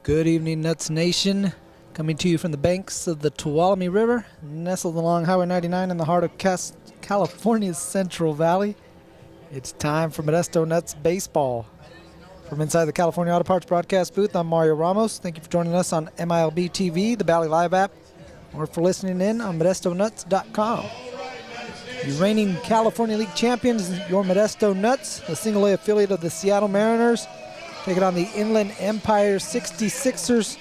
Good evening, Nuts Nation. Coming to you from the banks of the Tuolumne River, nestled along Highway 99 in the heart of California's Central Valley. It's time for Modesto Nuts baseball. From inside the California Auto Parts broadcast booth, I'm Mario Ramos. Thank you for joining us on MILB TV, the Valley Live app, or for listening in on ModestoNuts.com. The reigning California League champions, your Modesto Nuts, a single-A affiliate of the Seattle Mariners, taking on the Inland Empire 66ers,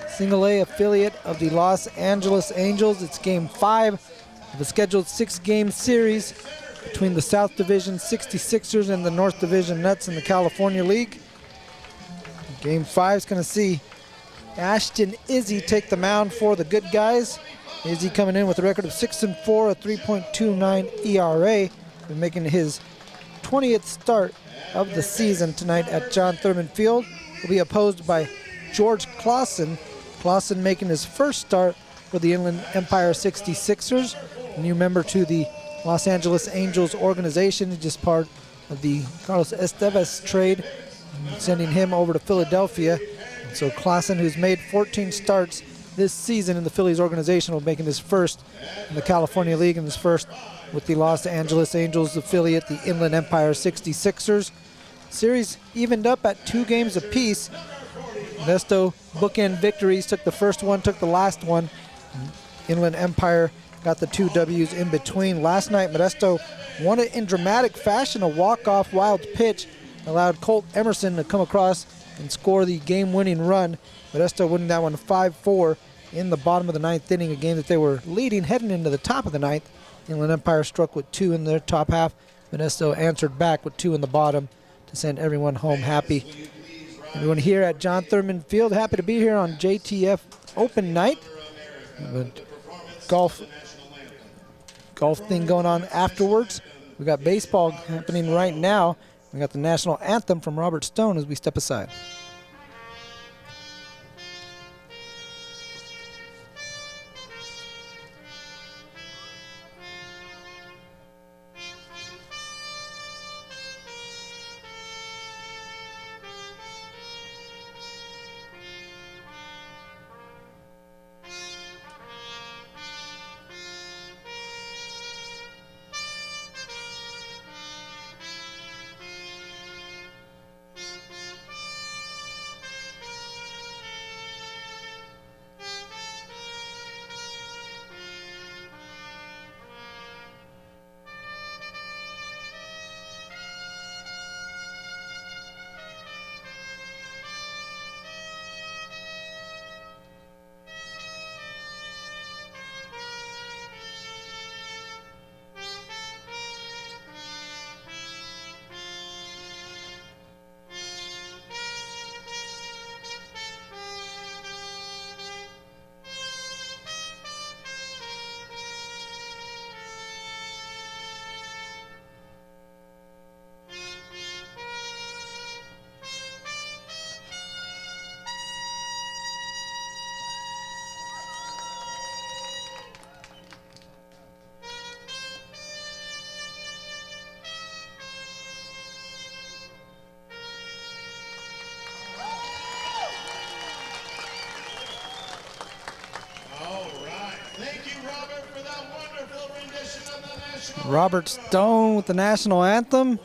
single-A affiliate of the Los Angeles Angels. It's Game 5 of a scheduled 6-game series between the South Division 66ers and the North Division Nuts in the California League. Game 5 is going to see Ashton Izzy take the mound for the good guys. Izzy coming in with a record of 6-4, a 3.29 ERA, and making his 20th start of the season tonight at John Thurman Field. Will be opposed by George Klassen. Klassen making his first start for the Inland Empire 66ers, a new member to the Los Angeles Angels organization. He's just part of the Carlos Estevez trade, sending him over to Philadelphia. And so Klassen, who's made 14 starts this season in the Phillies organization, will make his first in the California League and his first with the Los Angeles Angels affiliate, the Inland Empire 66ers. Series evened up at 2 games apiece. Modesto bookend victories, took the first one, took the last one. Inland Empire got the 2 W's in between. Last night, Modesto won it in dramatic fashion. A walk-off wild pitch allowed Colt Emerson to come across and score the game-winning run. Modesto winning that one 5-4 in the bottom of the 9th inning, a game that they were leading heading into the top of the 9th. Inland Empire struck with 2 in their top half. Modesto answered back with 2 in the bottom to send everyone home happy. Everyone here at John Thurman Field happy to be here on JTF Open Night. Golf thing going on afterwards. We got baseball happening right now. We got the national anthem from Robert Stone as we step aside. Robert Stone with the national anthem.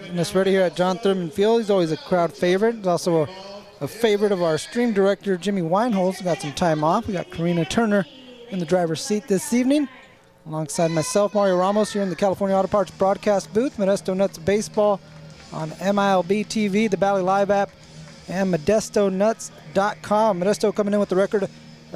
And it's ready here at John Thurman Field. He's always a crowd favorite. He's also a favorite of our stream director, Jimmy Weinholz. Got some time off. We got Karina Turner in the driver's seat this evening. Alongside myself, Mario Ramos, here in the California Auto Parts broadcast booth. Modesto Nuts baseball on MILB TV, the Valley Live app, and ModestoNuts.com. Modesto coming in with a record of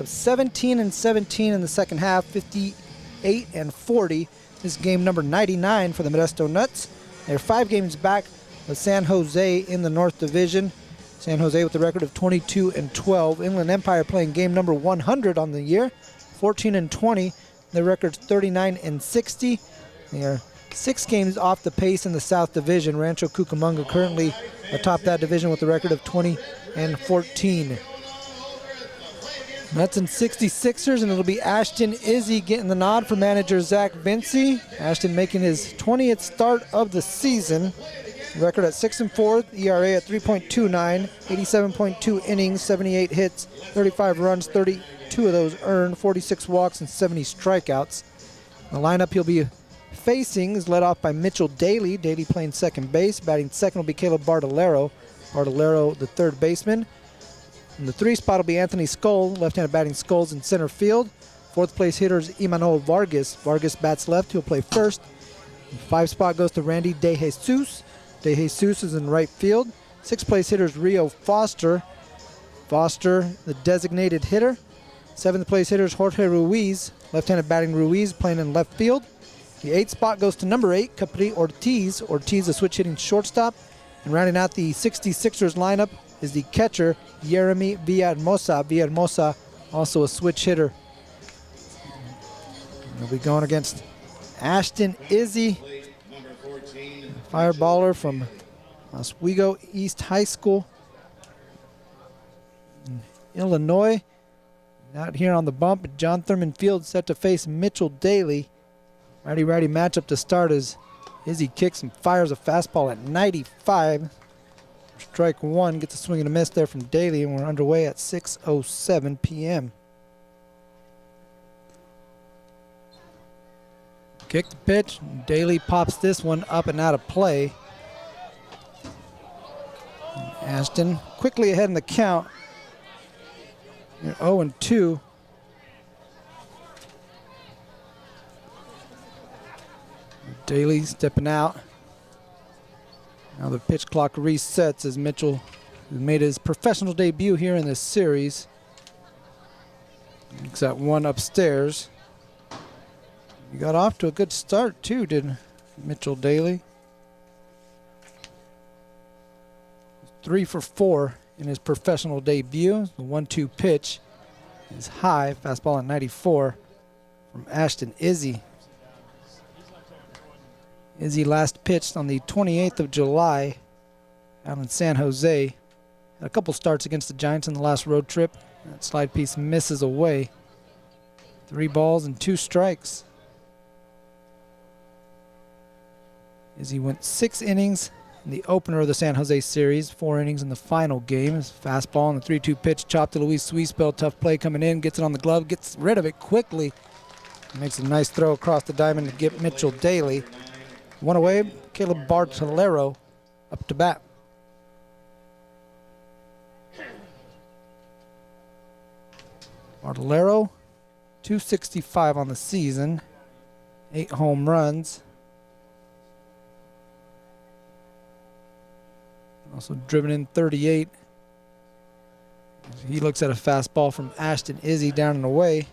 17-17 in the second half, 58-40. This is game number 99 for the Modesto Nuts. They're 5 games back of San Jose in the North Division. San Jose with a record of 22-12. Inland Empire playing game number 100 on the year, 14-20. Their record's 39-60. They are 6 games off the pace in the South Division. Rancho Cucamonga currently atop that division with a record of 20-14. Nuts and 66ers, and it'll be Ashton Izzy getting the nod for manager Zach Vinci. Ashton making his 20th start of the season. Record at 6-4, ERA at 3.29, 87.2 innings, 78 hits, 35 runs, 32 of those earned, 46 walks, and 70 strikeouts. The lineup he'll be facing is led off by Mitchell Daly. Daly playing second base. Batting second will be Caleb Bartolero. Bartolero, the third baseman. In the 3 spot will be Anthony Skull. Left-handed batting Skulls in center field. 4th place hitter is Imanol Vargas. Vargas bats left. He'll play first. The 5 spot goes to Randy De Jesus. De Jesus is in right field. 6th place hitter is Rio Foster. Foster, the designated hitter. 7th place hitter is Jorge Ruiz. Left-handed batting Ruiz playing in left field. The 8th spot goes to number 8, Capri Ortiz. Ortiz, a switch-hitting shortstop. And rounding out the 66ers lineup is the catcher, Jeremy Villahermosa. Villahermosa, also a switch hitter. He'll be going against Ashton Izzy, fireballer from Oswego East High School in Illinois. Out here on the bump at John Thurman Field, set to face Mitchell Daly. Righty-righty matchup to start as Izzy kicks and fires a fastball at 95. Strike 1, gets a swing and a miss there from Daly, and we're underway at 6:07 p.m. Kick the pitch. Daly pops this one up and out of play. Ashton quickly ahead in the count. 0-2. Daly stepping out. Now the pitch clock resets as Mitchell has made his professional debut here in this series. He's got one upstairs. He got off to a good start too, did Mitchell Daly. 3 for 4 in his professional debut. The 1-2 pitch is high, fastball at 94 from Ashton Izzy. Izzy last pitched on the 28th of July out in San Jose. Had a couple starts against the Giants in the last road trip. That slide piece misses away. 3 balls and 2 strikes. Izzy went 6 innings in the opener of the San Jose series, 4 innings in the final game. His fastball on the 3-2 pitch, chopped to Luis Suispel. Tough play coming in, gets it on the glove, gets rid of it quickly. Makes a nice throw across the diamond to get Mitchell Daly. One away, Caleb Bartolero up to bat. Bartolero, 265 on the season, 8 home runs. Also driven in 38. He looks at a fastball from Ashton Izzy down and away.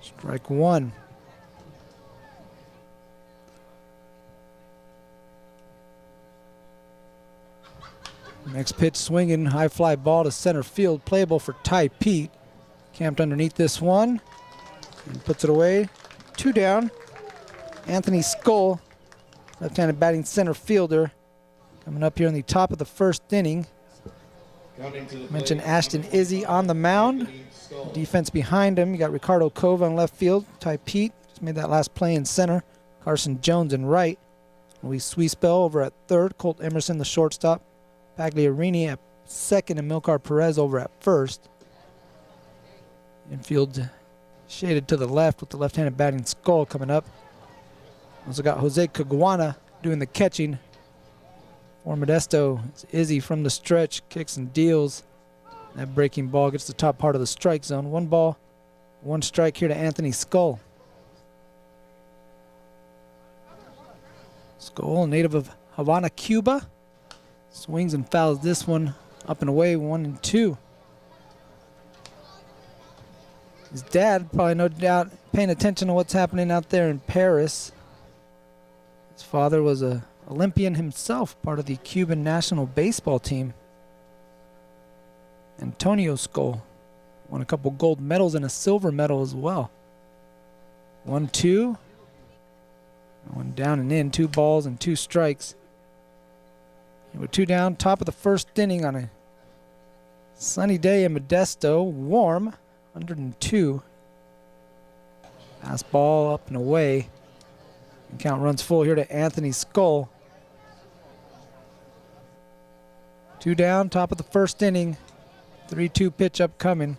Strike 1. Next pitch swinging, high fly ball to center field, playable for Ty Pete. Camped underneath this one and puts it away. 2 down. Anthony Skull, left-handed batting center fielder, coming up here in the top of the first inning. Mentioned Ashton Izzy on the mound. Defense behind him. You got Ricardo Cove on left field. Ty Pete just made that last play in center. Carson Jones in right. Luis Suispel over at third. Colt Emerson, the shortstop. Pagliarini at second, and Milcar Perez over at first. Infield shaded to the left with the left-handed batting Skull coming up. Also got Jose Caguana doing the catching. For Modesto, it's Izzy from the stretch, kicks and deals. That breaking ball gets the top part of the strike zone. 1 ball, 1 strike here to Anthony Skull. Skull, native of Havana, Cuba. Swings and fouls this one up and away, 1-2. His dad, probably no doubt, paying attention to what's happening out there in Paris. His father was an Olympian himself, part of the Cuban national baseball team. Antonio Skull won a couple gold medals and a silver medal as well. 1-2. 1 down and in, 2 balls and 2 strikes. With 2 down, top of the first inning on a sunny day in Modesto, warm, 102. Fastball up and away. And count runs full here to Anthony Skull. 2 down, top of the first inning. 3-2 pitch upcoming.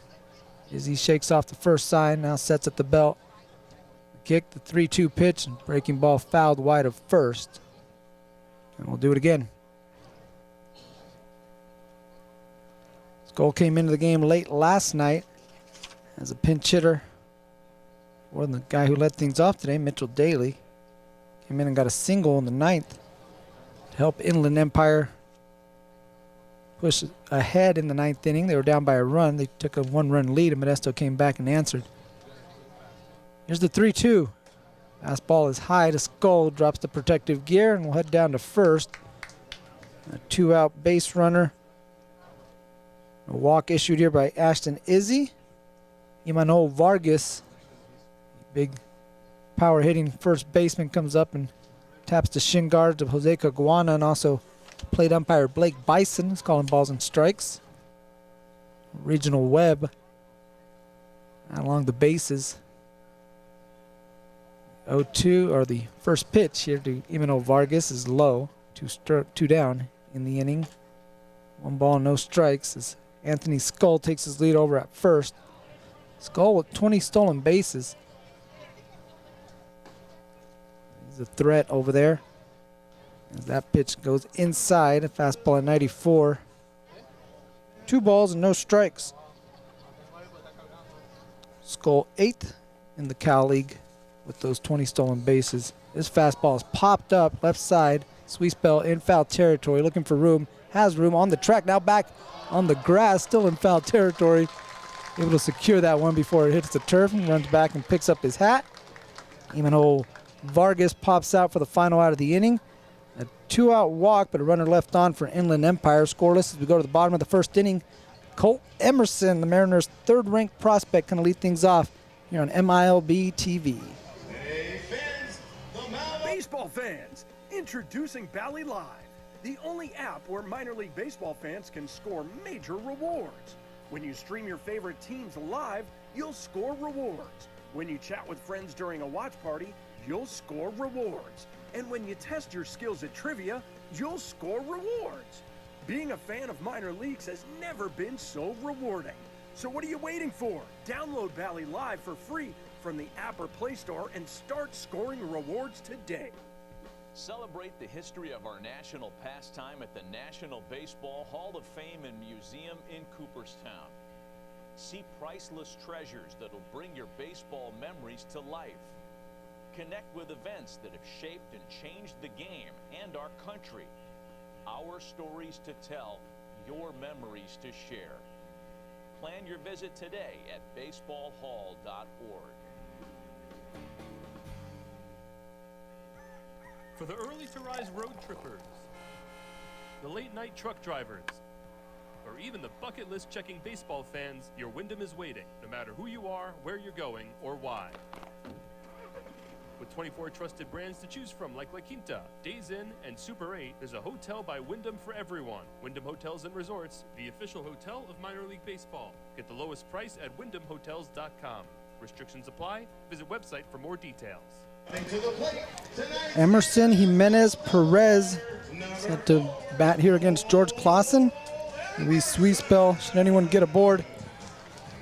Izzy shakes off the first sign, now sets at the belt. Kick, the 3-2 pitch, and breaking ball fouled wide of first. And we'll do it again. Skull came into the game late last night as a pinch hitter. Or the guy who led things off today, Mitchell Daly, came in and got a single in the 9th to help Inland Empire push ahead in the 9th inning. They were down by a run. They took a 1-run lead, and Modesto came back and answered. Here's the 3-2. Fastball is high to Skull, drops the protective gear, and we'll head down to first. A 2-out base runner. A walk issued here by Ashton Izzy. Imanol Vargas, big power hitting first baseman, comes up and taps the shin guards of Jose Caguana, and also plate umpire Blake Bison is calling balls and strikes. Regional web along the bases. 0-2, or the first pitch here to Imanol Vargas is low. 2 down in the inning. 1 ball, no strikes as Anthony Skull takes his lead over at first. Skull with 20 stolen bases. He's a threat over there. As that pitch goes inside, a fastball at 94. 2 balls and no strikes. Skull 8th in the Cal League with those 20 stolen bases. This fastball is popped up left side. Sweet spell in foul territory, looking for room. Has room on the track, now back on the grass, still in foul territory. Able to secure that one before it hits the turf and runs back and picks up his hat. Imanol Vargas pops out for the final out of the inning. A 2-out walk, but a runner left on for Inland Empire. Scoreless as we go to the bottom of the first inning. Colt Emerson, the Mariners' 3rd-ranked prospect, going to lead things off here on MILB TV. Hey fans, Baseball fans, introducing Bally Live, the only app where minor league baseball fans can score major rewards. When you stream your favorite teams live, you'll score rewards. When you chat with friends during a watch party, you'll score rewards. And when you test your skills at trivia, you'll score rewards. Being a fan of minor leagues has never been so rewarding. So what are you waiting for? Download Bally Live for free from the app or Play Store and start scoring rewards today. Celebrate the history of our national pastime at the National Baseball Hall of Fame and Museum in Cooperstown. See priceless treasures that'll bring your baseball memories to life. Connect with events that have shaped and changed the game and our country. Our stories to tell, your memories to share. Plan your visit today at baseballhall.org. For the early-to-rise road trippers, the late-night truck drivers, or even the bucket list checking baseball fans, your Wyndham is waiting, no matter who you are, where you're going, or why. With 24 trusted brands to choose from like La Quinta, Days Inn, and Super 8, there's a hotel by Wyndham for everyone. Wyndham Hotels and Resorts, the official hotel of minor league baseball. Get the lowest price at wyndhamhotels.com. Restrictions apply. Visit website for more details. Emerson Jimenez Perez set to bat here against George Klassen. We sweet spell, should anyone get aboard.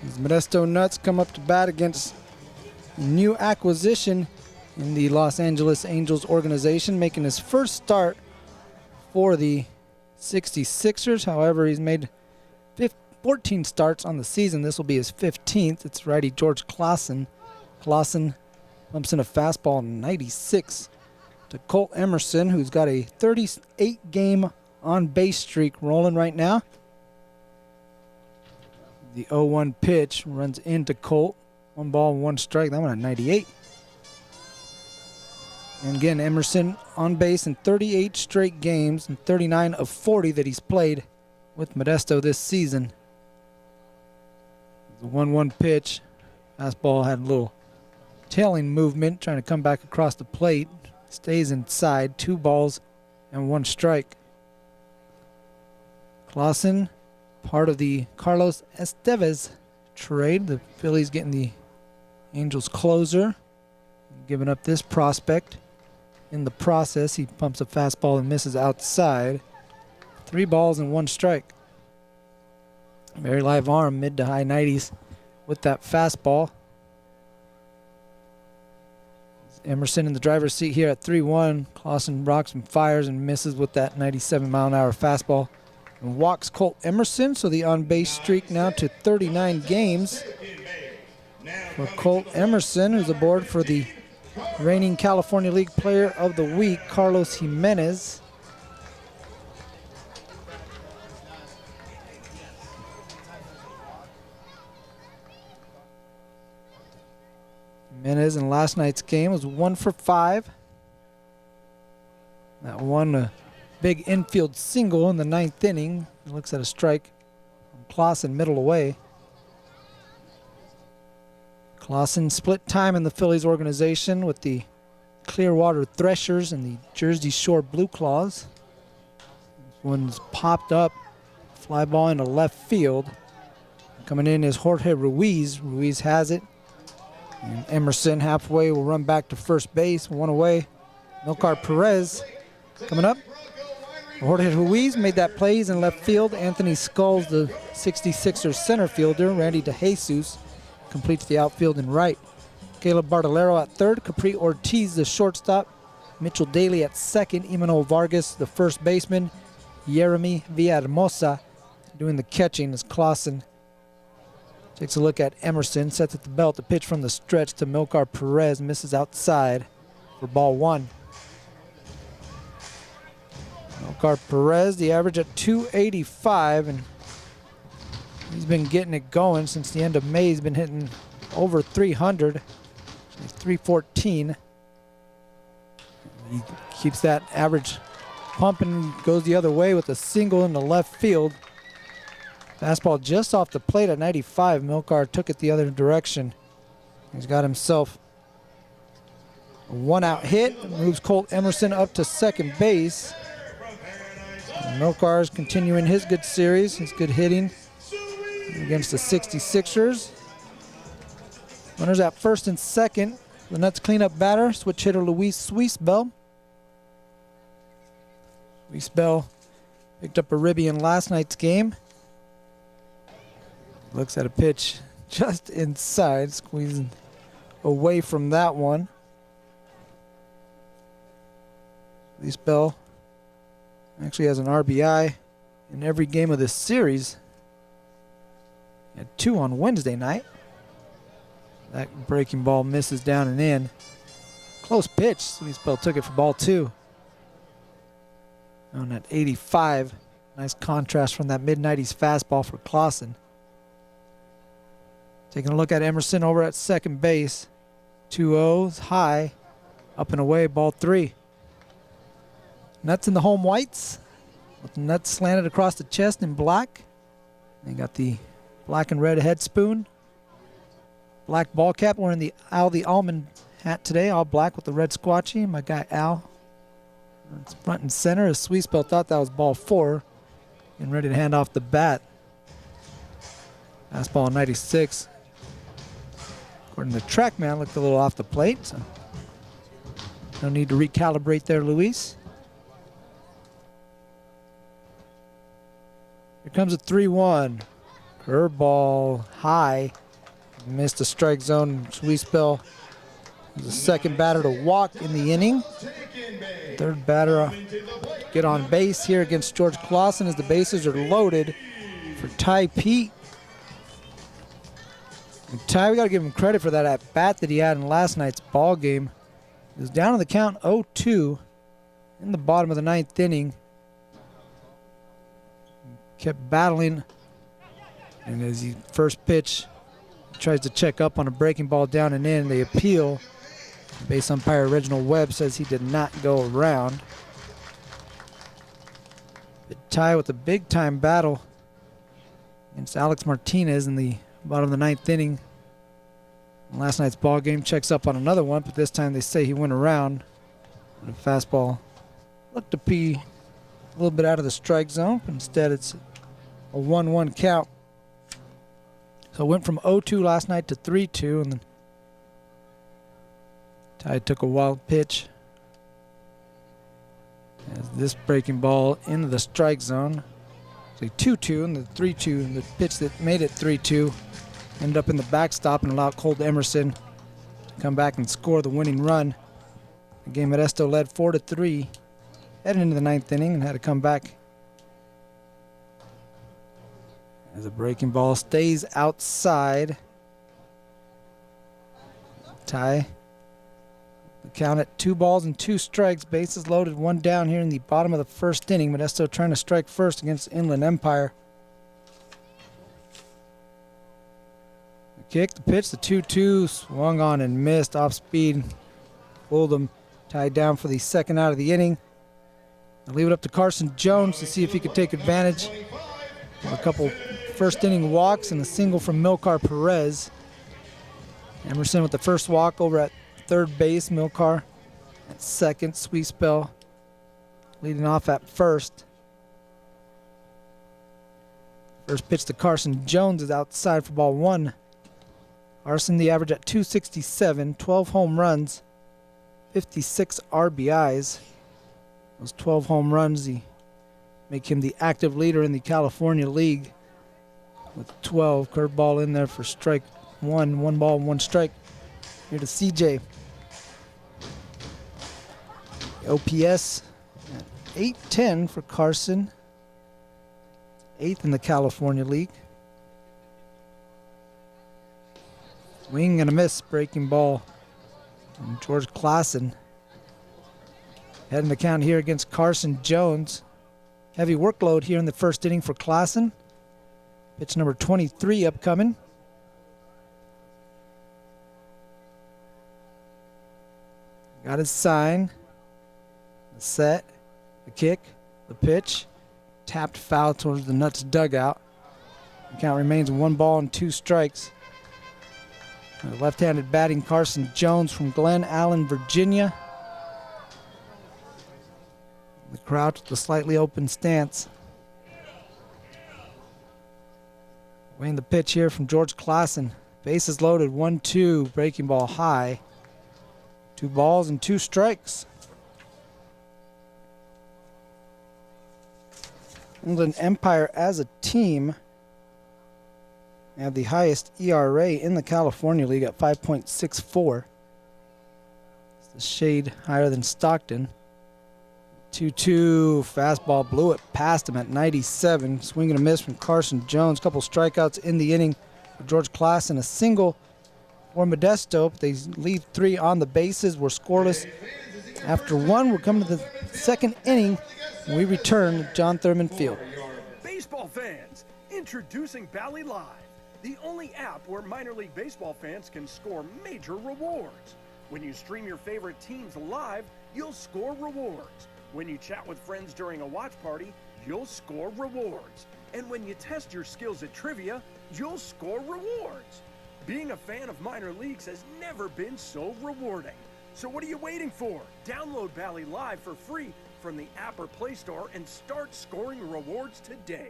These Modesto Nuts come up to bat against new acquisition in the Los Angeles Angels organization, making his first start for the 66ers. However, he's made 14 starts on the season. This will be his 15th. It's righty George Klassen. Klassen pumps in a fastball 96 to Colt Emerson, who's got a 38-game on-base streak rolling right now. The 0-1 pitch runs into Colt. 1 ball, 1 strike. That one at 98. And again, Emerson on base in 38 straight games and 39 of 40 that he's played with Modesto this season. The 1-1 pitch. Fastball had a little tailing movement, trying to come back across the plate. Stays inside. 2 balls and 1 strike. Klassen, part of the Carlos Estevez trade. The Phillies getting the Angels closer, giving up this prospect. In the process, he pumps a fastball and misses outside. 3 balls and 1 strike. Very live arm, mid to high 90s with that fastball. Emerson in the driver's seat here at 3-1. Klassen rocks and fires and misses with that 97-mile-an-hour fastball. And walks Colt Emerson, so the on-base streak now to 39 games for Colt Emerson, who's aboard for the reigning California League Player of the Week, Carlos Jimenez. Jimenez in last night's game was 1 for 5. That one, a big infield single in the 9th inning. Looks at a strike from Klassen, middle away. Klassen split time in the Phillies organization with the Clearwater Threshers and the Jersey Shore Blue Claws. This one's popped up, fly ball into left field. Coming in is Jorge Ruiz. Ruiz has it. And Emerson halfway will run back to first base, 1 away. Milcar Perez coming up. Jorge Ruiz made that play. He's in left field. Anthony Skulls, the 66ers center fielder. Randy DeJesus completes the outfield in right. Caleb Bartolero at third. Capri Ortiz, the shortstop. Mitchell Daly at second. Emmanuel Vargas, the first baseman. Jeremy Villahermosa doing the catching as Klassen takes a look at Emerson, sets at the belt. The pitch from the stretch to Milcar Perez, misses outside for ball 1. Milcar Perez, the average at 285, and he's been getting it going since the end of May. He's been hitting over 300. He's 314. He keeps that average pumping, goes the other way with a single in the left field. Fastball just off the plate at 95. Milcar took it the other direction. He's got himself a 1-out hit. Moves Colt Emerson up to second base. Milcar is continuing his good series, his good hitting against the 66ers. Runners at first and second. The Nuts cleanup batter, switch hitter Luis Suisbel. Suisbel picked up a ribby in last night's game. Looks at a pitch just inside, squeezing away from that one. Suisbel actually has an RBI in every game of this series. He had 2 on Wednesday night. That breaking ball misses down and in. Close pitch. Suisbel took it for ball 2. On at 85. Nice contrast from that mid-90s fastball for Klassen. Taking a look at Emerson over at second base. 2-0 high. Up and away, ball 3. Nuts in the home whites. With the nuts slanted across the chest in black. They got the black and red head spoon. Black ball cap. Wearing the Al the Almond hat today. All black with the red squatchy. My guy Al. It's front and center as Suisbel thought that was ball 4. And ready to hand off the bat. Fastball 96. According to TrackMan, looked a little off the plate. So no need to recalibrate there, Luis. Here comes a 3-1. Curveball high. Missed the strike zone. Suisbel was the second batter to walk in the inning. Third batter get on base here against George Klassen as the bases are loaded for Ty Pete. And Ty, we got to give him credit for that at-bat that he had in last night's ball game. He was down on the count 0-2 in the bottom of the 9th inning. Kept battling. And as he first pitch, tries to check up on a breaking ball down and in. They appeal. Base umpire Reginald Webb says he did not go around. But Ty with a big-time battle against Alex Martinez in the bottom of the 9th inning. In last night's ball game, checks up on another one, but this time they say he went around. And the fastball looked to be a little bit out of the strike zone, but instead it's a 1-1 count. So it went from 0-2 last night to 3-2, and then Ty took a wild pitch. As this breaking ball into the strike zone. It's a 2-2 and the 3-2. The pitch that made it 3-2 ended up in the backstop and allowed Colt Emerson to come back and score the winning run. Again, Modesto led 4-3 heading into the ninth inning and had to come back. As the breaking ball stays outside. Tie. The count at 2 balls and 2 strikes. Bases loaded, 1 down here in the bottom of the first inning. Modesto trying to strike first against Inland Empire. The kick, the pitch, the 2-2 swung on and missed off speed. Pulled them tied down for the second out of the inning. I'll leave it up to Carson Jones to see if he could take advantage of a couple first inning walks and a single from Milcar Perez. Emerson with the first walk over at third base. Milcar at second. Sweet spell leading off at first. First pitch to Carson Jones is outside for ball 1. Carson, the average at 267, 12 home runs, 56 RBIs. Those 12 home runs make him the active leader in the California League with 12. Curveball in there for strike 1. 1 ball, 1 strike. Here to CJ. OPS at 810 for Carson. 8th in the California League. Swing and a miss. Breaking ball from George Klassen. Heading the count here against Carson Jones. Heavy workload here in the first inning for Klassen. Pitch number 23 upcoming. Got his sign. The set. The kick. The pitch. Tapped foul towards the Nuts dugout. The count remains 1 ball and 2 strikes. The left-handed batting Carson Jones from Glen Allen, Virginia. The crouch with the slightly open stance. Weighing the pitch here from George Klassen. Bases loaded, 1-2, breaking ball high. 2 balls and 2 strikes. Inland Empire as a team have the highest ERA in the California League at 5.64. It's a shade higher than Stockton. 2-2 fastball blew it past him at 97. Swing and a miss from Carson Jones. Couple strikeouts in the inning for George Klassen. A single for Modesto. They leave 3 on the bases. We're scoreless after 1. We're coming to the second inning. We return to John Thurman Field. Baseball fans, introducing Bally Live, the only app where minor league baseball fans can score major rewards. When you stream your favorite teams live, you'll score rewards. When you chat with friends during a watch party, you'll score rewards. And when you test your skills at trivia, you'll score rewards. Being a fan of minor leagues has never been so rewarding. So what are you waiting for? Download Bally Live for free from the app or Play Store and start scoring rewards today.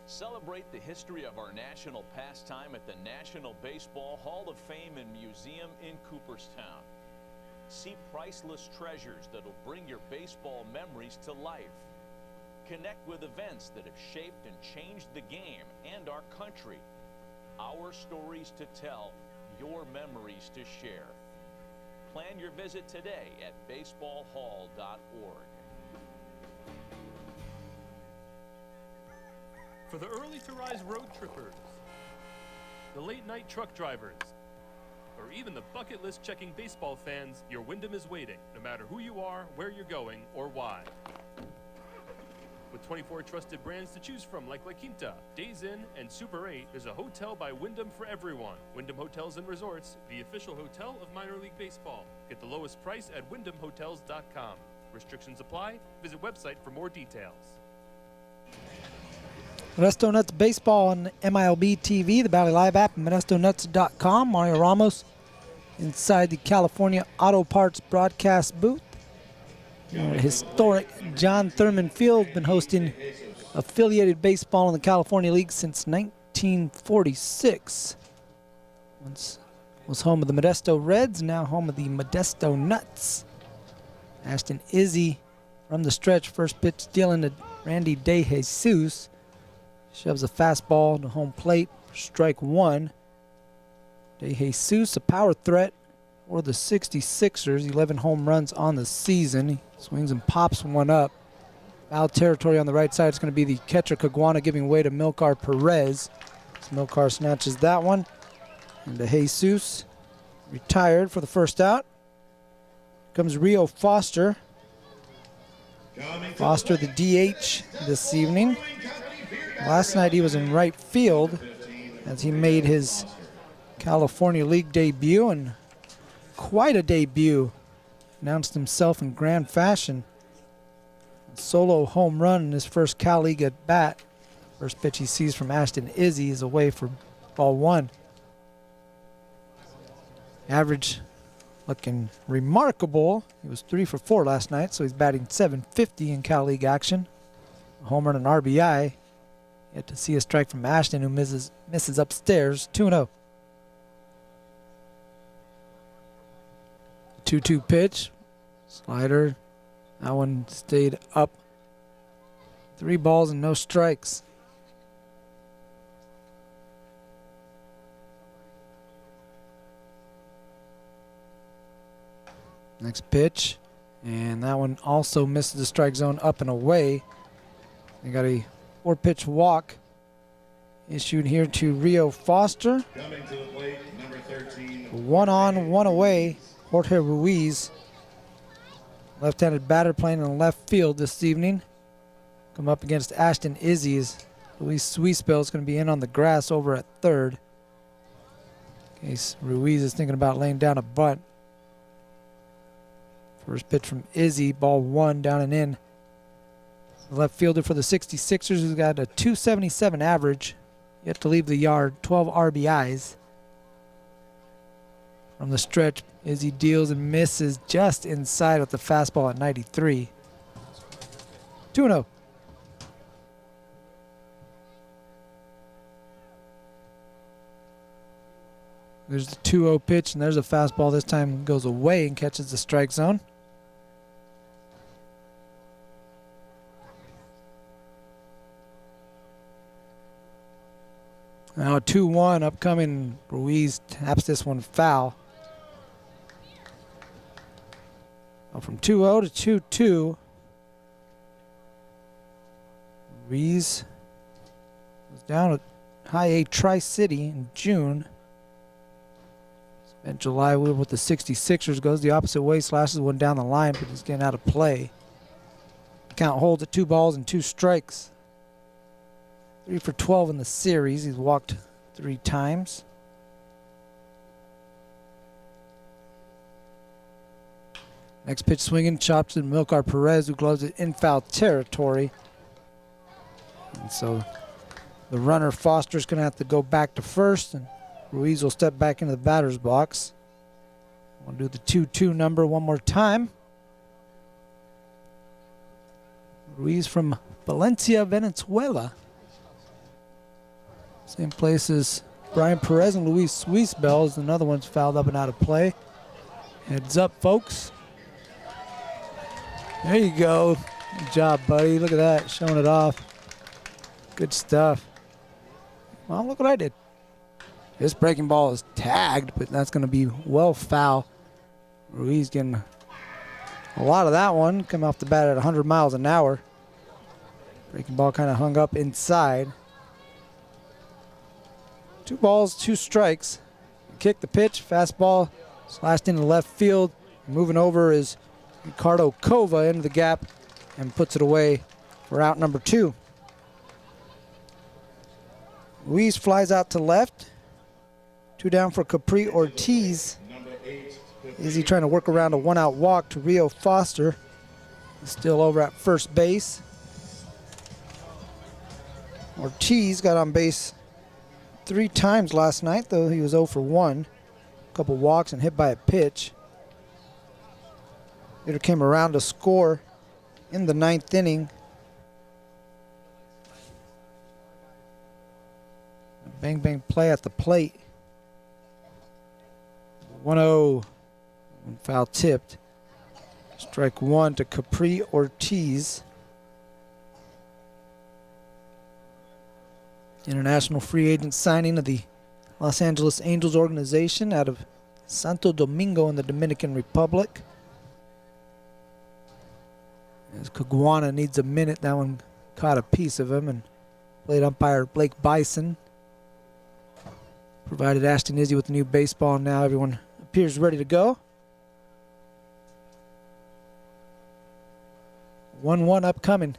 Celebrate the history of our national pastime at the National Baseball Hall of Fame and Museum in Cooperstown. See priceless treasures that'll bring your baseball memories to life. Connect with events that have shaped and changed the game and our country. Our stories to tell, your memories to share. Plan your visit today at baseballhall.org. For the early-to-rise road trippers, the late-night truck drivers, or even the bucket list checking baseball fans, your Wyndham is waiting, no matter who you are, where you're going, or why. With 24 trusted brands to choose from like La Quinta, Days Inn, and Super 8, there's a hotel by Wyndham for everyone. Wyndham Hotels and Resorts, the official hotel of minor league baseball. Get the lowest price at wyndhamhotels.com. Restrictions apply. Visit website for more details. Modesto Nuts Baseball on MILB TV, the Bally Live app, and ModestoNuts.com. Mario Ramos inside the California Auto Parts broadcast booth. Historic John Thurman Field, been hosting affiliated baseball in the California League since 1946. Once was home of the Modesto Reds, now home of the Modesto Nuts. Ashton Izzy From the stretch, first pitch dealing to Randy De Jesus. Shoves a fastball to home plate. Strike one. De Jesus, a power threat for the 66ers. 11 home runs on the season. He swings and pops one up. Foul territory on the right side. It's going to be the catcher Caguana giving way to Milcar Perez. Milcar snatches that one. And De Jesus retired for the first out. Comes Rio Foster. Foster, the DH this evening. Last night he was in right field as he made his California League debut, and quite a debut. Announced himself in grand fashion. Solo home run in his first Cal League at bat. First pitch he sees from Ashton Izzy is away for ball one. Average looking remarkable. He was 3 for 4 last night, so he's batting .750 in Cal League action. A home run and RBI. Yet to see a strike from Ashton, who misses upstairs. 2-0. 2-2 pitch. Slider. That one stayed up. 3 balls and no strikes. Next pitch, and that one also misses the strike zone, up and away. They got a 4-pitch walk issued here to Rio Foster. Coming to the plate, number 13. 1 on, 1 away. Jorge Ruiz, left-handed batter playing in left field this evening. Come up against Ashton Izzy's. Luis Suispel is going to be in on the grass over at third. In case Ruiz is thinking about laying down a bunt. First pitch from Izzy, ball 1, down and in. The left fielder for the 66ers, who's got a .277 average. Yet to leave the yard, 12 RBIs. From the stretch, Izzy deals and misses just inside with the fastball at 93. 2-0. There's the 2-0 pitch, and there's a fastball. This time goes away and catches the strike zone. Now a 2-1 upcoming. Ruiz taps this one foul. Now from 2-0 to 2-2. Ruiz was down at High A Tri-City in June. Spent July with the 66ers. Goes the opposite way, slashes one down the line, but he's getting out of play. Count holds at 2 balls and 2 strikes. 3 for 12 in the series. He's walked 3 times. Next pitch swinging, chops to Milcar Perez, who gloves it in foul territory. And so the runner Foster's going to have to go back to first, and Ruiz will step back into the batter's box. We'll do the 2-2 number one more time. Ruiz from Valencia, Venezuela. Same place as Brian Perez and Luis Suispel, as another one's fouled up and out of play. Heads up, folks. There you go. Good job, buddy. Look at that, showing it off. Good stuff. Well, look what I did. This breaking ball is tagged, but that's going to be well foul. Ruiz getting a lot of that one. Come off the bat at 100 miles an hour. Breaking ball kind of hung up inside. 2 balls, 2 strikes. Kick the pitch, fastball slashed into left field. Moving over is Ricardo Cova into the gap and puts it away for out number 2. Ruiz flies out to left. 2 down for Capri Ortiz. Izzy trying to work around a 1-out walk to Rio Foster. He's still over at first base. Ortiz got on base 3 times last night, though he was 0 for 1. A couple walks and hit by a pitch. Later came around to score in the 9th inning. A bang bang play at the plate. 1-0. Foul tipped. Strike one to Capri Ortiz. International free agent signing of the Los Angeles Angels organization out of Santo Domingo in the Dominican Republic. As Caguana needs a minute, that one caught a piece of him, and plate umpire Blake Bison provided Ashton Izzy with the new baseball. Now everyone appears ready to go. 1-1 upcoming.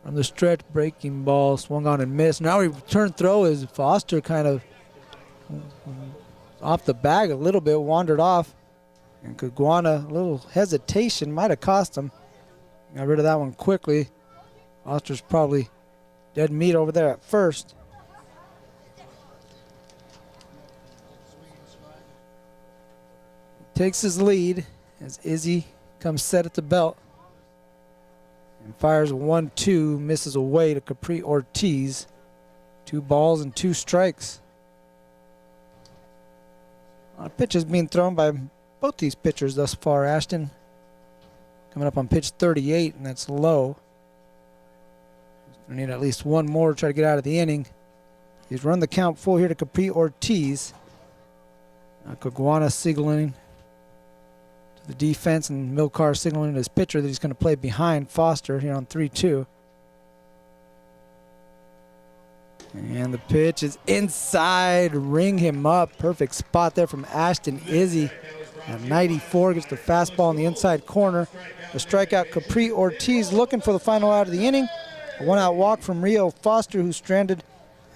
From the stretch, breaking ball, swung on and missed. Now return throw is Foster kind of off the bag a little bit, wandered off. And Caguana, a little hesitation, might have cost him. Got rid of that one quickly. Foster's probably dead meat over there at first. Takes his lead as Izzy comes set at the belt. And fires a 1-2, misses away to Capri Ortiz. 2 balls and 2 strikes. A lot of pitches being thrown by both these pitchers thus far. Ashton coming up on pitch 38, and that's low. We need at least one more to try to get out of the inning. He's run the count full here to Capri Ortiz. Caguana signaling to the defense, and Milcar signaling to his pitcher that he's going to play behind Foster here on 3-2. And the pitch is inside. Ring him up. Perfect spot there from Ashton Izzy. At 94, gets the fastball in the inside corner. The strikeout, Capri Ortiz looking for the final out of the inning. A 1-out walk from Rio Foster, who's stranded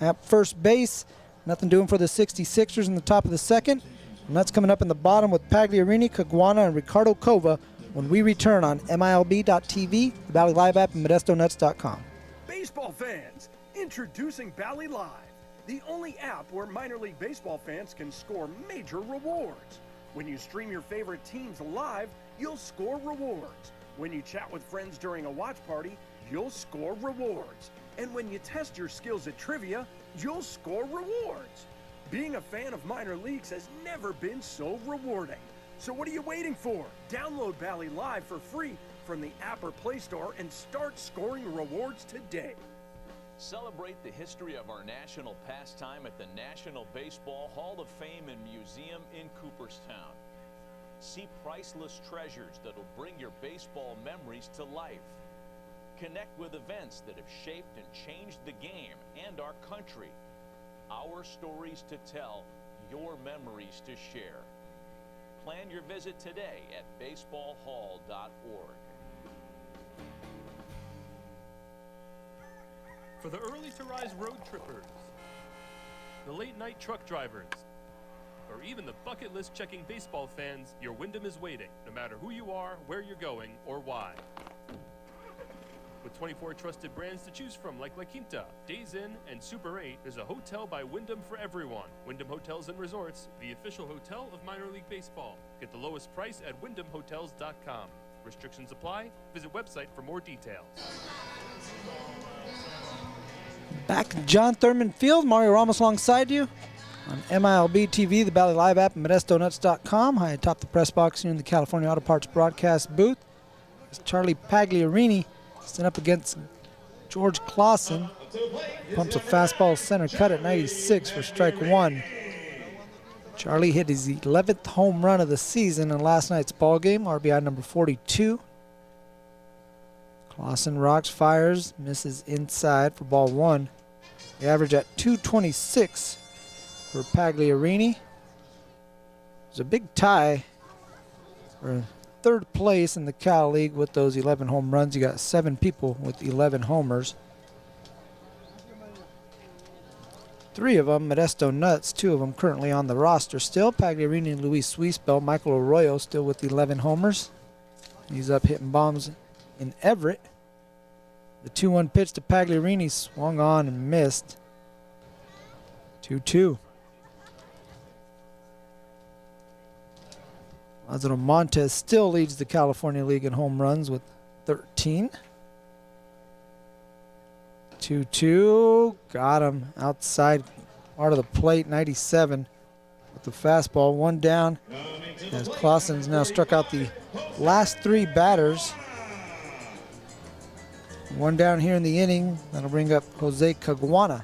at first base. Nothing doing for the 66ers in the top of the second. And that's coming up in the bottom with Pagliarini, Caguana, and Ricardo Cova when we return on MILB.TV, the Valley Live app, and ModestoNuts.com. Baseball fans, introducing Bally Live, the only app where minor league baseball fans can score major rewards. When you stream your favorite teams live, you'll score rewards. When you chat with friends during a watch party, you'll score rewards. And when you test your skills at trivia, you'll score rewards. Being a fan of minor leagues has never been so rewarding. So what are you waiting for? Download Bally Live for free from the app or Play Store and start scoring rewards today. Celebrate the history of our national pastime at the National Baseball Hall of Fame and Museum in Cooperstown. See priceless treasures that'll bring your baseball memories to life. Connect with events that have shaped and changed the game and our country. Our stories to tell, your memories to share. Plan your visit today at baseballhall.org. For the early-to-rise road trippers, the late-night truck drivers, or even the bucket list checking baseball fans, your Wyndham is waiting, no matter who you are, where you're going, or why. With 24 trusted brands to choose from like La Quinta, Days Inn, and Super 8, there's a hotel by Wyndham for everyone. Wyndham Hotels and Resorts, the official hotel of minor league baseball. Get the lowest price at wyndhamhotels.com. Restrictions apply. Visit website for more details. Back to John Thurman Field. Mario Ramos alongside you on MILB TV, the Valley Live app, and ModestoNuts.com. High atop the press box here in the California Auto Parts broadcast booth. It's Charlie Pagliarini sent up against George Klassen. Pumps a fastball center cut at 96 for strike one. Charlie hit his 11th home run of the season in last night's ball game, RBI number 42. Klassen rocks, fires, misses inside for ball one. The average at 226 for Pagliarini. It's a big tie for third place in the Cal League with those 11 home runs. You got 7 people with 11 homers. 3 of them, Modesto Nuts, 2 of them currently on the roster still. Pagliarini and Luis Suispel. Michael Arroyo still with 11 homers. He's up hitting bombs in Everett. The 2-1 pitch to Pagliarini swung on and missed. 2-2. Lázaro Montes still leads the California League in home runs with 13. 2-2. Got him outside part of the plate, 97 with the fastball. 1 down as Klassen's now struck out the last 3 batters. One down here in the inning. That'll bring up Jose Caguana.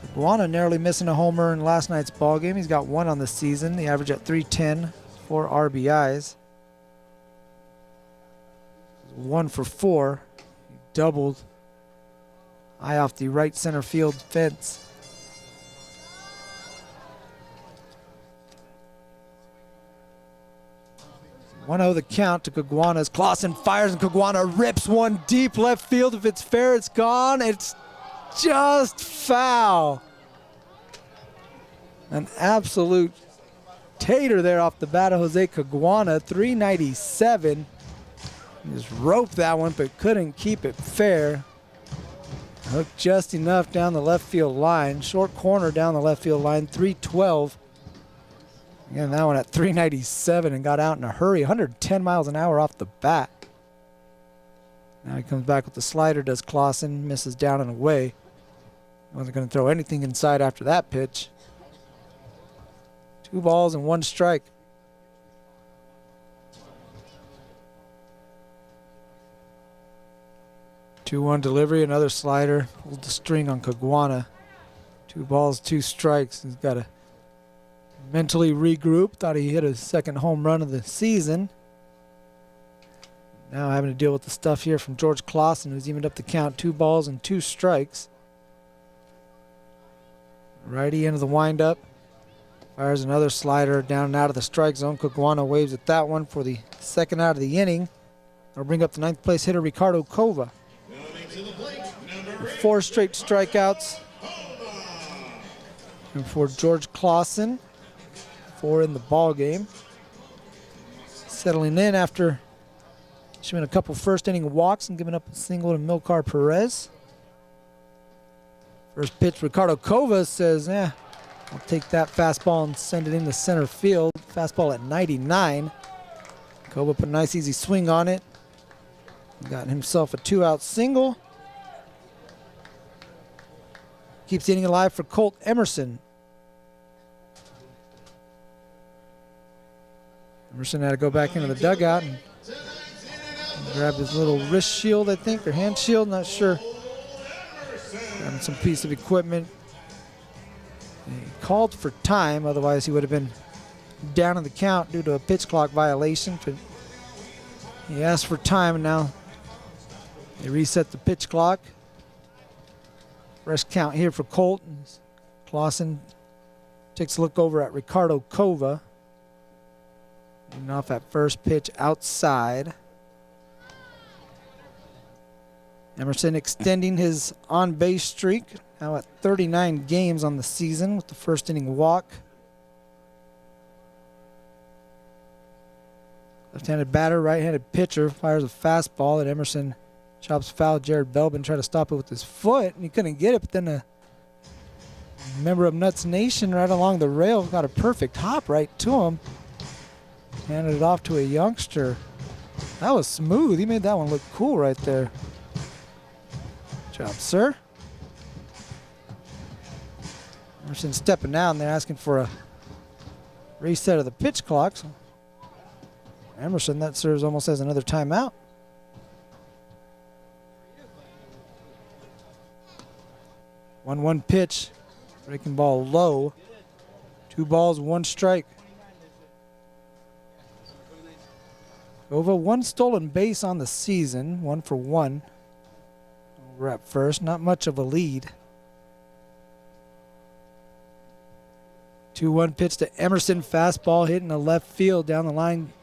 Caguana narrowly missing a homer in last night's ball game. He's got 1 on the season. The average at 310, 4 RBIs. 1 for 4. He doubled high off the right center field fence. 1-0 the count to Caguana as Klassen fires and Caguana rips one deep left field. If it's fair, it's gone. It's just foul. An absolute tater there off the bat of Jose Caguana. 397. Just roped that one, but couldn't keep it fair. Hooked just enough down the left field line. Short corner down the left field line. 312. Again, that one at 397 and got out in a hurry. 110 miles an hour off the bat. Now he comes back with the slider, does Klassen, misses down and away. Wasn't going to throw anything inside after that pitch. 2 balls and 1 strike. Two-one delivery, another slider. Pulled the string on Caguana. 2 balls, 2 strikes. He's got to mentally regroup. Thought he hit his 2nd home run of the season. Now having to deal with the stuff here from George Klassen, who's evened up the count. 2 balls and 2 strikes. Righty into the windup. Fires another slider down and out of the strike zone. Caguana waves at that one for the 2nd out of the inning. That'll bring up the 9th place hitter, Ricardo Cova. 4 straight strikeouts. And for George Klassen, 4 in the ball game. Settling in after showing a couple first inning walks and giving up a single to Milcar Perez. First pitch, Ricardo Cova says, I'll take that fastball and send it into center field. Fastball at 99. Cova put a nice easy swing on it. Got himself a 2-out single. Keeps the inning alive for Colt Emerson. Emerson had to go back into the dugout and grab his little wrist shield, I think, or hand shield, not sure. Grabbing some piece of equipment. He called for time, otherwise he would have been down in the count due to a pitch clock violation. But he asked for time, and now they reset the pitch clock. Fresh count here for Colt. Klassen takes a look over at Ricardo Cova. Leading off at first pitch outside. Emerson extending his on-base streak, now at 39 games on the season with the first inning walk. Left-handed batter, right-handed pitcher, fires a fastball that Emerson chops foul. Jared Belbin tried to stop it with his foot, and he couldn't get it, but then a member of Nuts Nation right along the rail got a perfect hop right to him. Handed it off to a youngster. That was smooth. He made that one look cool right there. Good job, sir. Emerson stepping down there, asking for a reset of the pitch clock. So Emerson, that serves almost as another timeout. One pitch, breaking ball low. 2 balls, 1 strike. Cova, 1 stolen base on the season, 1 for 1. Over at first, not much of a lead. 2-1 pitch to Emerson, fastball hitting the left field down the line,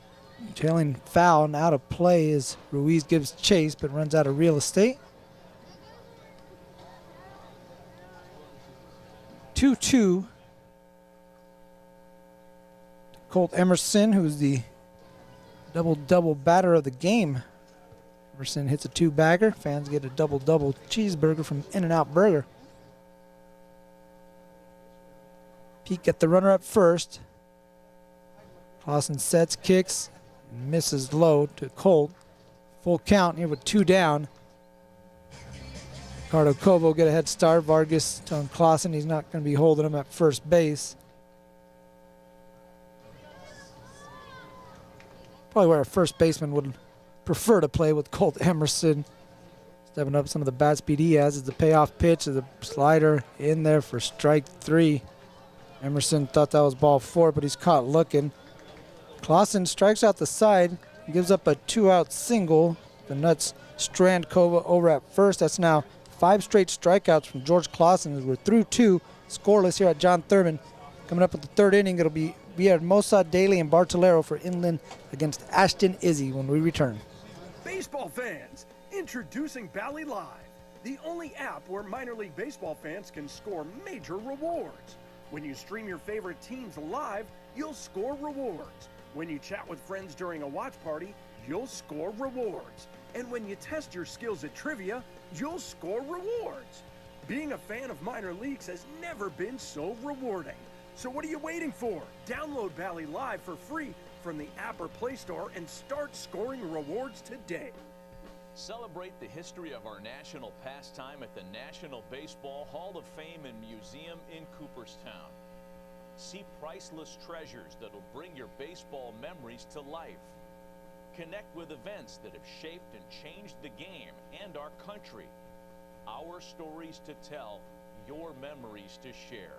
tailing foul and out of play as Ruiz gives chase but runs out of real estate. 2-2. Colt Emerson, who's the double-double batter of the game. Emerson hits a 2-bagger. Fans get a double-double cheeseburger from In-N-Out Burger. Peek at the runner up first. Klassen sets, kicks, and misses low to Colt. Full count here with 2 down. Ricardo Cova will get a head start. Vargas telling Klassen he's not going to be holding him at first base. Probably where a first baseman would prefer to play, with Colt Emerson stepping up. Some of the bat speed he has is the payoff pitch of the slider in there for strike 3. Emerson thought that was ball 4, but he's caught looking. Klassen strikes out the side, gives up a 2-out single. The Nuts strand Kova over at first. That's now 5 straight strikeouts from George Klassen. We're through 2, scoreless here at John Thurman. Coming up with the 3rd inning, it'll be Villahermosa, Daly, and Bartolero for Inland against Ashton Izzy when we return. Baseball fans, introducing Bally Live, the only app where minor league baseball fans can score major rewards. When you stream your favorite teams live, you'll score rewards. When you chat with friends during a watch party, you'll score rewards. And when you test your skills at trivia, you'll score rewards. Being a fan of minor leagues has never been so rewarding. So what are you waiting for? Download Bally Live for free from the app or Play Store and start scoring rewards today. Celebrate the history of our national pastime at the National Baseball Hall of Fame and Museum in Cooperstown. See priceless treasures that'll bring your baseball memories to life. Connect with events that have shaped and changed the game and our country. Our stories to tell, your memories to share.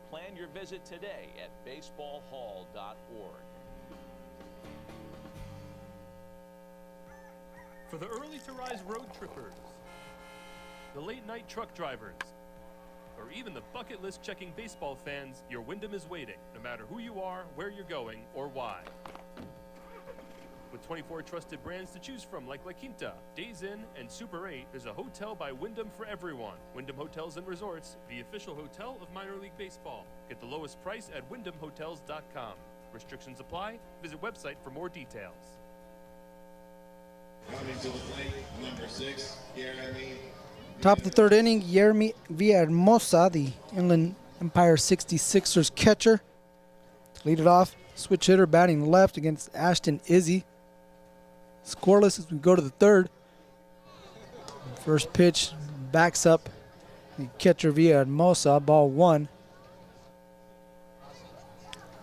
Plan your visit today at baseballhall.org. For the early-to-rise road trippers, the late-night truck drivers, or even the bucket list checking baseball fans, your Wyndham is waiting, no matter who you are, where you're going, or why. With 24 trusted brands to choose from like La Quinta, Days Inn, and Super 8, there's a hotel by Wyndham for everyone. Wyndham Hotels and Resorts, the official hotel of minor league baseball. Get the lowest price at wyndhamhotels.com. Restrictions apply. Visit website for more details. Coming to the plate, number 6, Jeremy. Top of the 3rd inning, Jeremy Villahermosa, the Inland Empire 66ers catcher. Lead it off, switch hitter batting left against Ashton Izzy. Scoreless as we go to the 3rd. First pitch backs up the catcher Villahermosa, ball 1.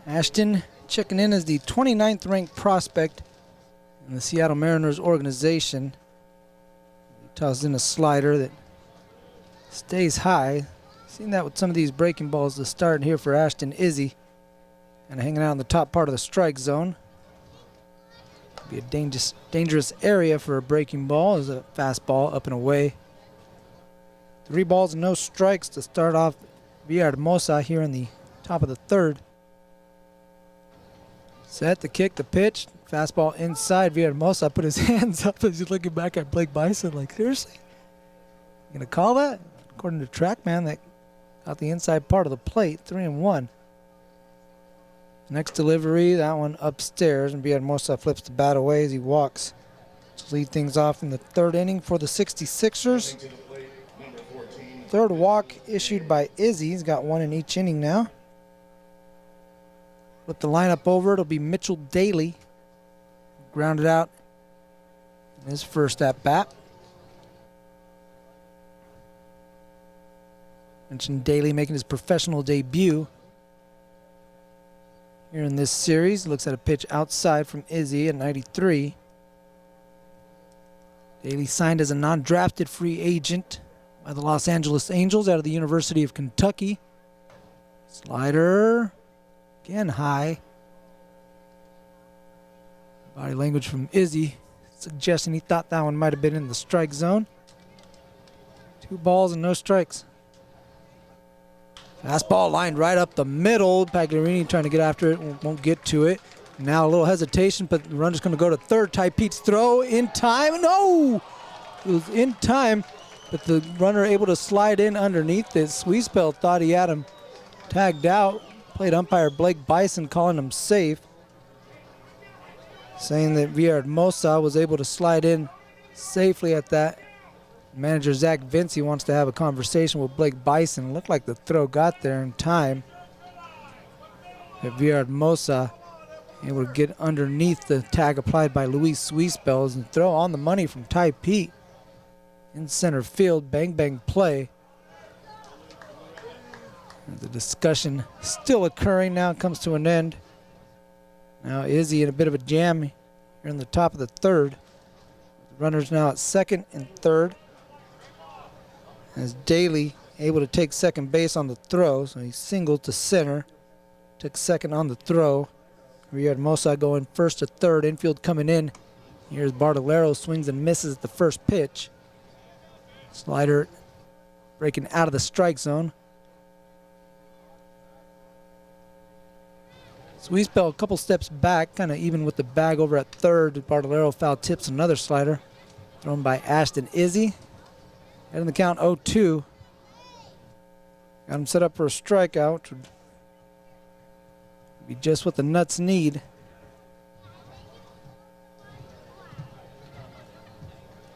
Ashton checking in as the 29th ranked prospect in the Seattle Mariners organization. He tosses in a slider that stays high. Seen that with some of these breaking balls to start here for Ashton Izzy. And hanging out in the top part of the strike zone. Be a dangerous area for a breaking ball as a fastball up and away. 3 balls and no strikes to start off Villahermosa here in the top of the 3rd. Set the kick, the pitch. Fastball inside. Villahermosa put his hands up as he's looking back at Blake Bison like, seriously? You going to call that? According to TrackMan, that got the inside part of the plate, 3-1. Next delivery, that one upstairs, and Villahermosa flips the bat away as he walks to lead things off in the 3rd inning for the 66ers. 3rd walk issued by Izzy. He's got 1 in each inning now. Flip the lineup over. It'll be Mitchell Daly. Grounded out in his first at-bat. Mentioned Daly making his professional debut here in this series. Looks at a pitch outside from Izzy at 93. Daly signed as a non-drafted free agent by the Los Angeles Angels out of the University of Kentucky. Slider, again high. Body language from Izzy suggesting he thought that one might have been in the strike zone. 2 balls and no strikes. Fastball lined right up the middle. Pagliarini trying to get after it, won't get to it. Now a little hesitation, but the runner's going to go to 3rd. Ty Pete's throw in time. No! It was in time, but the runner able to slide in underneath it. Sweespel thought he had him tagged out. Played umpire Blake Bison calling him safe, saying that Villahermosa was able to slide in safely at that. Manager Zach Vinci wants to have a conversation with Blake Bison. Looked like the throw got there in time. Villahermosa able to get underneath the tag applied by Luis Sweespels and throw on the money from Ty Pete in center field. Bang, bang play. The discussion still occurring now. It comes to an end. Now Izzy in a bit of a jam here in the top of the third. Runners now at second and third. As Daly able to take second base on the throw, so he singled to center. Took second on the throw. Villahermosa going first to third. Infield coming in. Here's Bartolero, swings and misses at the first pitch. Slider breaking out of the strike zone. Sweetspell a couple steps back, kind of even with the bag over at third. Bartolero foul tips another slider. Thrown by Ashton Izzy. Head in the count 0-2. Got him set up for a strikeout, which would be just what the Nuts need.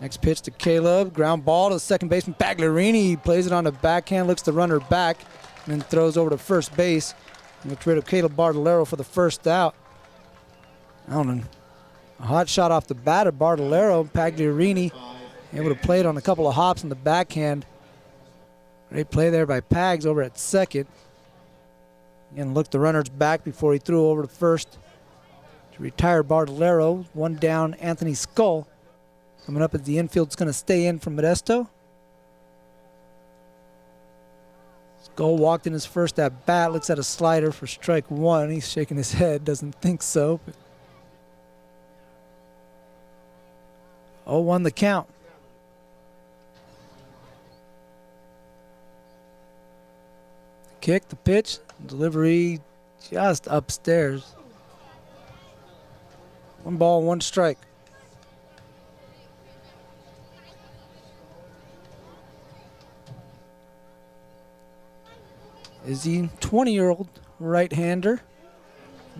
Next pitch to Caleb. Ground ball to the second baseman, Pagliarini. He plays it on the backhand, looks the runner back, and then throws over to first base. And gets rid of Caleb Bartolero for the first out. I don't know. A hot shot off the bat of Bartolero. Pagliarini able to play it on a couple of hops in the backhand. Great play there by Pags over at second. Again, looked the runners back before he threw over to first to retire Bartolero. One down, Anthony Skull. Coming up as the infield's going to stay in from Modesto. Skull walked in his first at bat. Looks at a slider for strike one. He's shaking his head. Doesn't think so. But 0-1 the count. Kick, the pitch, delivery just upstairs. 1 ball, 1 strike. Izzy, 20-year-old right-hander.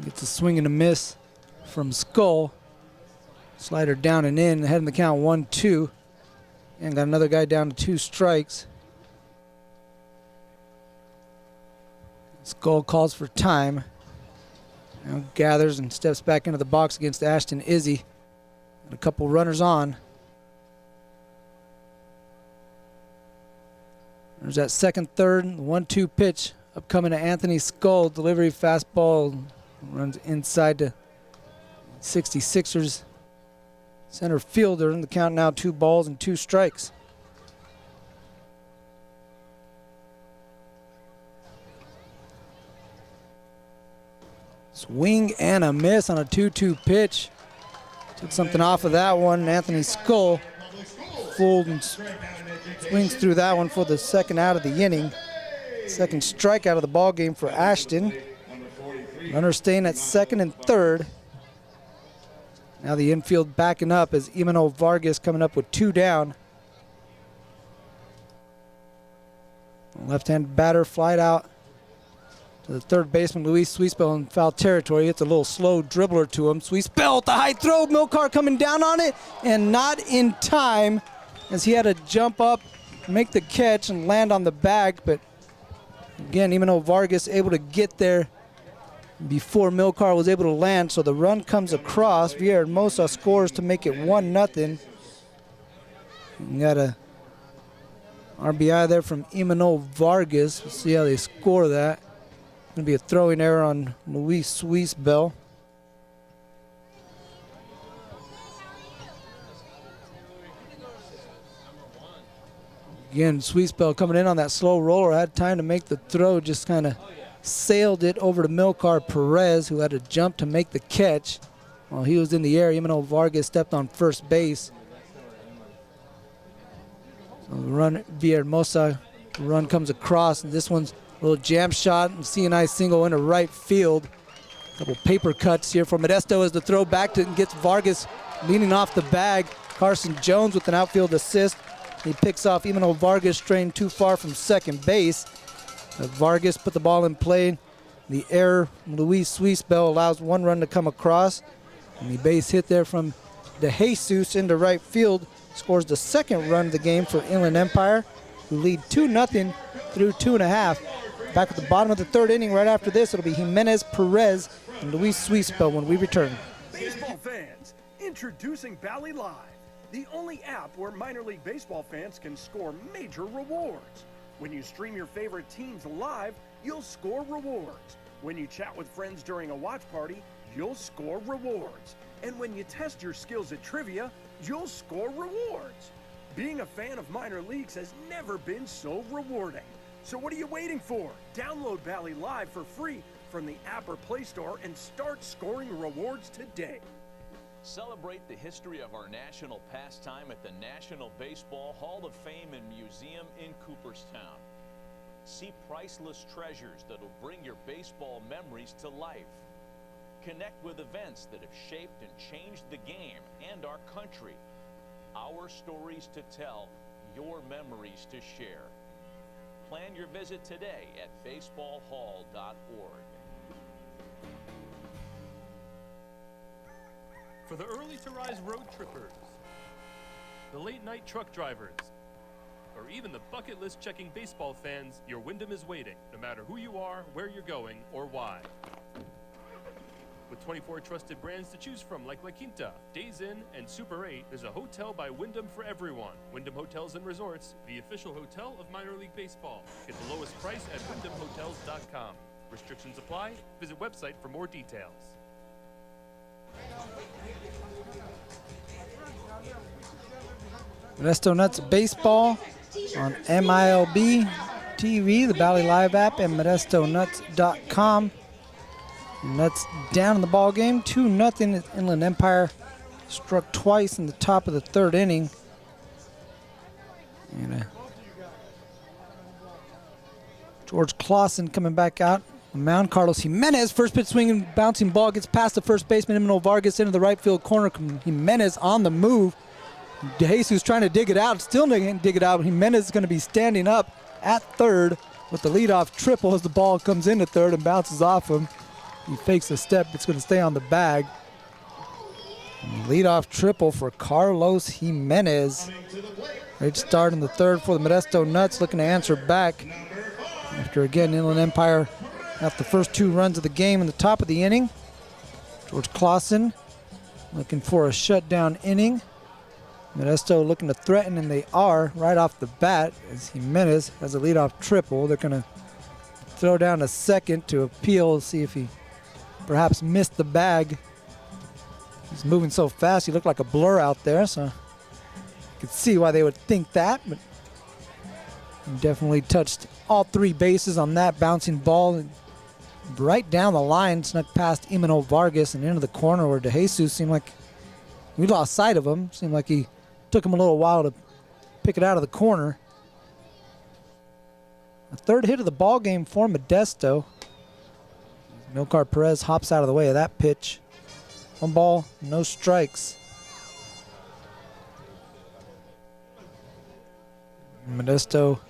Gets a swing and a miss from Skull. Slider down and in, ahead in the count 1-2. And got another guy down to 2 strikes. Skull calls for time. Now gathers and steps back into the box against Ashton Izzy. And a couple runners on. There's that second, third, 1-2 pitch upcoming to Anthony Skull. Delivery fastball runs inside to 66ers center fielder. In the count now 2 balls and 2 strikes. Swing and a miss on a 2-2 pitch. Took something off of that one. Anthony Skull fooled and swings through that one for the second out of the inning. Second strikeout of the ball game for Ashton. Runner staying at second and third. Now the infield backing up as Emmanuel Vargas coming up with 2 down. Left-handed batter flied out to the third baseman, Luis Sweetspell, in foul territory. It's a little slow dribbler to him. Sweetspell with the high throw. Milcar coming down on it, and not in time, as he had to jump up, make the catch, and land on the bag. But again, Emmanuel Vargas able to get there before Milcar was able to land. So the run comes across. Villahermosa scores to make it 1-0. You got a RBI there from Emmanuel Vargas. We'll see how they score that. Going to be a throwing error on Luis Sweetspell. Again, Sweetspell coming in on that slow roller. Had time to make the throw. Just kind of sailed it over to Milcar Perez, who had to jump to make the catch. While he was in the air, Emmanuel Vargas stepped on first base. So the run, Villahermosa, the run comes across, and this one's a little jam shot and CNI single into right field. A couple paper cuts here for Modesto as the throw back to gets Vargas leaning off the bag. Carson Jones with an outfield assist. He picks off Emmanuel Vargas, straying too far from second base. Vargas put the ball in play. The error from Luis Sweetspell allows 1 run to come across. And the base hit there from De Jesus into right field scores the second run of the game for Inland Empire, who lead 2-0 through 2.5. Back at the bottom of the third inning right after this, it'll be Jimenez Perez and Luis Sweetspell when we return. Baseball fans, introducing Bally Live, the only app where minor league baseball fans can score major rewards. When you stream your favorite teams live, you'll score rewards. When you chat with friends during a watch party, you'll score rewards. And when you test your skills at trivia, you'll score rewards. Being a fan of minor leagues has never been so rewarding. So what are you waiting for? Download Bally Live for free from the app or Play Store and start scoring rewards today. Celebrate the history of our national pastime at the National Baseball Hall of Fame and Museum in Cooperstown. See priceless treasures that'll bring your baseball memories to life. Connect with events that have shaped and changed the game and our country. Our stories to tell, your memories to share. Plan your visit today at baseballhall.org. For the early-to-rise road trippers, the late-night truck drivers, or even the bucket list checking baseball fans, your Wyndham is waiting, no matter who you are, where you're going, or why. With 24 trusted brands to choose from like La Quinta, Days Inn, and Super 8, there's a hotel by Wyndham for everyone. Wyndham Hotels and Resorts, the official hotel of minor league baseball. Get the lowest price at wyndhamhotels.com. Restrictions apply. Visit website for more details. Modesto Nuts Baseball on MILB TV, the Bally Live app, and ModestoNuts.com. Nuts down in the ball game, 2-0. Inland Empire struck twice in the top of the third inning. And George Klassen coming back out. Mound, Carlos Jimenez, first pitch swinging, bouncing ball, gets past the first baseman, Emmanuel Vargas into the right field corner. Jimenez on the move. DeJesus trying to dig it out, still can't dig it out. Jimenez is going to be standing up at third with the leadoff triple as the ball comes into third and bounces off him. He fakes a step, it's going to stay on the bag. Leadoff triple for Carlos Jimenez. Great start in the third for the Modesto Nuts, looking to answer back. After again, Inland Empire got the first 2 runs of the game in the top of the inning. George Klassen looking for a shutdown inning. Modesto looking to threaten, and they are right off the bat as Jimenez has a leadoff triple. They're going to throw down a second to appeal, see if he perhaps missed the bag. He's moving so fast, he looked like a blur out there, so you could see why they would think that, but he definitely touched all 3 bases on that bouncing ball. Right down the line, snuck past Emmanuel Vargas and into the corner where DeJesus seemed like we lost sight of him. Seemed like he took him a little while to pick it out of the corner. A third hit of the ball game for Modesto. Milcar Perez hops out of the way of that pitch. 1 ball, no strikes. Modesto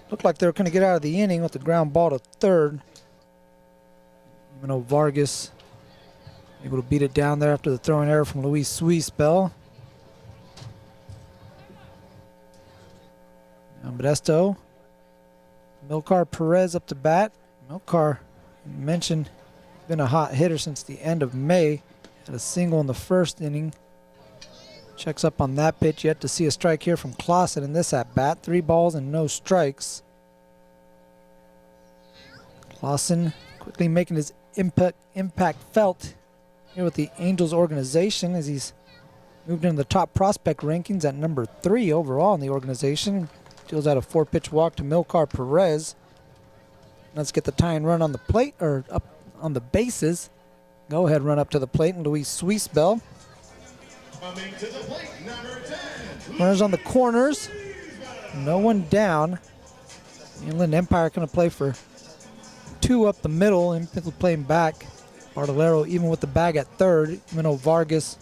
looked like they were going to get out of the inning with the ground ball to third. Emmanuel Vargas able to beat it down there after the throwing error from Luis Suispel. Now Modesto. Milcar Perez up to bat. Milcar, mentioned, been a hot hitter since the end of May. Had a single in the first inning. Checks up on that pitch. Yet to see a strike here from Klassen in this at bat. 3 balls and no strikes. Klassen quickly making his impact felt here with the Angels organization as he's moved into the top prospect rankings at number 3 overall in the organization. Deals out a 4-pitch walk to Milcar Perez. Let's get the tying run on the plate, or up on the bases. Go ahead, run up to the plate, and Luis Suispel. Coming to the plate, number 10. Runners on the corners. No one down. Inland Empire going to play for 2 up the middle. Infield playing back. Bartolero even with the bag at third. Emmanuel Vargas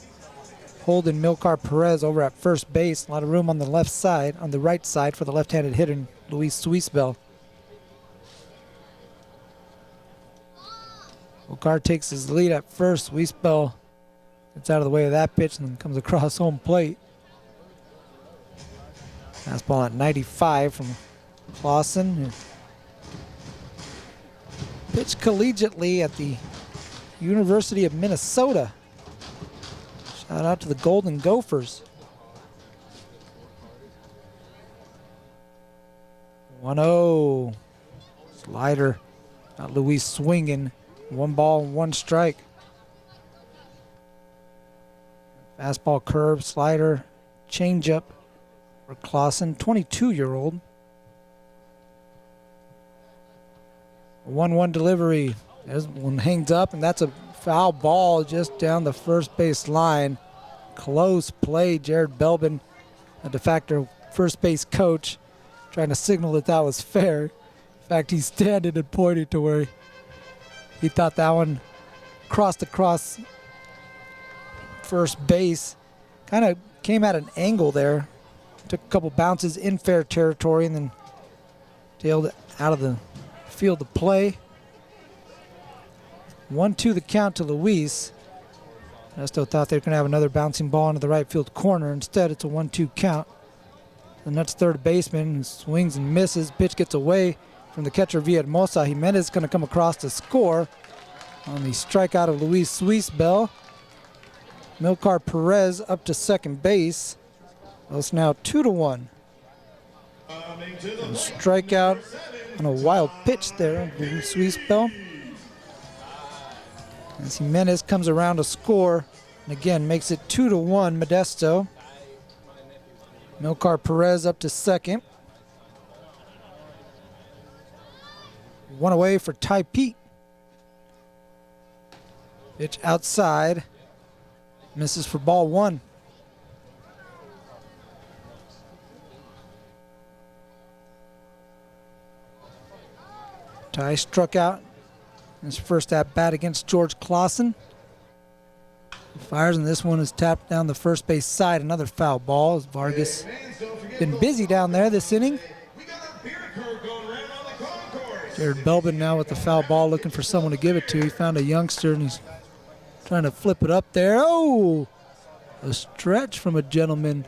holding Milcar Perez over at first base. A lot of room on the left side, on the right side for the left-handed hitter, Luis Suispel. Milcar takes his lead at first. Suispel gets out of the way of that pitch and then comes across home plate. Fastball at 95 from Klassen. Pitched collegiately at the University of Minnesota. Shout out to the Golden Gophers. 1-0. Slider. Got Luis swinging. 1 ball, 1 strike. Fastball, curve, slider, changeup for Klassen, 22-year-old. 1-1 delivery. There's one hangs up, and that's a foul ball just down the first base line. Close play. Jared Belbin, a de facto first base coach, trying to signal that that was fair. In fact, he's standing and pointing to where he thought that one crossed across first base. Kind of came at an angle there. Took a couple bounces in fair territory and then tailed out of the field of play. 1-2 the count to Luis. Modesto thought they were going to have another bouncing ball into the right field corner. Instead, it's a 1-2 count. The Nuts third baseman who swings and misses. Pitch gets away from the catcher Villahermosa. Jimenez is going to come across to score on the strikeout of Luis Suizbel. Milcar Perez up to second base. Well, it's now 2-1. Strikeout on a wild pitch there, Luis Suizbel. As Jimenez comes around to score, and again makes it 2-1 Modesto. Milcar Perez up to second. One away for Ty Pete. Pitch outside. Misses for ball one. Ty struck out in his first at bat against George Klassen. Fires, and this one is tapped down the first base side. Another foul ball as Vargas been busy down there this inning. Jared Belbin now with the foul ball, looking for someone to give it to. He found a youngster and he's trying to flip it up there. Oh, a stretch from a gentleman.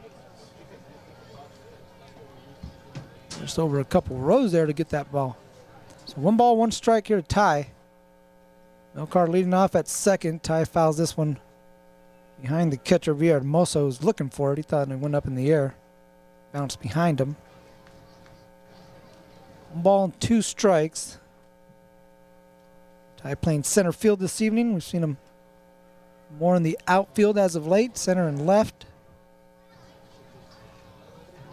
Just over a couple rows there to get that ball. So 1 ball, 1 strike here to Ty. Milcar leading off at second. Ty fouls this one behind the catcher Villahermosa, who's looking for it. He thought it went up in the air. Bounced behind him. 1 ball and 2 strikes. Ty playing center field this evening. We've seen him more in the outfield as of late, center and left.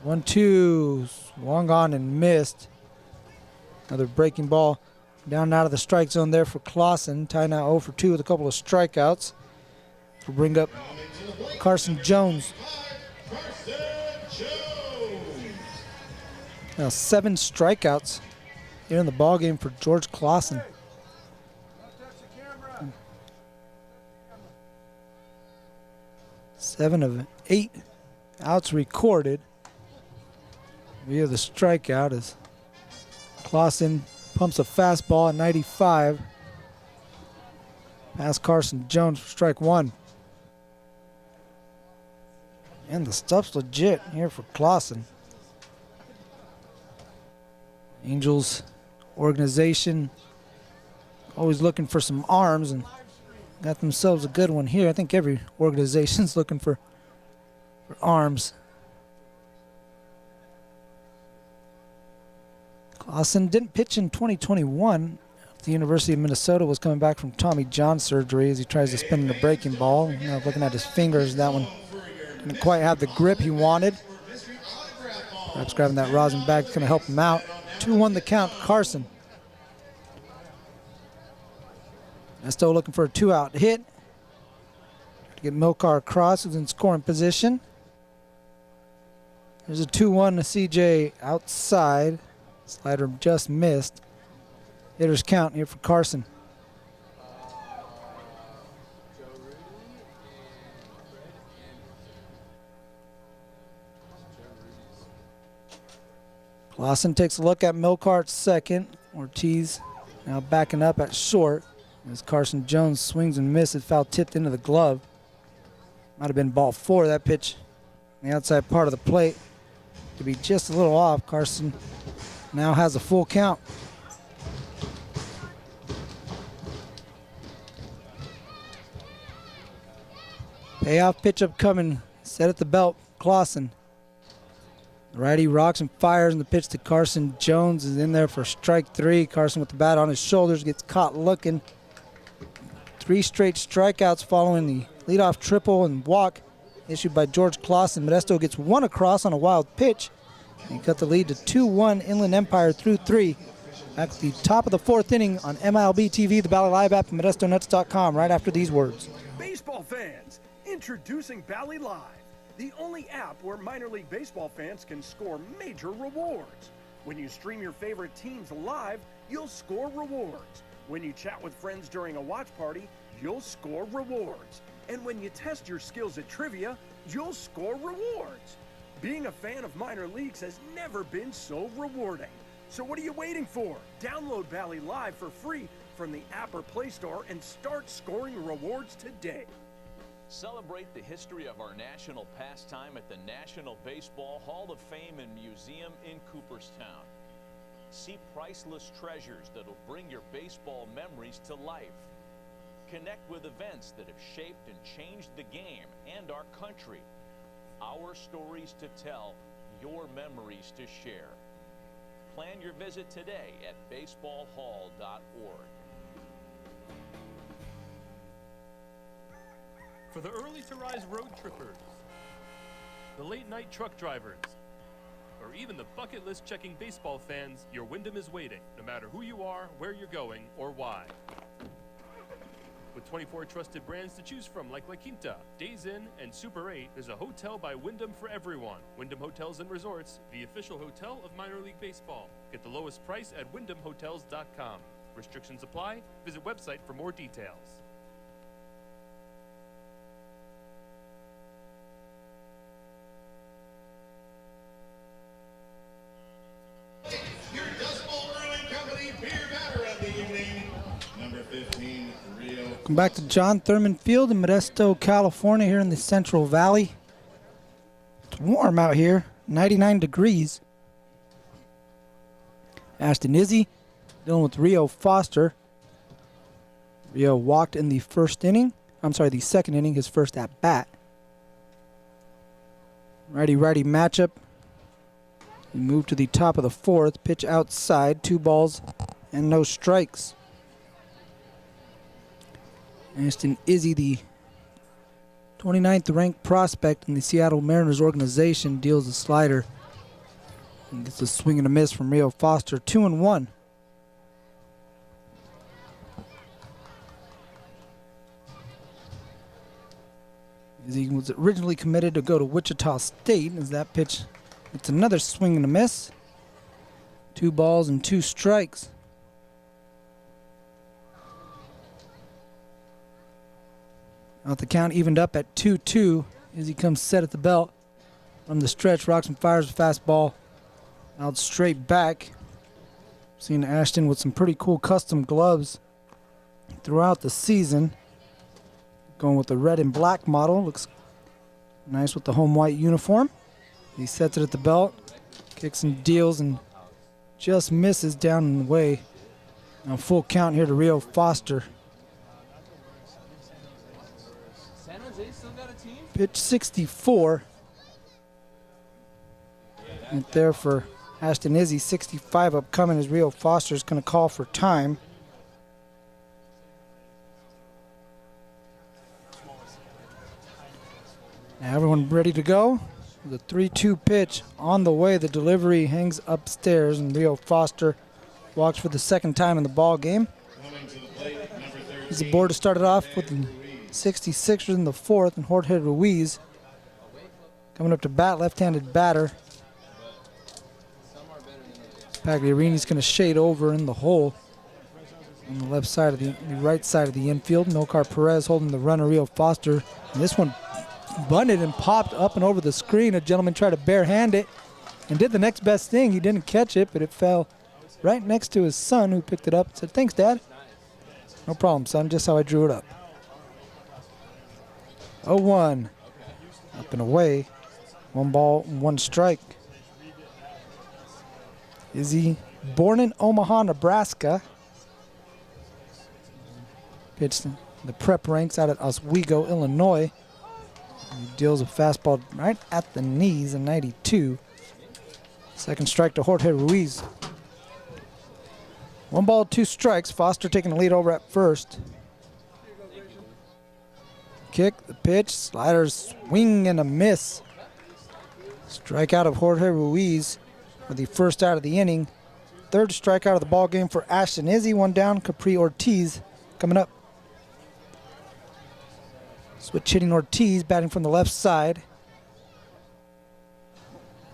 1-2, swung on and missed. Another breaking ball down and out of the strike zone there for Klassen. Ty now 0 for 2 with a couple of strikeouts. We'll bring up Carson Jones. Now 7 strikeouts here in the ballgame for George Klassen. Seven of 8 outs recorded via the strikeout as Klassen pumps a fastball at 95. Past Carson Jones for strike 1. And the stuff's legit here for Klassen. Angels organization always looking for some arms and got themselves a good one here. I think every organization's looking for arms. Klassen didn't pitch in 2021. The University of Minnesota was coming back from Tommy John surgery as he tries to spin the breaking ball. Now looking at his fingers, that one didn't quite have the grip he wanted. Perhaps grabbing that rosin bag is going to help him out. 2-1 the count, Carson. Modesto looking for a 2-out hit. To get Milcar across, who's in scoring position. There's a 2-1 to CJ outside. Slider just missed. Hitters count here for Carson. Klassen takes a look at Milcar at second. Ortiz now backing up at short as Carson Jones swings and misses. Foul tipped into the glove. Might have been ball 4. That pitch on the outside part of the plate to be just a little off. Carson now has a full count. Payoff pitch up coming. Set at the belt. Klassen. The righty rocks and fires, and the pitch to Carson Jones is in there for strike 3. Carson with the bat on his shoulders gets caught looking. 3 straight strikeouts following the leadoff triple and walk issued by George Klassen. Modesto gets one across on a wild pitch. He cut the lead to 2-1 Inland Empire through 3. At the top of the 4th inning on MLB TV, the Bally Live app, and ModestoNuts.com right after these words. Baseball fans, introducing Bally Live, the only app where minor league baseball fans can score major rewards. When you stream your favorite teams live, you'll score rewards. When you chat with friends during a watch party, you'll score rewards. And when you test your skills at trivia, you'll score rewards. Being a fan of minor leagues has never been so rewarding. So what are you waiting for? Download Bally Live for free from the app or Play Store and start scoring rewards today. Celebrate the history of our national pastime at the National Baseball Hall of Fame and Museum in Cooperstown. See priceless treasures that'll bring your baseball memories to life. Connect with events that have shaped and changed the game and our country. Our stories to tell, your memories to share. Plan your visit today at baseballhall.org. For the early to rise road trippers, the late night truck drivers, or even the bucket list checking baseball fans, your Wyndham is waiting, no matter who you are, where you're going, or why. With 24 trusted brands to choose from like La Quinta, Days Inn, and Super 8, there's a hotel by Wyndham for everyone. Wyndham Hotels and Resorts, the official hotel of minor league baseball. Get the lowest price at wyndhamhotels.com. Restrictions apply. Visit website for more details. Your Dust Bowl Brewing Company beer batter of the evening, number 15, Rio. Welcome back to John Thurman Field in Modesto, California, here in the Central Valley. It's warm out here, 99 degrees. Ashton Izzy dealing with Rio Foster. Rio walked in the the second inning, his first at bat. Righty-righty matchup. We move to the top of the 4th, pitch outside, 2 balls and no strikes. Ashton Izzy, the 29th ranked prospect in the Seattle Mariners organization, deals a slider and gets a swing and a miss from Rio Foster, 2-1. Izzy was originally committed to go to Wichita State. As that pitch, it's another swing and a miss. 2 balls and 2 strikes. Out the count evened up at 2-2 as he comes set at the belt. From the stretch, rocks and fires a fastball out straight back. Seen Ashton with some pretty cool custom gloves throughout the season. Going with the red and black model. Looks nice with the home white uniform. He sets it at the belt, kicks and deals, and just misses down and away. Now full count here to Rio Foster. Pitch 64. Right there for Ashton Izzy. 65 upcoming as Rio Foster is going to call for time. Now everyone ready to go. The 3-2 pitch on the way. The delivery hangs upstairs, and Rio Foster walks for the second time in the ball game. He's aboard to start it off with the 66ers in the 4th, and Jorge Ruiz coming up to bat, left-handed batter. Pagliarini's going to shade over in the hole on the left side of the right side of the infield. Nokar Perez holding the runner, Rio Foster. And this one bunted and popped up and over the screen. A gentleman tried to barehand it and did the next best thing. He didn't catch it, but it fell right next to his son, who picked it up and said, "Thanks, Dad." "No problem, son. Just how I drew it up." 0-1. Up and away. 1 ball, 1 strike. Izzy, born in Omaha, Nebraska. Pitched in the prep ranks out at Oswego, Illinois. He deals a fastball right at the knees in 92. Second strike to Jorge Ruiz. 1 ball, 2 strikes. Foster taking the lead over at first. kick, the pitch, slider, swing and a miss. Strikeout of Jorge Ruiz for the first out of the inning. Third strikeout of the ball game for Ashton Izzy. One down, Capri Ortiz coming up. Switch hitting Ortiz, batting from the left side.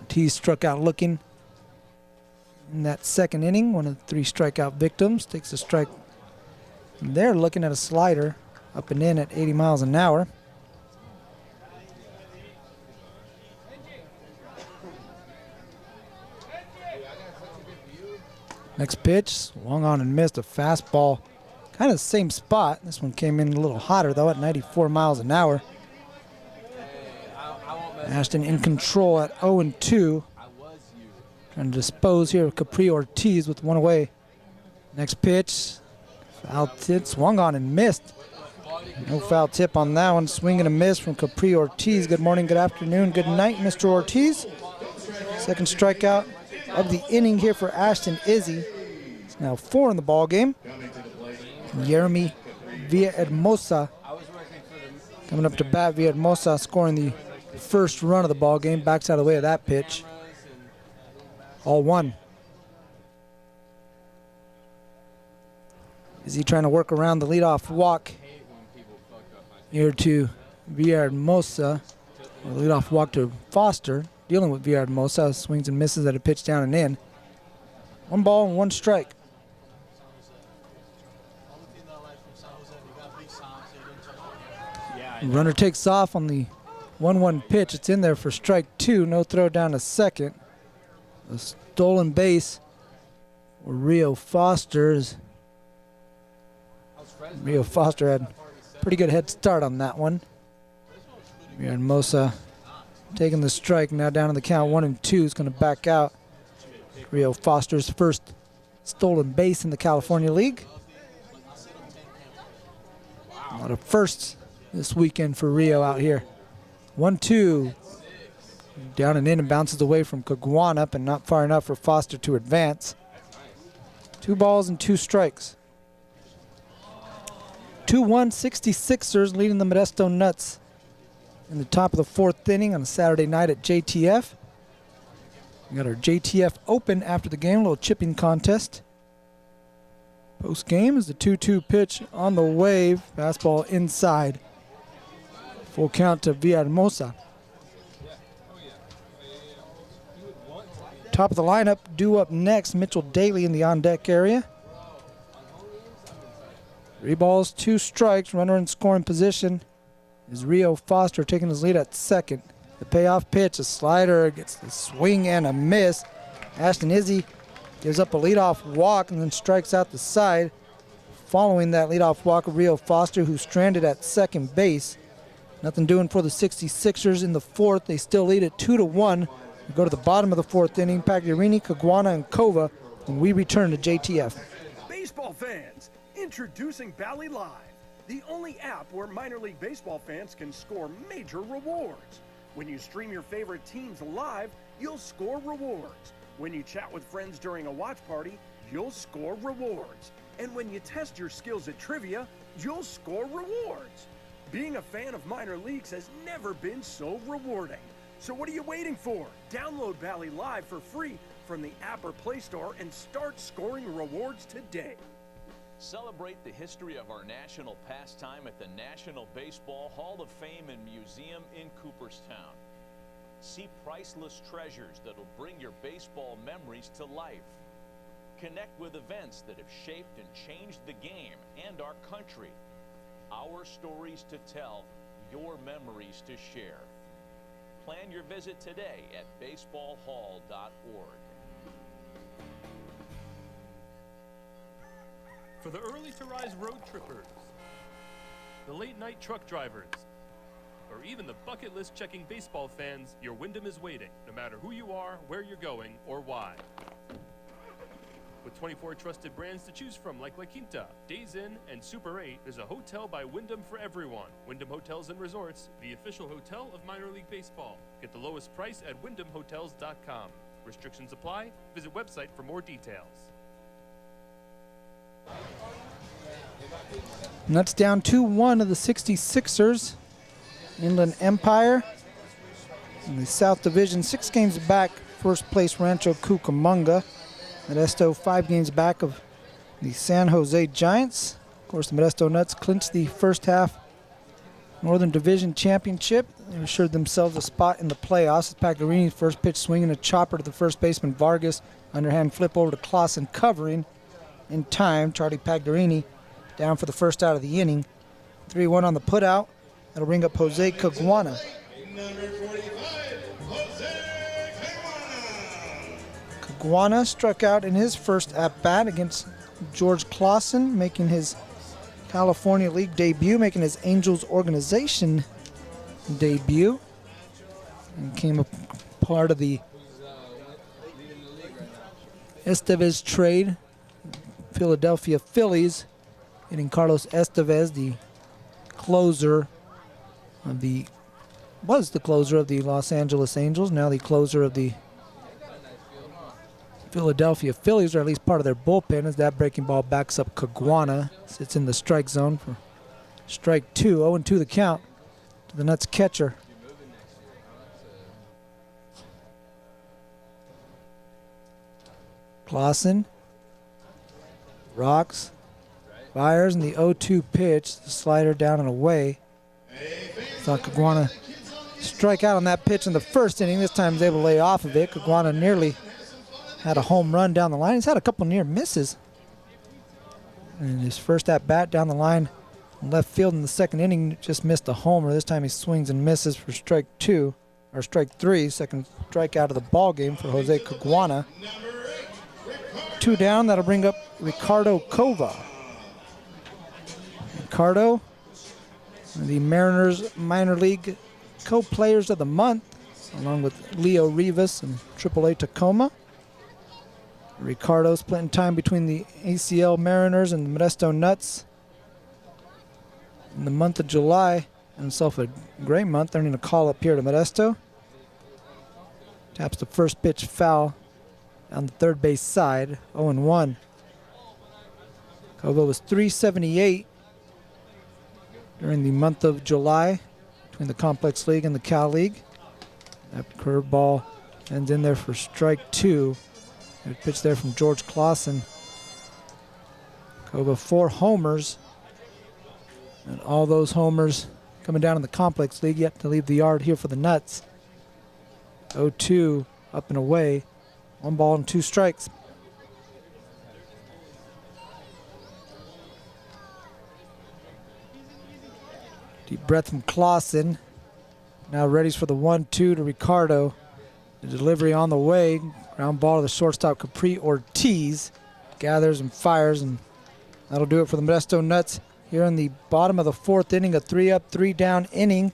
Ortiz struck out looking in that second inning. One of the 3 strikeout victims takes a strike. And they're looking at a slider up and in at 80 miles an hour. Next pitch, swung on and missed a fastball. Kind of the same spot. This one came in a little hotter though at 94 miles an hour. Ashton in control at 0-2. Trying to dispose here of Capri Ortiz with 1 away. Next pitch, foul tip, swung on and missed. No foul tip on that one. Swing and a miss from Capri Ortiz. Good morning, good afternoon, good night, Mr. Ortiz. Second strikeout of the inning here for Ashton Izzy. It's now 4 in the ball game. Jeremy Villahermosa coming up to bat. Villahermosa scoring the first run of the ball game. Backs out of the way of that pitch. All 1. Izzy trying to work around the leadoff walk here to Villahermosa. The leadoff walk to Foster. Dealing with Villahermosa. Swings and misses at a pitch down and in. 1 ball and 1 strike. Runner takes off on the 1-1 pitch. It's in there for strike 2. No throw down to second. A stolen base for Rio Foster. Rio Foster had a pretty good head start on that one. Villahermosa taking the strike. Now down in the count 1-2. Is going to back out. Rio Foster's first stolen base in the California League. A lot of firsts this weekend for Rio out here. 1-2. Down and in and bounces away from Caguan up and not far enough for Foster to advance. 2 balls and 2 strikes. 2-1 66ers leading the Modesto Nuts in the top of the 4th inning on a Saturday night at JTF. We got our JTF Open after the game, a little chipping contest. Post game is the 2-2 pitch on the wave. Fastball inside. Full count to Villahermosa. Top of the lineup, due up next, Mitchell Daly in the on-deck area. 3 balls, 2 strikes. Runner in scoring position is Rio Foster taking his lead at second. The payoff pitch, a slider, gets the swing and a miss. Ashton Izzy gives up a leadoff walk and then strikes out the side. Following that leadoff walk of Rio Foster, who's stranded at second base. Nothing doing for the 66ers in the 4th. They still lead it 2-1. We go to the bottom of the 4th inning. Pagliarini, Caguana, and Cova when we return to JTF. Baseball fans, introducing Bally Live, the only app where minor league baseball fans can score major rewards. When you stream your favorite teams live, you'll score rewards. When you chat with friends during a watch party, you'll score rewards. And when you test your skills at trivia, you'll score rewards. Being a fan of minor leagues has never been so rewarding. So what are you waiting for? Download Bally Live for free from the app or Play Store and start scoring rewards today. Celebrate the history of our national pastime at the National Baseball Hall of Fame and Museum in Cooperstown. See priceless treasures that'll bring your baseball memories to life. Connect with events that have shaped and changed the game and our country. Our stories to tell, your memories to share. Plan your visit today at baseballhall.org. For the early-to-rise road trippers, the late-night truck drivers, or even the bucket list checking baseball fans, your Wyndham is waiting, no matter who you are, where you're going, or why. With 24 trusted brands to choose from like La Quinta, Days Inn, and Super 8, there's a hotel by Wyndham for everyone. Wyndham Hotels and Resorts, the official hotel of minor league baseball. Get the lowest price at wyndhamhotels.com. Restrictions apply. Visit website for more details. And that's down 2-1 of the 66ers. Inland Empire. In the South Division, 6 games back, first place Rancho Cucamonga. Modesto 5 games back of the San Jose Giants. Of course, the Modesto Nuts clinched the first half Northern Division Championship. They assured themselves a spot in the playoffs. Paglarini's first pitch swinging a chopper to the first baseman Vargas. Underhand flip over to Klassen, covering in time. Charlie Paglarini down for the first out of the inning. 3-1 on the putout. That'll bring up Jose Caguana. Number 45, Jose Caguana. Caguana struck out in his first at-bat against George Klassen, making his California League debut, making his Angels organization debut, and came a part of the Estevez trade. Philadelphia Phillies getting Carlos Estevez, the closer of the closer of the Los Angeles Angels, now the closer of the Philadelphia Phillies, or at least part of their bullpen, as that breaking ball backs up Caguana. Sits in the strike zone for strike 2. 0-2 the count to the Nuts catcher. Klassen rocks, fires, and the 0-2 pitch, the slider down and away. Thought Caguana strike out on that pitch in the first inning. This time he's able to lay off of it. Caguana nearly had a home run down the line. He's had a couple near misses. And his first at bat down the line in left field in the second inning, just missed a homer. This time he swings and misses for strike 2, or strike 3. Second strikeout of the ball game for Jose Caguana. 2 down. That'll bring up Ricardo Cova. Ricardo, the Mariners minor league co-players of the month, along with Leo Rivas and AAA Tacoma. Ricardo splitting time between the ACL Mariners and the Modesto Nuts in the month of July. Himself a great month, earning a call up here to Modesto. Taps the first pitch foul on the third base side, 0-1. Cova was .378 during the month of July between the Complex League and the Cal League. That curveball ends in there for strike 2. A pitch there from George Klassen. Cova 4 homers, and all those homers coming down in the Complex League, yet to leave the yard here for the Nuts. 0-2 up and away, 1 ball and 2 strikes. Deep breath from Klassen. Now ready for the 1-2 to Ricardo. The delivery on the way. Ground ball to the shortstop, Capri Ortiz. Gathers and fires, and that'll do it for the Modesto Nuts here in the bottom of the 4th inning. A 3-up, 3-down inning.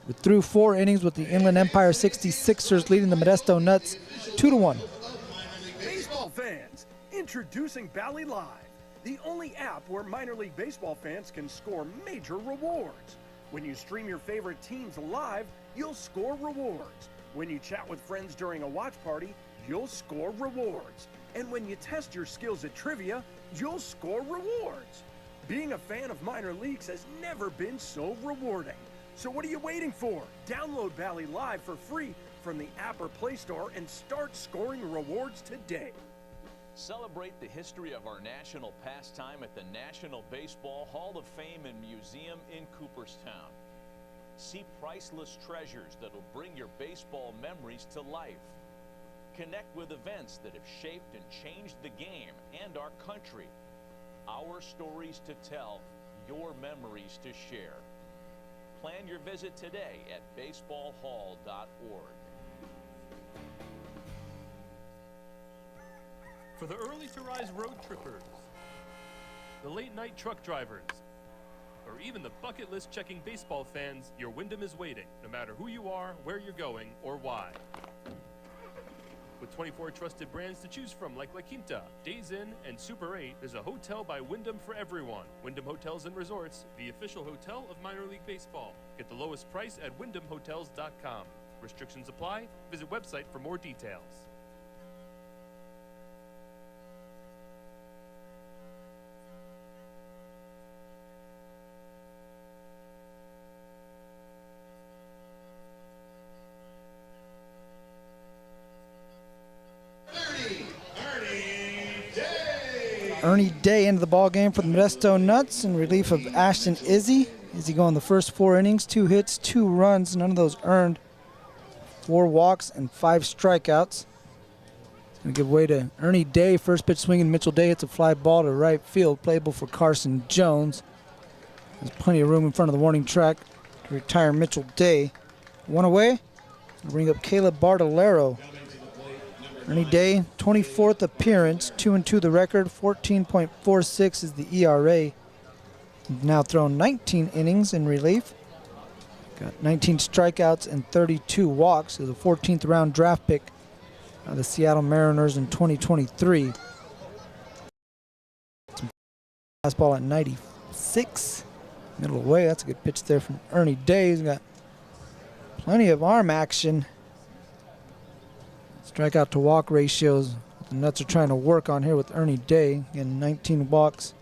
We're through 4 innings with the Inland Empire 66ers leading the Modesto Nuts 2-1. Baseball fans, introducing Bally Live, the only app where minor league baseball fans can score major rewards. When you stream your favorite teams live, you'll score rewards. When you chat with friends during a watch party, you'll score rewards. And when you test your skills at trivia, you'll score rewards. Being a fan of minor leagues has never been so rewarding. So what are you waiting for? Download Bally Live for free from the app or Play Store and start scoring rewards today. Celebrate the history of our national pastime at the National Baseball Hall of Fame and Museum in Cooperstown. See priceless treasures that'll bring your baseball memories to life. Connect with events that have shaped and changed the game and our country. Our stories to tell, your memories to share. Plan your visit today at baseballhall.org. For the early-to-rise road trippers, the late-night truck drivers, or even the bucket list checking baseball fans, your Wyndham is waiting, no matter who you are, where you're going, or why. With 24 trusted brands to choose from like La Quinta, Days Inn, and Super 8, there's a hotel by Wyndham for everyone. Wyndham Hotels and Resorts, the official hotel of minor league baseball. Get the lowest price at wyndhamhotels.com. Restrictions apply. Visit website for more details. Ernie Day into the ball game for the Modesto Nuts in relief of Ashton Izzy. Izzy going the first 4 innings, 2 hits, 2 runs, none of those earned. 4 walks and 5 strikeouts. Going to give way to Ernie Day. First pitch swinging. Mitchell Day hits a fly ball to right field, playable for Carson Jones. There's plenty of room in front of the warning track to retire Mitchell Day. 1 away. Bring up Caleb Bartolero. Ernie Day, 24th appearance, 2-2 the record, 14.46 is the ERA. Now thrown 19 innings in relief. Got 19 strikeouts and 32 walks. Is a 14th round draft pick of the Seattle Mariners in 2023. Fastball at 96. Middle away. That's a good pitch there from Ernie Day. He's got plenty of arm action. Strikeout to walk ratios the Nuts are trying to work on here with Ernie Day. Again, 19 walks,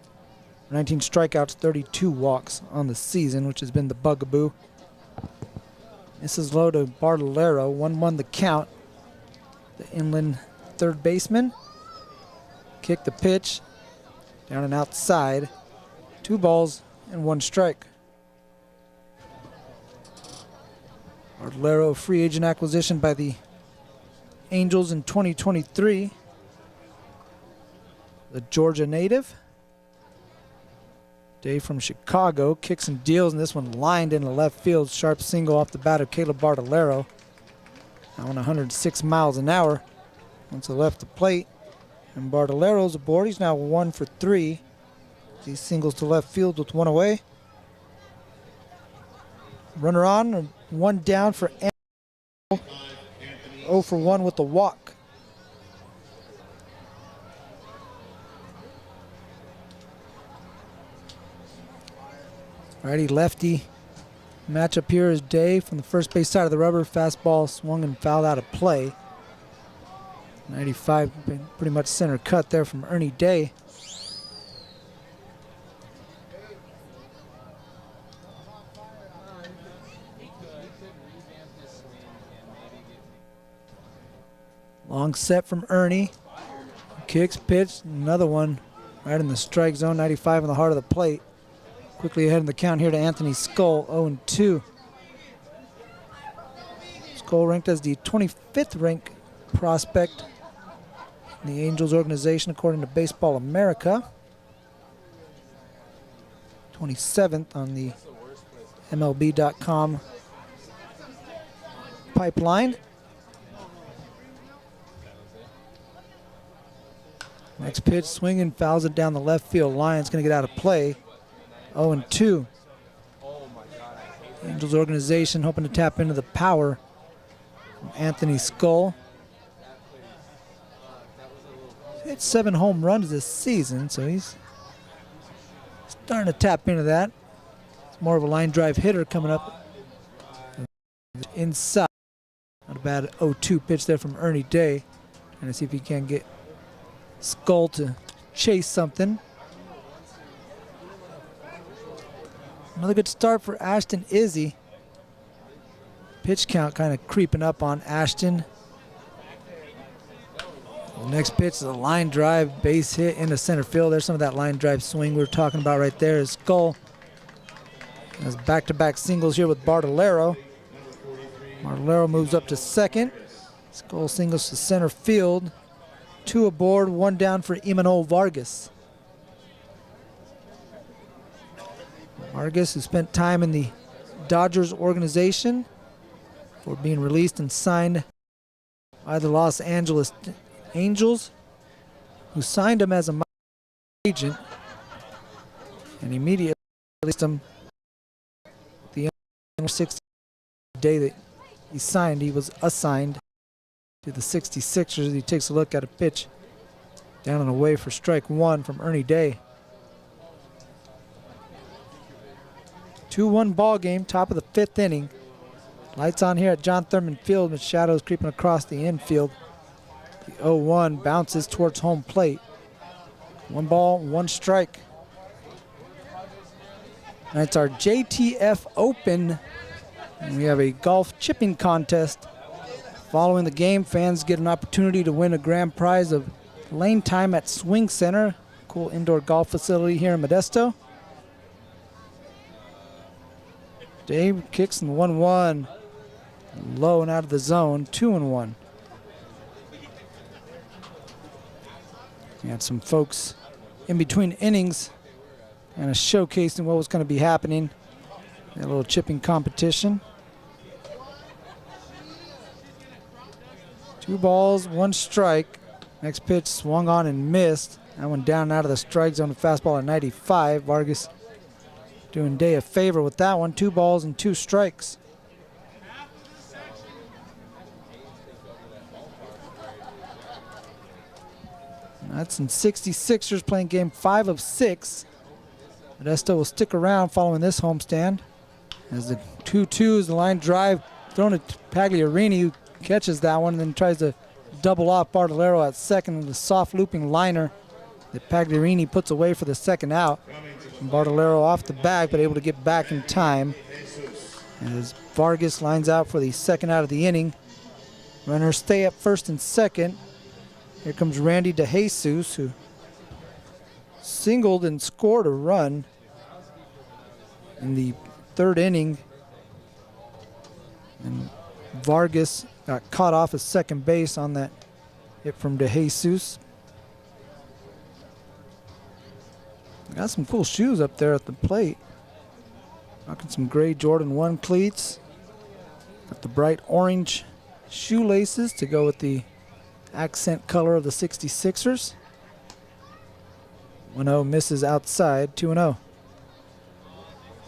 19 strikeouts, 32 walks on the season, which has been the bugaboo. This is low to Bartolero. 1-1 the count. The inland third baseman. Kick the pitch. Down and outside. 2 balls and 1 strike. Bartolero, free agent acquisition by the Angels in 2023. The Georgia native. Day from Chicago kicks and deals, and this one lined into left field. Sharp single off the bat of Caleb Bartolero. Now on 106 miles an hour. Once it left the plate, and Bartolero's aboard. He's now 1 for 3. He singles to left field with 1 away. Runner on, 1 down for Anthony. 0 for 1 with the walk. Righty lefty matchup here is Day from the first base side of the rubber. Fastball swung and fouled out of play. 95, pretty much center cut there from Ernie Day. Long set from Ernie. Kicks, pitch, another one right in the strike zone. 95 in the heart of the plate. Quickly ahead in the count here to Anthony Skull, 0-2. Skull ranked as the 25th ranked prospect in the Angels organization according to Baseball America. 27th on the MLB.com pipeline. Next pitch, swinging, fouls it down the left field line. It's going to get out of play. 0-2. Angels organization hoping to tap into the power from Anthony Skull. He's hit 7 home runs this season, so he's starting to tap into that. It's more of a line drive hitter coming up inside. Not a bad 0-2 pitch there from Ernie Day. Trying to see if he can get Skull to chase something. Another good start for Ashton Izzy. Pitch count kind of creeping up on Ashton. The next pitch is a line drive, base hit into center field. There's some of that line drive swing we were talking about right there. Is Skull has back-to-back singles here with Bartolero. Bartolero moves up to second. Skull singles to center field. 2 aboard, 1 down for Imanol Vargas. Vargas, who spent time in the Dodgers organization before being released and signed by the Los Angeles Angels, who signed him as a minor agent and immediately released him the 60th day that he signed. He was assigned to the 66ers. He takes a look at a pitch down and away for strike 1 from Ernie Day. 2-1 ball game, top of the 5th inning. Lights on here at John Thurman Field with shadows creeping across the infield. The 0-1 bounces towards home plate. 1 ball, 1 strike. That's our JTF Open. And we have a golf chipping contest. Following the game, fans get an opportunity to win a grand prize of lane time at Swing Center. Of Cool indoor golf facility here in Modesto. Dave kicks in 1-1. Low and out of the zone, 2-1. We had some folks in between innings and showcasing what was going to be happening. A little chipping competition. 2 balls, 1 strike. Next pitch swung on and missed. That one down and out of the strike zone. Fastball at 95. Vargas doing Day a favor with that one. 2 balls and 2 strikes. That's in 66ers playing game 5 of 6. Modesto will stick around following this homestand. As the 2-2s, the line drive thrown at Pagliarini, who catches that one and then tries to double off Bartolero at second with a soft looping liner that Pagliarini puts away for the second out. And Bartolero off the bag, but able to get back in time. As Vargas lines out for the second out of the inning. Runners stay at first and second. Here comes Randy DeJesus, who singled and scored a run in the 3rd inning. And Vargas got caught off at second base on that hit from DeJesus. Got some cool shoes up there at the plate. Rocking some gray Jordan 1 cleats. Got the bright orange shoelaces to go with the accent color of the 66ers. 1-0 misses outside, 2-0.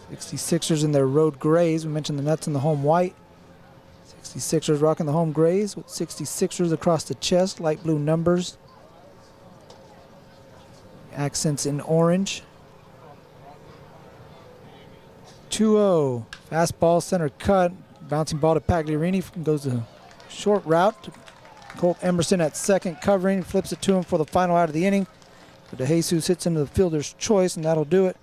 66ers in their road grays. We mentioned the Nets in the home white. 66ers rocking the home grays with 66ers across the chest, light blue numbers. Accents in orange. 2-0. Fastball center cut. Bouncing ball to Pagliarini. Goes to short route. Colt Emerson at second covering. Flips it to him for the final out of the inning. But DeJesus hits into the fielder's choice, and that'll do it.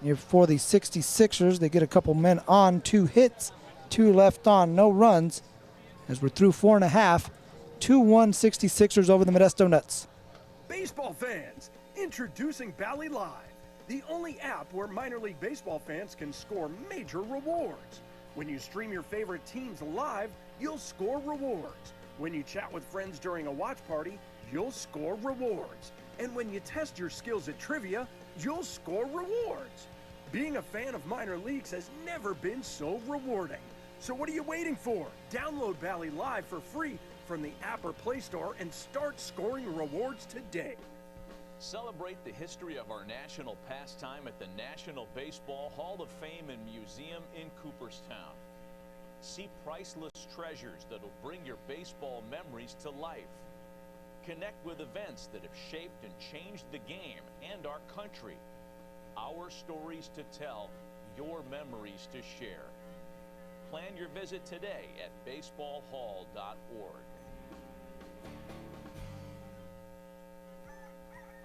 Here for the 66ers, they get a couple men on. 2 hits, 2 left on, no runs. As we're through 4.5. 2-1 66ers over the Modesto Nuts. Baseball fans, introducing Bally Live, the only app where minor league baseball fans can score major rewards. When you stream your favorite teams live, you'll score rewards. When you chat with friends during a watch party, you'll score rewards. And when you test your skills at trivia, you'll score rewards. Being a fan of minor leagues has never been so rewarding. So what are you waiting for? Download Bally Live for free from the app or Play Store and start scoring rewards today. Celebrate the history of our national pastime at the National Baseball Hall of Fame and Museum in Cooperstown. See priceless treasures that'll bring your baseball memories to life. Connect with events that have shaped and changed the game and our country. Our stories to tell, your memories to share. Plan your visit today at baseballhall.org.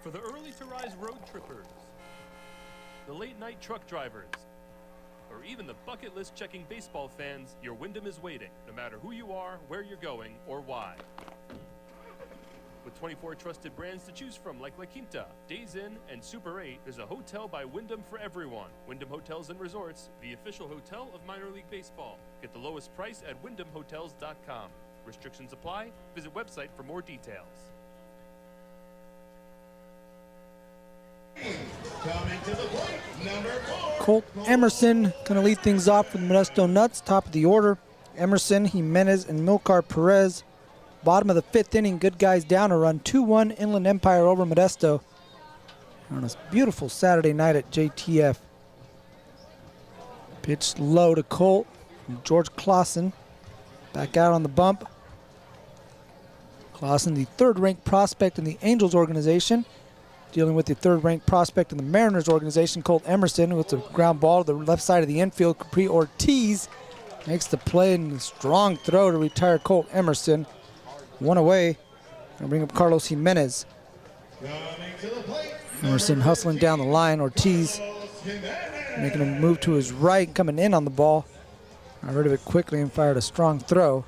For the early to rise road trippers, the late night truck drivers, or even the bucket list checking baseball fans, your Wyndham is waiting, no matter who you are, where you're going, or why. With 24 trusted brands to choose from like La Quinta, Days Inn, and Super 8, there's a hotel by Wyndham for everyone. Wyndham Hotels and Resorts, the official hotel of minor league baseball. Get the lowest price at wyndhamhotels.com. Restrictions apply. Visit website for more details. Coming to the plate, number 4. Colt Emerson going to lead things off for the Modesto Nuts. Top of the order. Emerson, Jimenez, and Milcar Perez. Bottom of the 5th inning, good guys down a run. 2-1 Inland Empire over Modesto on this beautiful Saturday night at JTF. Pitch low to Colt from George Klassen. Back out on the bump. Klassen, the 3rd-ranked prospect in the Angels organization, dealing with the 3rd-ranked prospect in the Mariners organization, Colt Emerson, with a ground ball to the left side of the infield. Capri Ortiz makes the play and a strong throw to retire Colt Emerson. 1 away. Gonna bring up Carlos Jimenez. Emerson hustling down the line. Ortiz making a move to his right, coming in on the ball. Got rid of it quickly and fired a strong throw.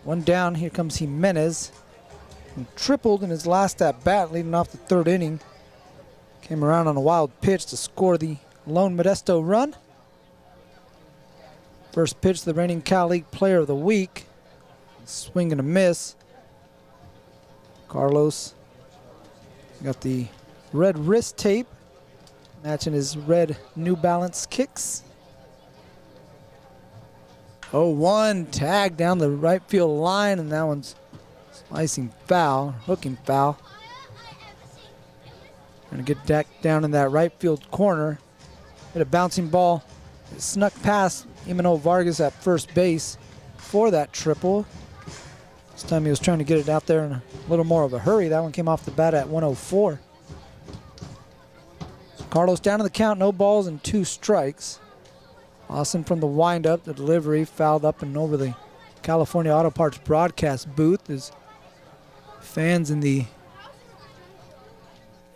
1 down. Here comes Jimenez. He tripled in his last at bat, leading off the 3rd inning. Came around on a wild pitch to score the lone Modesto run. First pitch, the reigning Cal League Player of the Week. Swing and a miss. Carlos got the red wrist tape, matching his red New Balance kicks. 0-1, tag down the right field line, and that one's slicing foul, hooking foul. Gonna get back down in that right field corner. Hit a bouncing ball. It snuck past Emmanuel Vargas at first base for that triple. This time he was trying to get it out there in a little more of a hurry. That one came off the bat at 104. So Carlos down to the count, no balls and 2 strikes. Klassen from the windup, the delivery fouled up and over the California Auto Parts broadcast booth as fans in the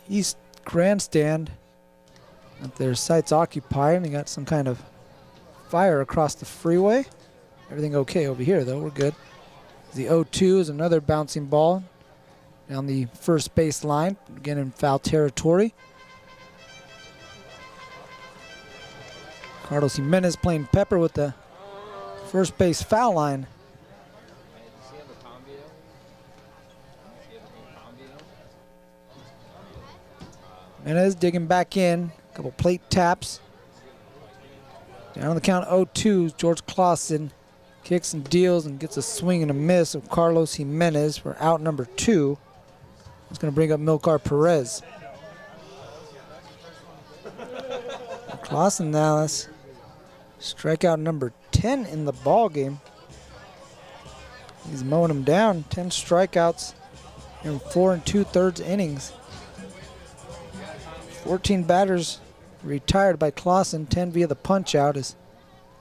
East Grandstand got their sites occupied, and they got some kind of fire across the freeway. Everything okay over here though, we're good. The 0-2 is another bouncing ball down the first base line, again in foul territory. Carlos Jimenez playing pepper with the first base foul line. Jimenez digging back in, a couple plate taps. Down on the count 0-2, George Klassen kicks and deals and gets a swing and a miss of Carlos Jimenez for out number 2. It's going to bring up Milcar Perez. Klassen now, that's strikeout number 10 in the ball game. He's mowing him down. 10 strikeouts in 4 2/3 innings. 14 batters retired by Klassen, 10 via the punch out. As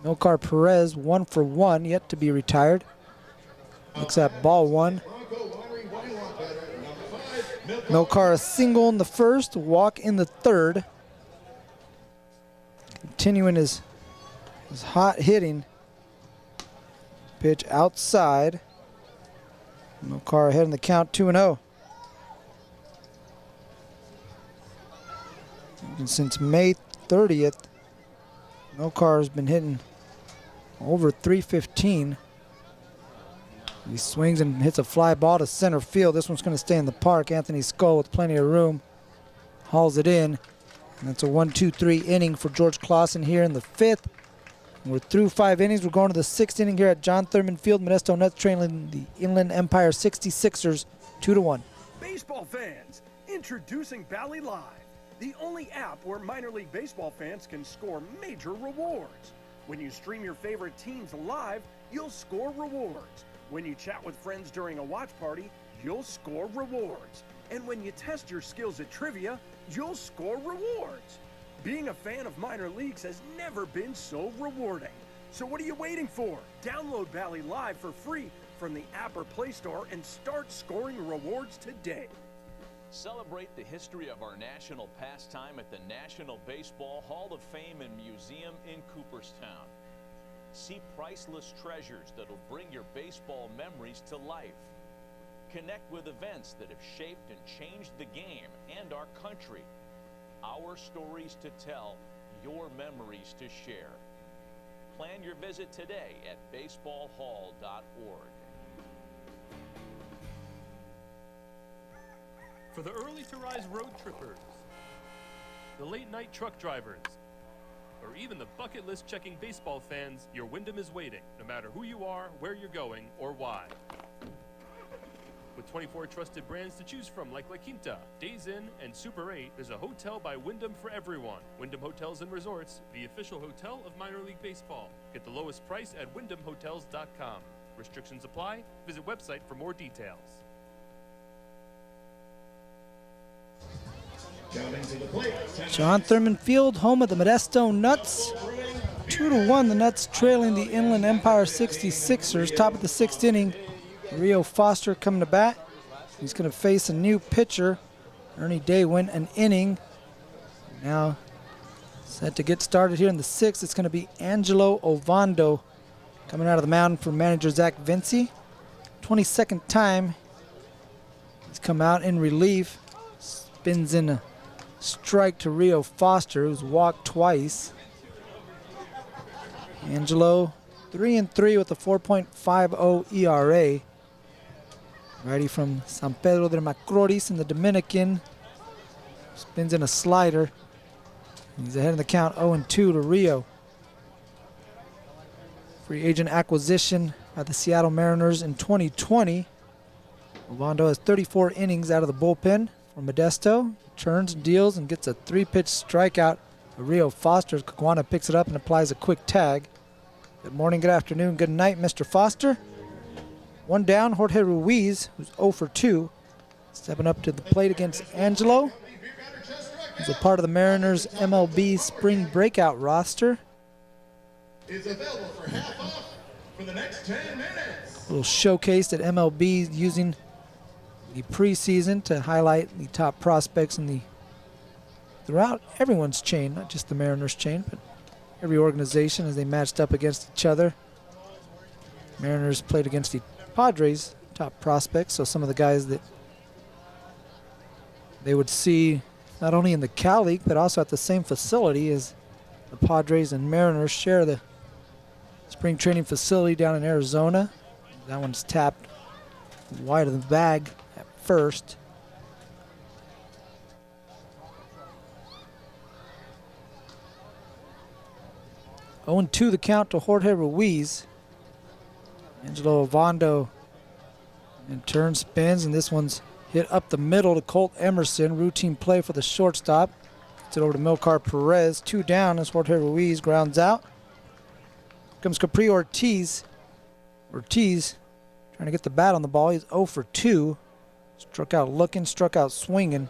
Milcar Perez 1 for 1, yet to be retired. Looks at ball 1. Milcar a single in the first, walk in the third. Continuing his hot hitting. Pitch outside. Milcar ahead in the count, 2-0. And since May 30th, Milcar has been hitting over 315. He swings and hits a fly ball to center field. This one's going to stay in the park. Anthony Skull with plenty of room hauls it in. And that's a 1-2-3 inning for George Klassen here in the 5th. And we're through 5 innings. We're going to the 6th inning here at John Thurman Field. Modesto Nuts trailing the Inland Empire 66ers 2-1. Baseball fans, introducing Bally Live, the only app where minor league baseball fans can score major rewards. When you stream your favorite teams live, you'll score rewards. When you chat with friends during a watch party, you'll score rewards. And when you test your skills at trivia, you'll score rewards. Being a fan of minor leagues has never been so rewarding. So what are you waiting for? Download Bally Live for free from the app or Play Store and start scoring rewards today. Celebrate the history of our national pastime at the National Baseball Hall of Fame and Museum in Cooperstown. See priceless treasures that'll bring your baseball memories to life. Connect with events that have shaped and changed the game and our country. Our stories to tell, your memories to share. Plan your visit today at baseballhall.org. For the early-to-rise road trippers, the late-night truck drivers, or even the bucket list checking baseball fans, your Wyndham is waiting, no matter who you are, where you're going, or why. With 24 trusted brands to choose from like La Quinta, Days Inn, and Super 8, there's a hotel by Wyndham for everyone. Wyndham Hotels and Resorts, the official hotel of minor league baseball. Get the lowest price at wyndhamhotels.com. Restrictions apply. Visit website for more details. John Thurman Field, home of the Modesto Nuts. 2-1, the Nuts trailing the Inland Empire 66ers. Top of the 6th inning, Rio Foster coming to bat. He's going to face a new pitcher. Ernie Day went an inning. Now set to get started here in the 6th. It's going to be Angelo Ovando coming out of the mound for manager Zach Vinci. 22nd time he's come out in relief. Spins in a strike to Rio Foster, who's walked twice. Angelo, 3-3 with a 4.50 ERA. Righty from San Pedro de Macorís in the Dominican. Spins in a slider. He's ahead in the count, 0-2 to Rio. Free agent acquisition by the Seattle Mariners in 2020. Ovando has 34 innings out of the bullpen for Modesto. Turns and deals and gets a 3-pitch strikeout. Rio Foster. Caguana picks it up and applies a quick tag. Good morning, good afternoon, good night, Mr. Foster. One down, Jorge Ruiz, who's 0 for 2. Stepping up to the plate against Angelo. He's a part of the Mariners MLB spring breakout roster. Is available for half off for the next 10 minutes. A little showcase that MLB is using the preseason to highlight the top prospects in throughout everyone's chain, not just the Mariners chain, but every organization as they matched up against each other. Mariners played against the Padres' top prospects, so some of the guys that they would see not only in the Cal League, but also at the same facility as the Padres and Mariners share the spring training facility down in Arizona. That one's tapped wide of the bag at first. Oh, 0-2 the count to Jorge Ruiz. Angelo Ovando in turn spins, and this one's hit up the middle to Colt Emerson. Routine play for the shortstop. Gets it over to Milcar Perez. 2 down as Jorge Ruiz grounds out. Comes Capri Ortiz. Ortiz trying to get the bat on the ball. He's 0 for 2. Struck out looking, struck out swinging.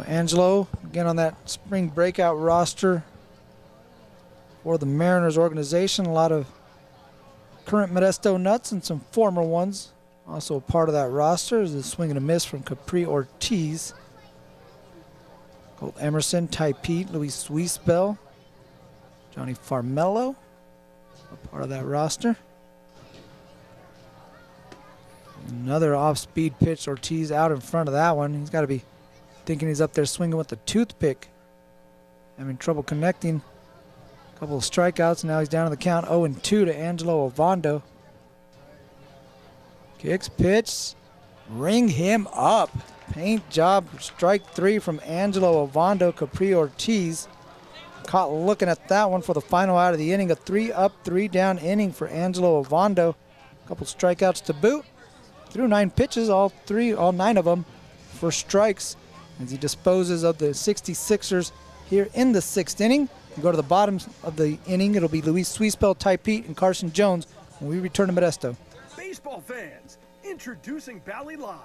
Angelo, again on that spring breakout roster for the Mariners organization. A lot of current Modesto Nuts and some former ones. Also a part of that roster is the swing and a miss from Capri Ortiz. Colt Emerson, Ty Pete, Luis Suisbel, Johnny Farmello, a part of that roster. Another off-speed pitch. Ortiz out in front of that one. He's got to be thinking he's up there swinging with the toothpick. Having trouble connecting. A couple of strikeouts. Now he's down to the count 0-2 to Angelo Ovando. Kicks, pitch. Ring him up. Paint job. Strike 3 from Angelo Ovando. Capri Ortiz caught looking at that one for the final out of the inning. A 3-up, 3-down inning for Angelo Ovando. A couple strikeouts to boot. Threw 9 pitches, all 9 of them for strikes, as he disposes of the 66ers here in the 6th inning. We go to the bottom of the inning. It'll be Luis Suisbel, Ty Pete, and Carson Jones when we return to Modesto. Baseball fans, introducing Bally Live,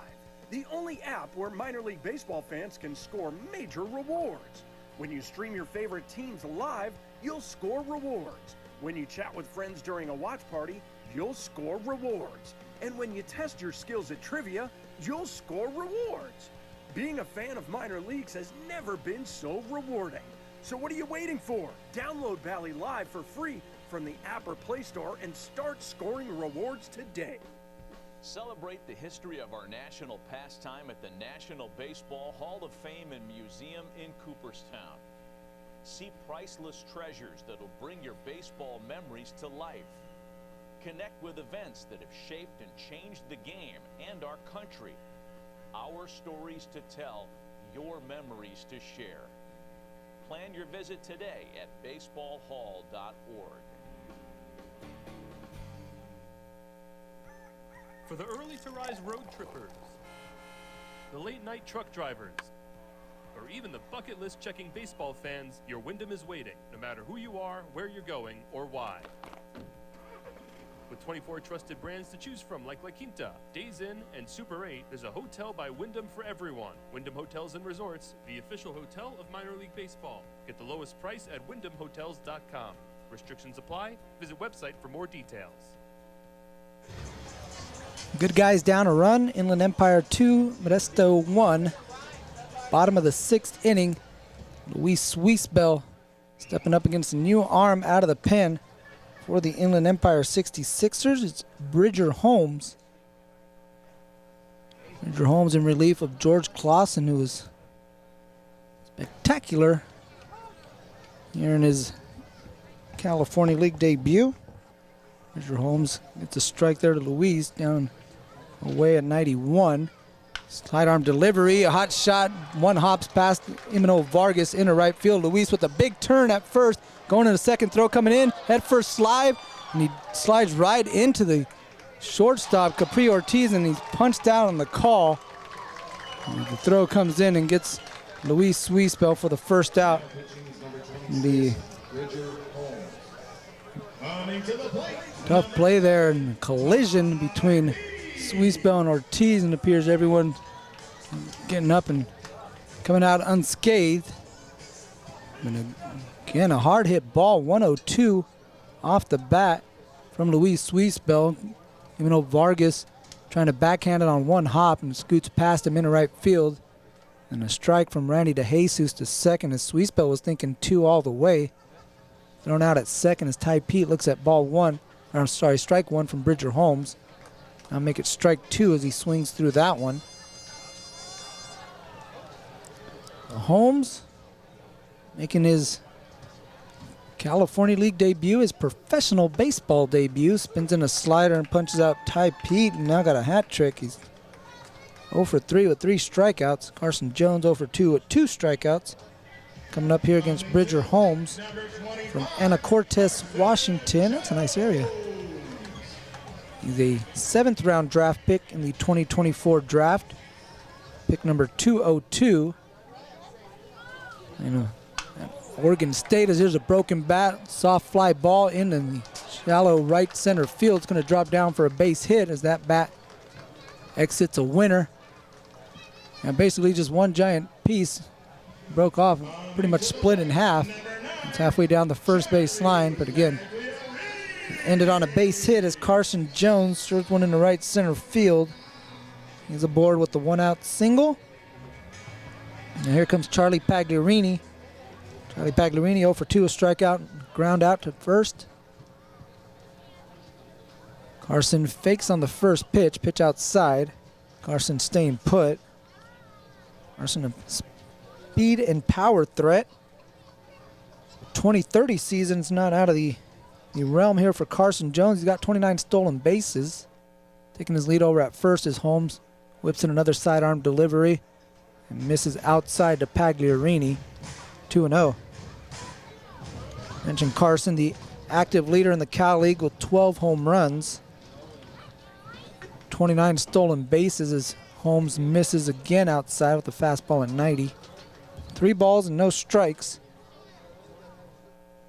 the only app where minor league baseball fans can score major rewards. When you stream your favorite teams live, you'll score rewards. When you chat with friends during a watch party, you'll score rewards. And when you test your skills at trivia, you'll score rewards. Being a fan of minor leagues has never been so rewarding. So what are you waiting for? Download Bally Live for free from the app or Play Store and start scoring rewards today. Celebrate the history of our national pastime at the National Baseball Hall of Fame and Museum in Cooperstown. See priceless treasures that'll bring your baseball memories to life. Connect with events that have shaped and changed the game and our country. Our stories to tell, your memories to share. Plan your visit today at baseballhall.org. For the early-to-rise road trippers, the late-night truck drivers, or even the bucket list checking baseball fans, your Wyndham is waiting, no matter who you are, where you're going, or why. With 24 trusted brands to choose from like La Quinta, Days Inn, and Super 8, there's a hotel by Wyndham for everyone. Wyndham Hotels and Resorts, the official hotel of minor league baseball. Get the lowest price at wyndhamhotels.com. Restrictions apply. Visit website for more details. Good guys down a run. Inland Empire 2, Modesto 1. Bottom of the 6th inning. Luis Suisbel stepping up against a new arm out of the pen. For the Inland Empire 66ers, it's Bridger Holmes. Bridger Holmes in relief of George Klassen, who was spectacular here in his California League debut. Bridger Holmes gets a strike there to Luis down away at 91. Sidearm delivery, a hot shot, one hops past Emmanuel Vargas into right field. Luis with a big turn at first, going to the second throw, coming in, head first slide, and he slides right into the shortstop, Capri Ortiz, and he's punched out on the call. And the throw comes in and gets Luis Swiespel for the first out. The tough play there and collision between Swiespel and Ortiz, and it appears everyone getting up and coming out unscathed. And again, a hard hit ball, 102 off the bat from Luis Swiespel. Even though Vargas trying to backhand it on one hop and scoots past him into right field. And a strike from Randy DeJesus to second as Swiespel was thinking two all the way. Thrown out at second as Ty Pete looks at strike one from Bridger Holmes. Now make it strike two as he swings through that one. Holmes making his California League debut, his professional baseball debut. Spins in a slider and punches out Ty Pete, and now got a hat trick. He's 0 for 3 with 3 strikeouts. Carson Jones 0 for 2 with 2 strikeouts. Coming up here against Bridger Holmes from Anacortes, Washington. That's a nice area. He's a 7th round draft pick in the 2024 draft. Pick number 202. Oregon State, as here's a broken bat, soft fly ball in the shallow right center field. It's going to drop down for a base hit as that bat exits a winner. And basically just one giant piece broke off, pretty much split in half. It's halfway down the first base line, but again, ended on a base hit as Carson Jones serves one in the right center field. He's aboard with the 1-out single. And here comes Charlie Pagliarini. Charlie Pagliarini 0 for 2, a strikeout, ground out to first. Carson fakes on the first pitch outside. Carson staying put. Carson a speed and power threat. 2030 season's not out of the realm here for Carson Jones. He's got 29 stolen bases. Taking his lead over at first as Holmes whips in another sidearm delivery and misses outside to Pagliarini. 2-0. Mentioned Carson, the active leader in the Cal League with 12 home runs. 29 stolen bases as Holmes misses again outside with a fastball at 90. 3 balls and no strikes.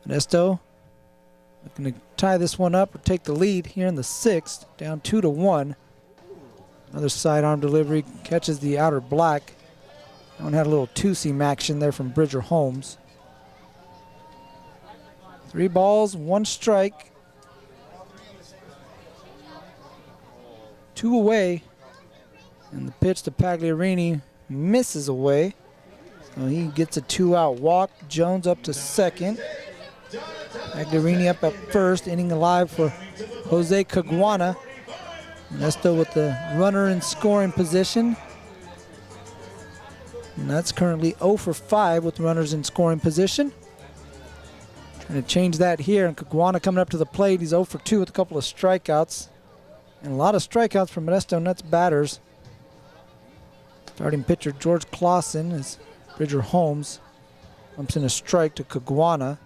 Modesto looking to tie this one up or take the lead here in the 6th, down 2-1. Another sidearm delivery catches the outer black. That one had a little two-seam action there from Bridger Holmes. 3 balls, 1 strike. 2 away. And the pitch to Pagliarini misses away. So he gets a 2-out walk. Jones up to second. Pagliarini up at first, inning alive for Jose Caguana. Modesto with the runner in scoring position. And that's currently 0 for 5 with runners in scoring position. Trying to change that here, and Caguana coming up to the plate. He's 0 for 2 with a couple of strikeouts. And a lot of strikeouts from Modesto Nuts batters. Starting pitcher George Klassen as Bridger Holmes bumps in a strike to Caguana.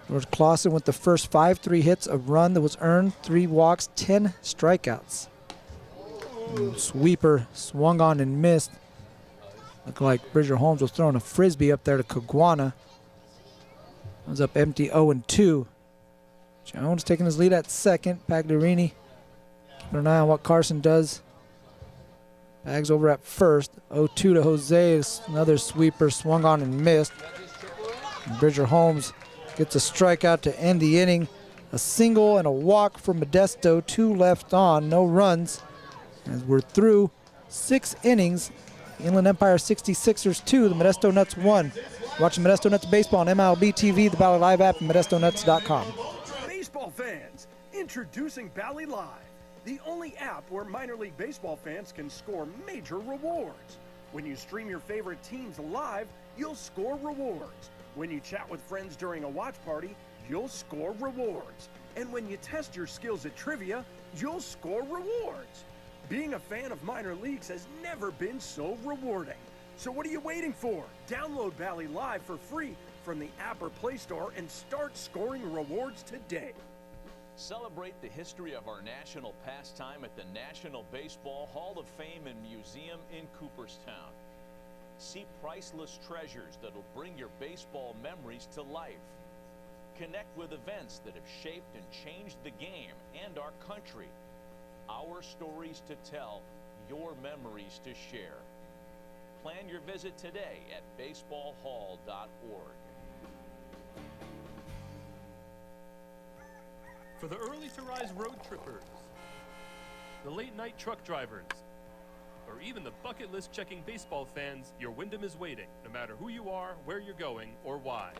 George Klassen with the first 5, 3 hits, a run that was earned, 3 walks, 10 strikeouts. Sweeper swung on and missed. Looked like Bridger Holmes was throwing a frisbee up there to Caguana. Was up empty 0-2. Jones taking his lead at second. Pagliarini keeping an eye on what Carson does. Bags over at first. 0-2 to Jose. Another sweeper swung on and missed. And Bridger Holmes gets a strikeout to end the inning. A single and a walk for Modesto. 2 left on. No runs. As we're through 6 innings. Inland Empire 66ers 2, the Modesto Nuts 1. Watching Modesto Nuts baseball on MLB TV, the Bally Live app, and ModestoNuts.com. Baseball fans, introducing Bally Live, the only app where minor league baseball fans can score major rewards. When you stream your favorite teams live, you'll score rewards. When you chat with friends during a watch party, you'll score rewards. And when you test your skills at trivia, you'll score rewards. Being a fan of minor leagues has never been so rewarding. So what are you waiting for? Download Bally Live for free from the app or Play Store and start scoring rewards today. Celebrate the history of our national pastime at the National Baseball Hall of Fame and Museum in Cooperstown. See priceless treasures that'll bring your baseball memories to life. Connect with events that have shaped and changed the game and our country. Our stories to tell, your memories to share. Plan your visit today at baseballhall.org. For the early-to-rise road trippers, the late-night truck drivers, or even the bucket list checking baseball fans, your Wyndham is waiting, no matter who you are, where you're going, or why.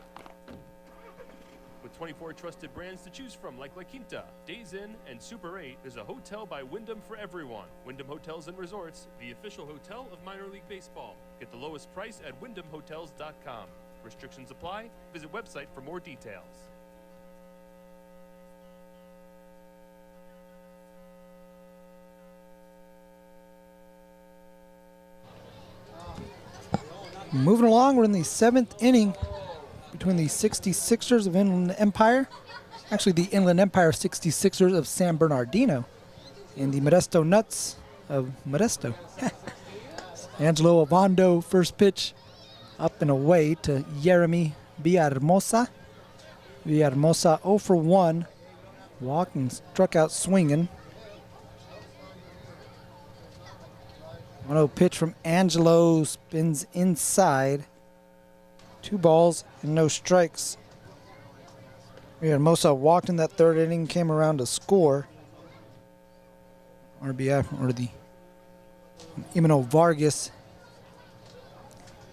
With 24 trusted brands to choose from like La Quinta, Days Inn, and Super 8, there's a hotel by Wyndham for everyone. Wyndham Hotels and Resorts, the official hotel of minor league baseball. Get the lowest price at wyndhamhotels.com. Restrictions apply. Visit website for more details. Moving along, we're in the 7th inning between the 66ers of Inland Empire, actually the Inland Empire 66ers of San Bernardino, and the Modesto Nuts of Modesto. Angelo Ovando, first pitch up and away to Jeremy Villahermosa. Villahermosa 0 for 1, walked and struck out swinging. 1-0 pitch from Angelo, spins inside. 2 balls and no strikes. Villahermosa walked in that 3rd inning, came around to score. RBI, or the Imano Vargas.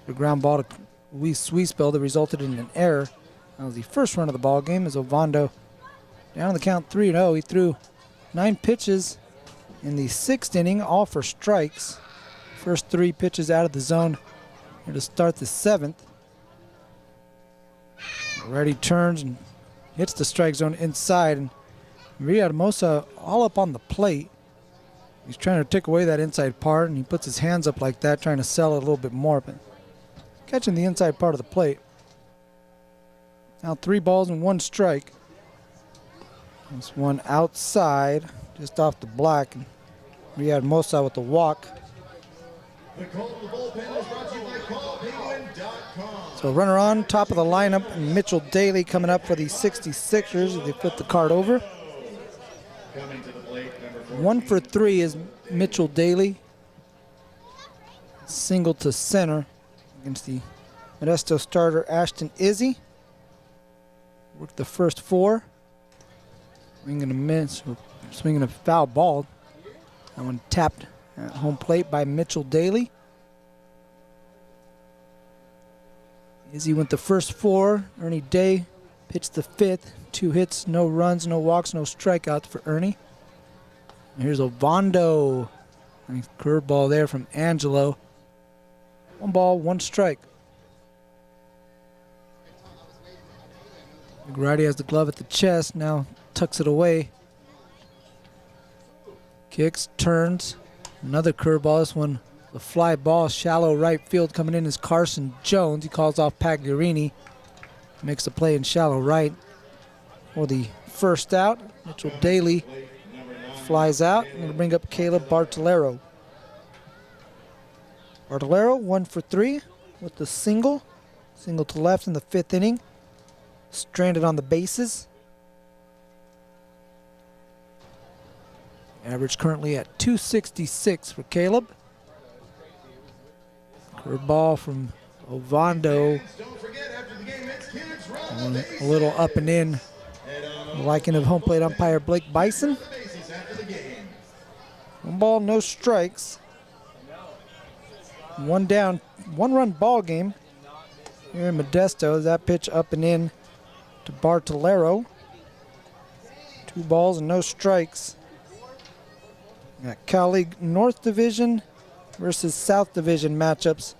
The ground ball to Luis Suispel that resulted in an error. That was the first run of the ball game as Ovando down on the count 3-0. He threw 9 pitches in the 6th inning, all for strikes. First 3 pitches out of the zone here to start the 7th. Already turns and hits the strike zone inside, and Villahermosa all up on the plate. He's trying to take away that inside part, and he puts his hands up like that, trying to sell it a little bit more, but catching the inside part of the plate. Now 3 balls and 1 strike. This one outside, just off the black, and Villahermosa with the walk. The call to the bullpen is brought to you by callpenguin.com. So runner on, top of the lineup, and Mitchell Daly coming up for the 66ers. They flip the card over. Coming to the plate, number 14. 1 for 3 is Mitchell Daly. Single to center against the Modesto starter Ashton Izzy. Worked the first 4. Swinging a miss, swinging a foul ball. That one tapped at home plate by Mitchell Daly. Izzy went the first 4. Ernie Day pitched the 5th. 2 hits, no runs, no walks, no strikeouts for Ernie. And here's Ovando. Nice curveball there from Angelo. 1 ball, 1 strike. Grady has the glove at the chest, now tucks it away. Kicks, turns. Another curveball, this one the fly ball, shallow right field coming in is Carson Jones. He calls off Pagliarini. Makes the play in shallow right for the first out. Mitchell Daly flies out. I'm going to bring up Caleb Bartolero. Bartolero 1 for 3 with the single. Single to left in the 5th inning. Stranded on the bases. Average currently at 266 for Caleb. Curveball from Ovando. Don't forget, after the game ends, kids run the A little up and in. Liking of home plate umpire Blake Bison. bases after the game. 1 ball, no strikes. 1 down, 1 run ball game here in Modesto. That pitch up and in to Bartolero. 2 balls and no strikes. Got Cal League North Division versus South Division matchups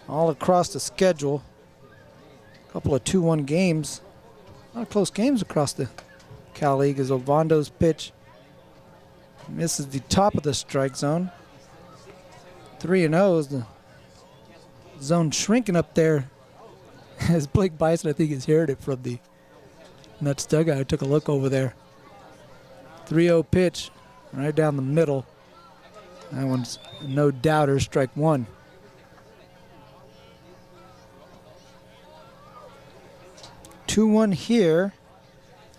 all across the schedule. A couple of 2-1 games. A lot of close games across the Cal League as Ovondo's pitch misses the top of the strike zone. 3-0 is the zone shrinking up there as Blake Bison, I think, has heard it from the Nuts dugout. I took a look over there. 3-0 pitch right down the middle. That one's no doubter, strike one. Two 2-1 here.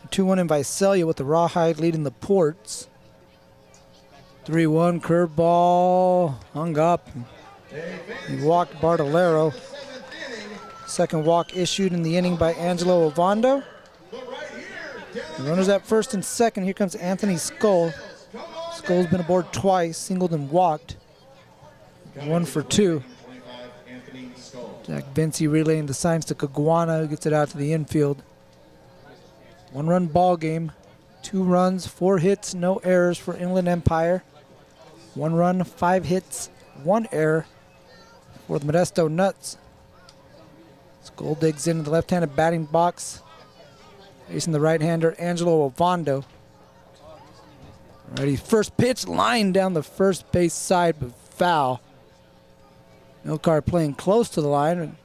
2-1 in Visalia with the Rawhide leading the Ports. 3-1 curveball, hung up. He walked Bartolero. Second walk issued in the inning by Angelo Ovando. The runners at first and second. Here comes Anthony Skull. Skull's been aboard twice, singled and walked. 1 for 2. Jack Vinci relaying the signs to Caguana, who gets it out to the infield. 1-run ball game. 2 runs, 4 hits, no errors for Inland Empire. 1 run, 5 hits, 1 error for the Modesto Nuts. Skull digs into the left-handed batting box, facing the right-hander Angelo Ovando. Ready, first pitch, line down the first base side, but foul. Milcar playing close to the line, and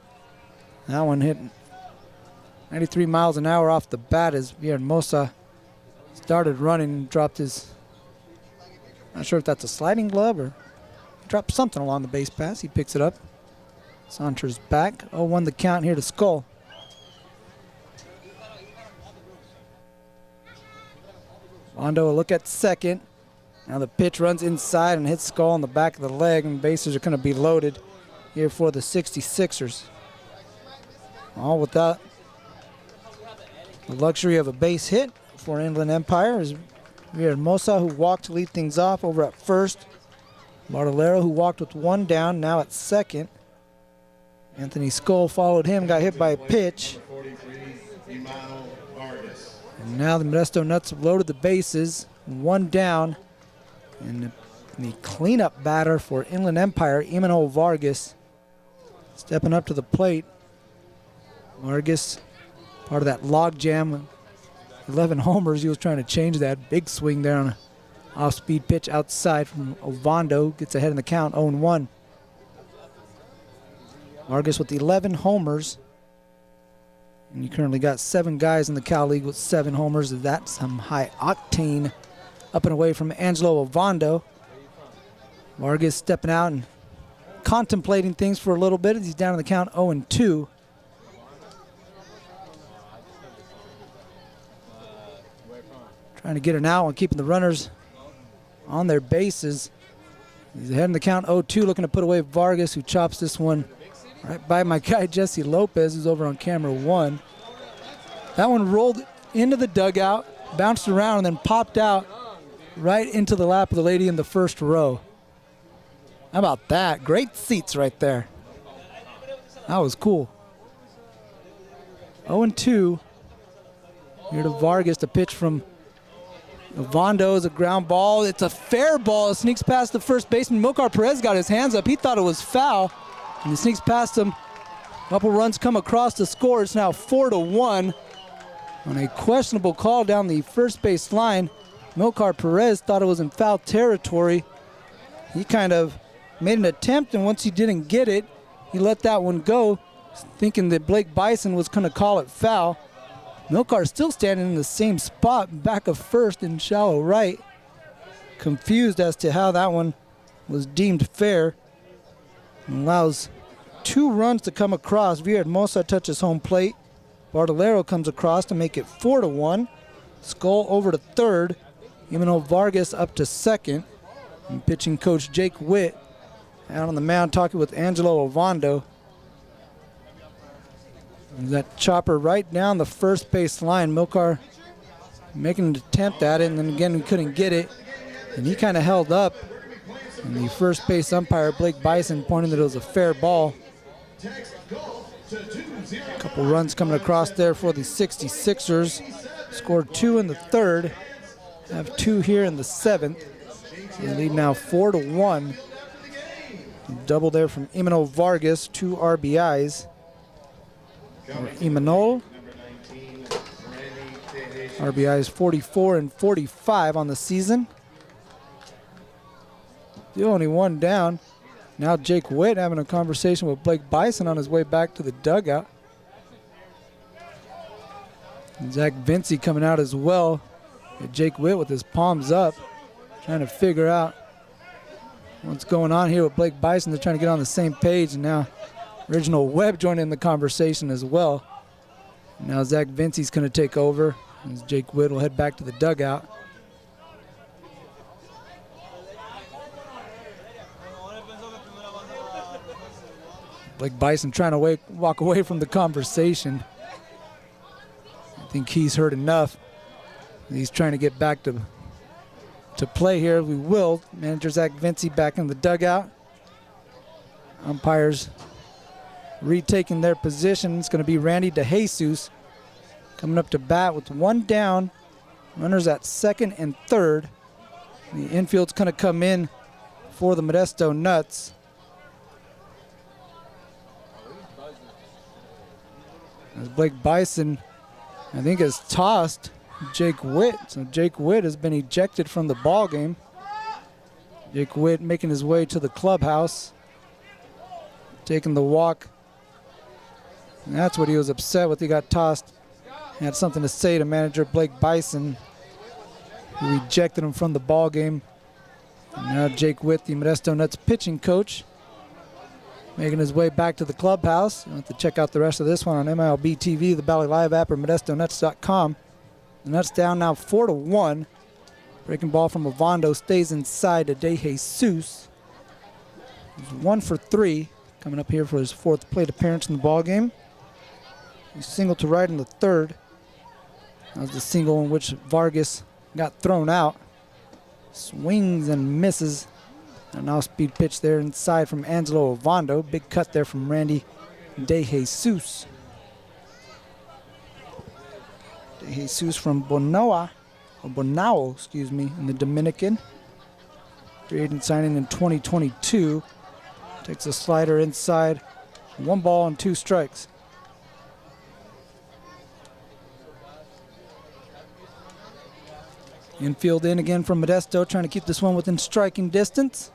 that one hit 93 miles an hour off the bat as Villahermosa started running and dropped his, not sure if that's a sliding glove or dropped something along the base pass. He picks it up, saunters back. 0-1 the count here to Skull. Rondo a look at second. Now the pitch runs inside and hits Skull on the back of the leg, and bases are going to be loaded here for the 66ers. All without the luxury of a base hit for Inland Empire is Villahermosa, who walked to lead things off over at first. Bartolero, who walked with 1 down, now at second. Anthony Skull followed him, got hit by a pitch. And now the Modesto Nuts have loaded the bases, 1 down. And the cleanup batter for Inland Empire, Emmanuel Vargas, stepping up to the plate. Vargas, part of that log jam, 11 homers. He was trying to change that. Big swing there on an off-speed pitch outside from Ovando. Gets ahead in the count, 0-1. Vargas with 11 homers. And you currently got 7 guys in the Cal League with 7 homers. That's some high octane up and away from Angelo Ovando. Vargas stepping out and contemplating things for a little bit as he's down in the count, 0-2. Trying to get an out and keeping the runners on their bases. He's ahead in the count, 0-2, looking to put away Vargas, who chops this one right by my guy Jesse Lopez, who's over on camera 1. That one rolled into the dugout, bounced around, and then popped out right into the lap of the lady in the first row. How about that? Great seats right there. That was cool. 0-2. Here to Vargas, the pitch from Ovando is a ground ball. It's a fair ball. It sneaks past the first baseman. Milcar Perez got his hands up. He thought it was foul. And he sneaks past him. A couple runs come across to score. It's now 4-1 on a questionable call down the first base line. Milcar Perez thought it was in foul territory. He kind of made an attempt, and once he didn't get it, he let that one go, thinking that Blake Bison was going to call it foul. Milcar still standing in the same spot, back of first in shallow right. Confused as to how that one was deemed fair. And allows 2 runs to come across. Villahermosa touches home plate. Bartolero comes across to make it 4-1. Skull over to third. Emmanuel Vargas up to second. And pitching coach Jake Witt out on the mound talking with Angelo Ovando. And that chopper right down the first base line. Milcar making an attempt at it, and then again we couldn't get it. And he kind of held up. And the first base umpire, Blake Bison, pointed that it was a fair ball. A couple runs coming across there for the 66ers. Scored 2 in the third. Have 2 here in the 7th. So the lead now 4-1. Double there from Imanol Vargas, 2 RBIs. Imanol. RBIs 44 and 45 on the season. The only one down. Now Jake Witt having a conversation with Blake Bison on his way back to the dugout. And Zach Vincey coming out as well. And Jake Witt with his palms up, trying to figure out what's going on here with Blake Bison. They're trying to get on the same page, and now Reginald Webb joining the conversation as well. Now Zach Vincey's going to take over as Jake Witt will head back to the dugout. Blake Bison trying to walk away from the conversation. I think he's heard enough. He's trying to get back to play here. We will. Manager Zach Vincey back in the dugout. Umpires retaking their position. It's going to be Randy DeJesus coming up to bat with 1 down. Runners at second and third. The infield's going to come in for the Modesto Nuts. As Blake Bison, I think, has tossed Jake Witt. So Jake Witt has been ejected from the ball game. Jake Witt making his way to the clubhouse, taking the walk. And that's what he was upset with. He got tossed. He had something to say to manager Blake Bison, who ejected him from the ball game. And now Jake Witt, the Modesto Nuts pitching coach, making his way back to the clubhouse. You'll have to check out the rest of this one on MLB TV, the Valley Live app, or ModestoNuts.com. The Nuts down now 4-1. Breaking ball from Ovando stays inside to DeJesus. He's 1 for 3, coming up here for his 4th plate appearance in the ball game. He's single to right in the 3rd. That was the single in which Vargas got thrown out. Swings and misses. And now speed pitch there inside from Angelo Ovando. Big cut there from Randy DeJesus. DeJesus from Bonao, in the Dominican. Free agent signing in 2022. Takes a slider inside. 1 ball and 2 strikes. Infield in again from Modesto, trying to keep this one within striking distance.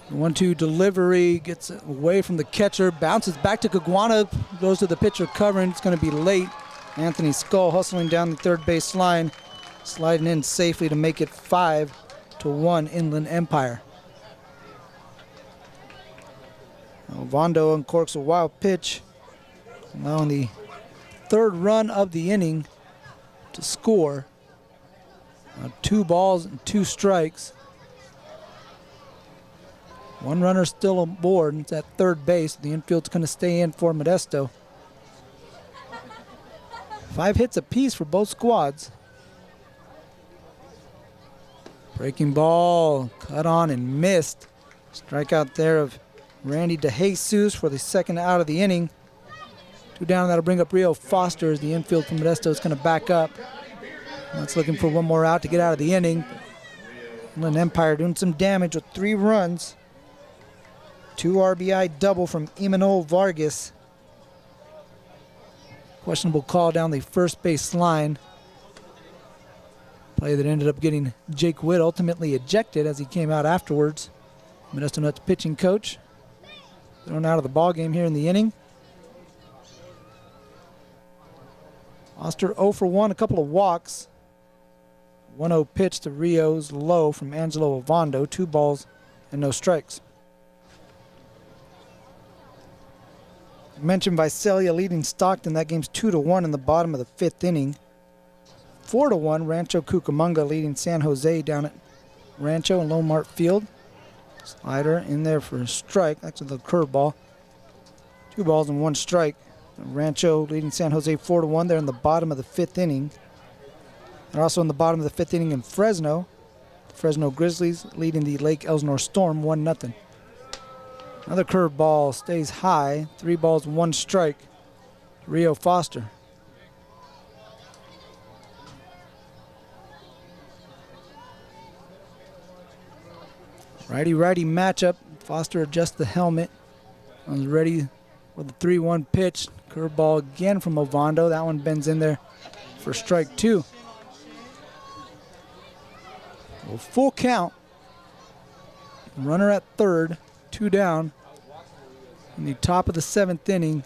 1-2 delivery, gets away from the catcher, bounces back to Caguana, goes to the pitcher covering. It's going to be late. Anthony Skull hustling down the third base line, sliding in safely to make it 5-1 Inland Empire. Ovando uncorks a wild pitch, allowing the 3rd run of the inning to score. 2 balls and 2 strikes. 1 runner still on board, and it's at third base. The infield's going to stay in for Modesto. 5 hits apiece for both squads. Breaking ball, cut on and missed. Strikeout there of Randy DeJesus for the 2nd out of the inning. 2 down, that'll bring up Rio Foster as the infield from Modesto is going to back up. That's looking for 1 more out to get out of the inning. Inland Empire doing some damage with 3 runs. 2 RBI double from Imanol Vargas. Questionable call down the first base line. Play that ended up getting Jake Witt ultimately ejected as he came out afterwards. Modesto Nuts pitching coach thrown out of the ball game here in the inning. Foster 0 for 1, a couple of walks. 1-0 pitch to Rios low from Angelo Ovando. 2 balls and no strikes. Mentioned Visalia leading Stockton. That game's 2-1 in the bottom of the 5th inning. 4-1 Rancho Cucamonga leading San Jose down at Rancho and Lone Mart Field. Slider in there for a strike. That's a curveball. 2 balls and 1 strike. Rancho leading San Jose 4-1. They're in the bottom of the 5th inning. They're also in the bottom of the 5th inning in Fresno. Fresno Grizzlies leading the Lake Elsinore Storm 1-0. Another curveball stays high. 3 balls, 1 strike. Rio Foster. Righty-righty matchup. Foster adjusts the helmet. Was ready with the 3-1 pitch. Curveball again from Ovando. That one bends in there for strike 2. Well, full count. Runner at third, 2 down. In the top of the 7th inning,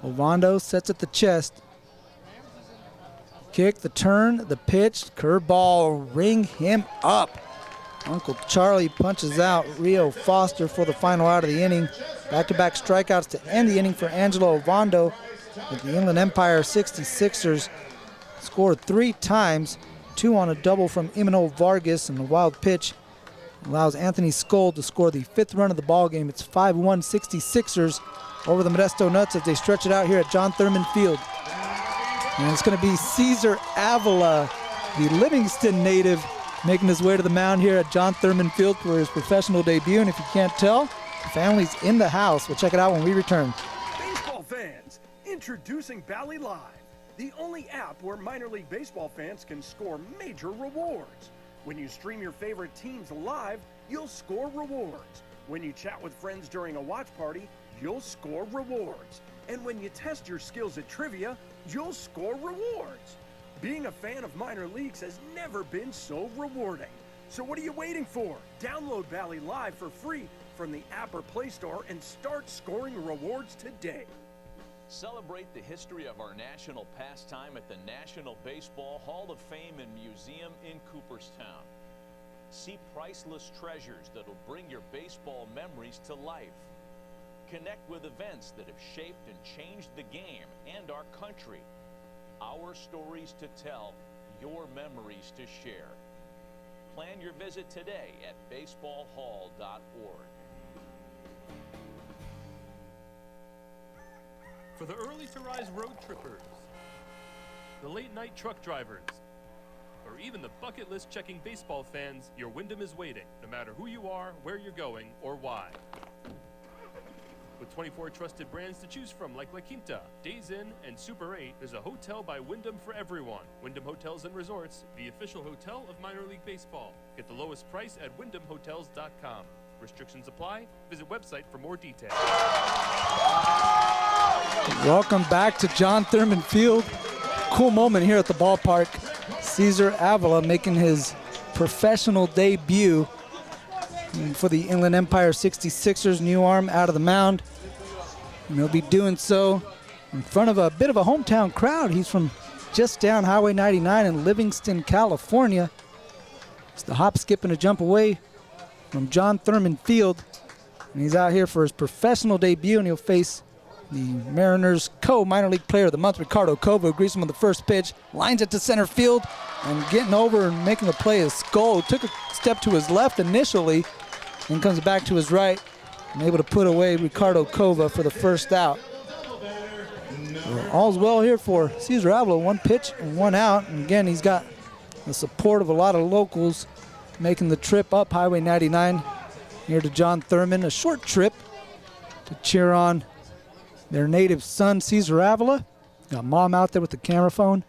Ovando sets at the chest. Kick, the turn, the pitch, curveball, ring him up. Uncle Charlie punches out Rio Foster for the final out of the inning. Back-to-back strikeouts to end the inning for Angelo Ovando. With the Inland Empire 66ers scored 3 times, 2 on a double from Imanol Vargas, and a wild pitch allows Anthony Skold to score the 5th run of the ball game. It's 5-1 66ers over the Modesto Nuts as they stretch it out here at John Thurman Field. And it's going to be Cesar Avila, the Livingston native, making his way to the mound here at John Thurman Field for his professional debut. And if you can't tell, the family's in the house. We'll check it out when we return. Baseball fans, introducing Bally Live, the only app where minor league baseball fans can score major rewards. When you stream your favorite teams live, you'll score rewards. When you chat with friends during a watch party, you'll score rewards. And when you test your skills at trivia, you'll score rewards. Being a fan of minor leagues has never been so rewarding. So what are you waiting for? Download Bally Live for free from the app or Play Store and start scoring rewards today. Celebrate the history of our national pastime at the National Baseball Hall of Fame and Museum in Cooperstown. See priceless treasures that'll bring your baseball memories to life. Connect with events that have shaped and changed the game and our country. Our stories to tell, your memories to share. Plan your visit today at baseballhall.org. For the early-to-rise road trippers, the late-night truck drivers, or even the bucket list checking baseball fans, your Wyndham is waiting, no matter who you are, where you're going, or why. With 24 trusted brands to choose from like La Quinta, Days Inn, and Super 8, there's a hotel by Wyndham for everyone. Wyndham Hotels and Resorts, the official hotel of minor league baseball. Get the lowest price at wyndhamhotels.com. Restrictions apply. Visit website for more details. Welcome back to John Thurman Field. Cool moment here at the ballpark. Cesar Avila making his professional debut for the Inland Empire 66ers. New arm out of the mound. And he'll be doing so in front of a bit of a hometown crowd. He's from just down Highway 99 in Livingston, California. It's the hop, skip, and a jump away from John Thurman Field. And he's out here for his professional debut, and he'll face the Mariners co-minor league player of the month, Ricardo Cova, who greets him on the first pitch, lines it to center field, and getting over and making the play is Skull, who took a step to his left initially, and comes back to his right, and able to put away Ricardo Cova for the first out. So all's well here for Cesar Avila. 1 pitch and 1 out, and again, he's got the support of a lot of locals making the trip up Highway 99 here to John Thurman. A short trip to cheer on their native son, Cesar Avila. Got mom out there with the camera phone,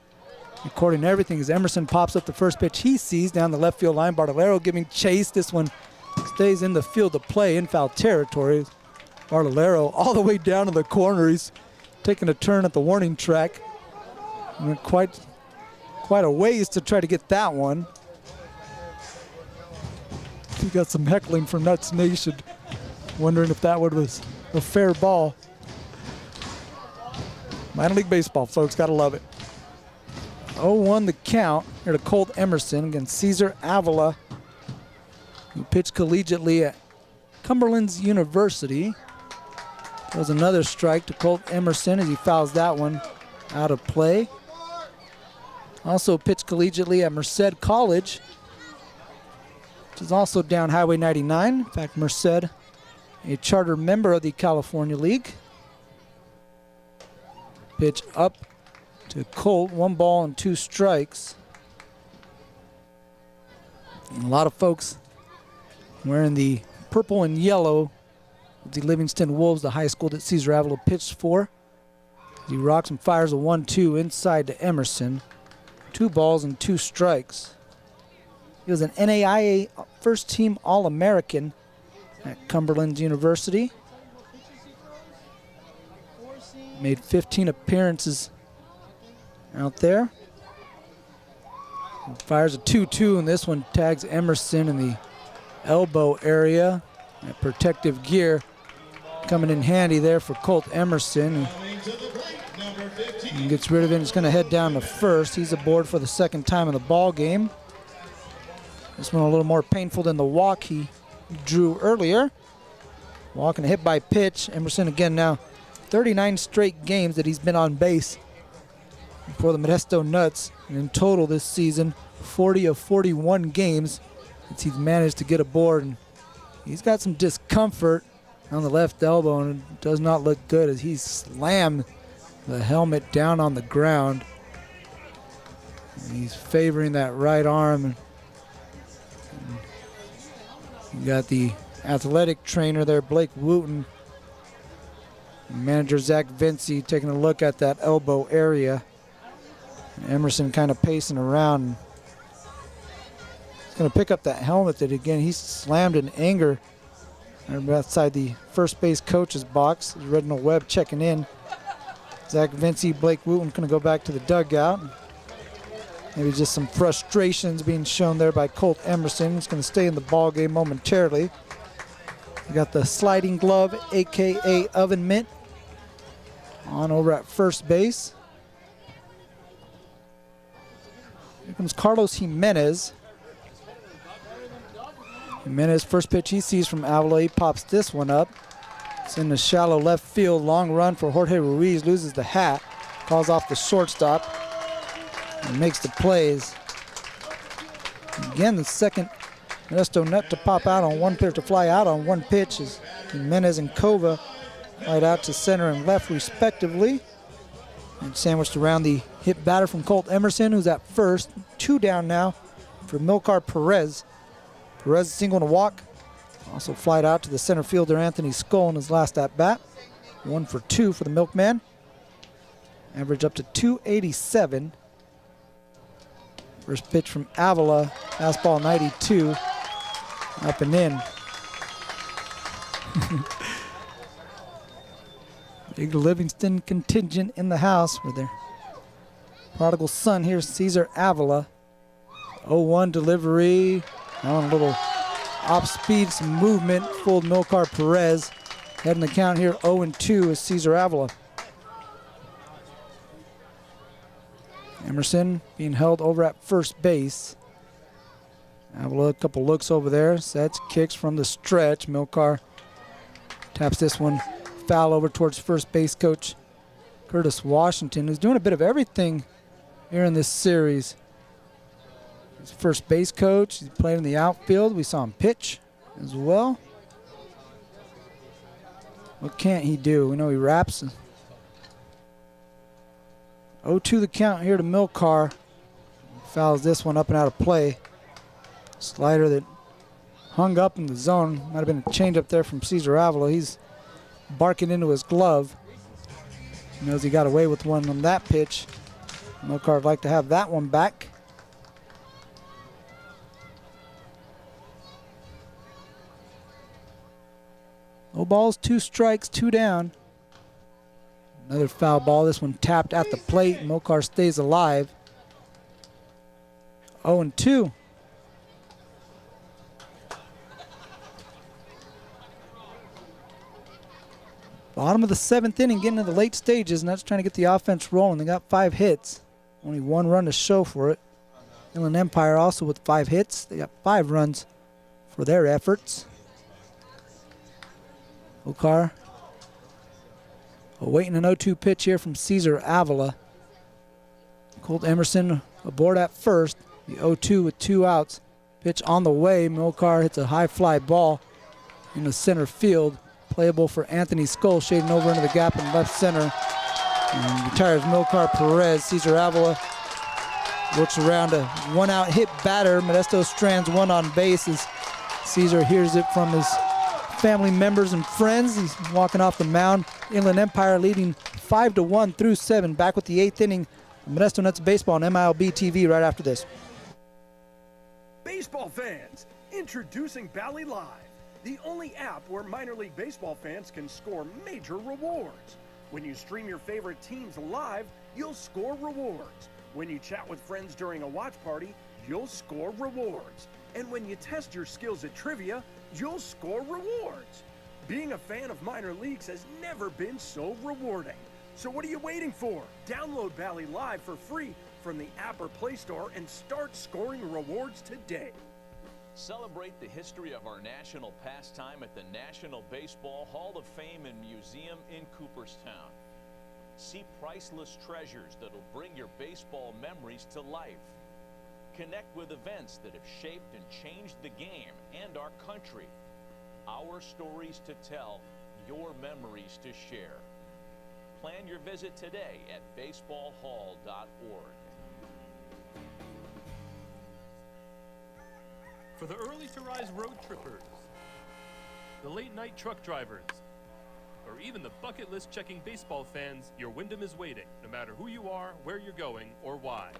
recording everything as Emerson pops up the first pitch he sees down the left field line. Bartolero giving chase. This one stays in the field of play in foul territory. Bartolero all the way down to the corner. He's taking a turn at the warning track. Went quite a ways to try to get that one. We got some heckling from Nuts Nation, wondering if that one was a fair ball. Minor league baseball, folks, gotta love it. 0-1 the count here to Colt Emerson against Cesar Avila, who pitched collegiately at Cumberland's University. There was another strike to Colt Emerson as he fouls that one out of play. Also pitched collegiately at Merced College, which is also down Highway 99. In fact, Merced, a charter member of the California League. Pitch up to Colt, 1 ball and 2 strikes. And a lot of folks wearing the purple and yellow of the Livingston Wolves, the high school that Cesar Avila pitched for. He rocks and fires a 1-2 inside to Emerson. 2 balls and 2 strikes. He was an NAIA first-team All-American at Cumberland University. Made 15 appearances out there. Fires a 2-2, and this one tags Emerson in the elbow area. That protective gear coming in handy there for Colt Emerson. And gets rid of it. He's going to head down to first. He's aboard for the second time in the ball game. This one a little more painful than the walk he drew earlier. Walking a hit by pitch. Emerson again now 39 straight games that he's been on base for the Modesto Nuts. And in total this season, 40 of 41 games that he's managed to get aboard. And he's got some discomfort on the left elbow, and it does not look good as he slammed the helmet down on the ground. And he's favoring that right arm. And you got the athletic trainer there, Blake Wooten. Manager Zach Vinci taking a look at that elbow area. Emerson kind of pacing around. He's going to pick up that helmet that, again, he slammed in anger outside the first base coach's box. Reginald Webb checking in. Zach Vinci, Blake Wooten going to go back to the dugout. Maybe just some frustrations being shown there by Colt Emerson. He's going to stay in the ball game momentarily. We got the sliding glove, a.k.a. oven mitt, on over at first base. Here comes Carlos Jimenez. Jimenez, first pitch he sees from Avila, he pops this one up. It's in the shallow left field. Long run for Jorge Ruiz, loses the hat, calls off the shortstop, and makes the plays. Again, the second Modesto Nut to pop out on one pitch, to fly out on one pitch, is Jimenez and Kova right out to center and left respectively. And sandwiched around the hit batter from Colt Emerson, who's at first. 2 down now for Milcar Perez. Perez single and a walk. Also flied out to the center fielder Anthony Skoll in his last at bat. 1 for 2 for the Milkman. Average up to 287. First pitch from Avila, fastball 92, up and in. Big Livingston contingent in the house for their prodigal son here, Cesar Avila. 0-1 delivery. On a little off speed, some movement, fooled Milcar Perez. Heading the count here 0-2 is Cesar Avila. Emerson being held over at first base. Avila, a couple looks over there. Sets, kicks from the stretch. Milcar taps this one foul over towards first base coach Curtis Washington, who's doing a bit of everything here in this series. He's first base coach. He's playing in the outfield. We saw him pitch as well. What can't he do? We know he raps. 0-2 the count here to Milcar. Fouls this one up and out of play. Slider that hung up in the zone. Might have been a changeup there from Cesar Avila. He's barking into his glove. He knows he got away with one on that pitch. Milcar would like to have that one back. No balls, 2 strikes, 2 down. Another foul ball. This one tapped at the plate. Milcar stays alive. 0-2. Bottom of the 7th inning, getting to the late stages, and that's trying to get the offense rolling. They got 5 hits. Only 1 run to show for it. Inland Empire also with 5 hits. They got 5 runs for their efforts. Milcar awaiting an 0-2 pitch here from Cesar Avila. Colt Emerson aboard at first. The 0-2 with 2 outs. Pitch on the way. Milcar hits a high fly ball in the center field. Playable for Anthony Skoll, shading over into the gap in left center. And retires Milcar Perez. Cesar Avila works around a 1-out hit batter. Modesto strands 1 on base as Cesar hears it from his family members and friends. He's walking off the mound. Inland Empire leading 5-1 through 7. Back with the 8th inning. Modesto Nuts baseball on MILB TV right after this. Baseball fans, Introducing Bally Live, the only app where minor league baseball fans can score major rewards. When you stream your favorite teams live, you'll score rewards. When you chat with friends during a watch party, you'll score rewards. And when you test your skills at trivia, you'll score rewards. Being a fan of minor leagues has never been so rewarding. So what are you waiting for? Download Bally Live for free from the app or Play Store and start scoring rewards today. Celebrate the history of our national pastime at the National Baseball Hall of Fame and Museum in Cooperstown. See priceless treasures that'll bring your baseball memories to life. Connect with events that have shaped and changed the game and our country. Our stories to tell, your memories to share. Plan your visit today at baseballhall.org. For the early-to-rise road trippers, the late-night truck drivers, or even the bucket list checking baseball fans, your Wyndham is waiting, no matter who you are, where you're going, or why.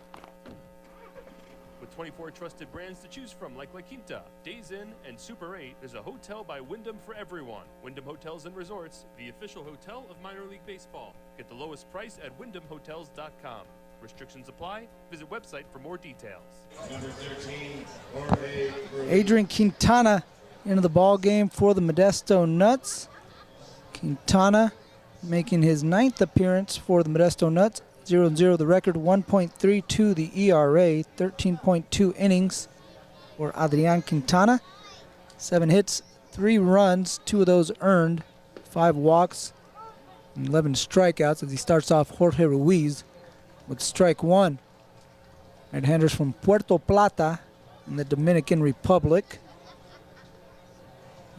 With 24 trusted brands to choose from like La Quinta, Days Inn, and Super 8, there's a hotel by Wyndham for everyone. Wyndham Hotels and Resorts, the official hotel of minor league baseball. Get the lowest price at wyndhamhotels.com. Restrictions apply. Visit website for more details. Number 13, Jorge Ruiz. Adrian Quintana into the ball game for the Modesto Nuts. Quintana making his 9th appearance for the Modesto Nuts. 0-0 the record, 1.32 the ERA, 13.2 innings for Adrian Quintana. 7 hits, 3 runs, 2 of those earned, 5 walks, and 11 strikeouts as he starts off Jorge Ruiz with strike 1. Right-handers from Puerto Plata in the Dominican Republic.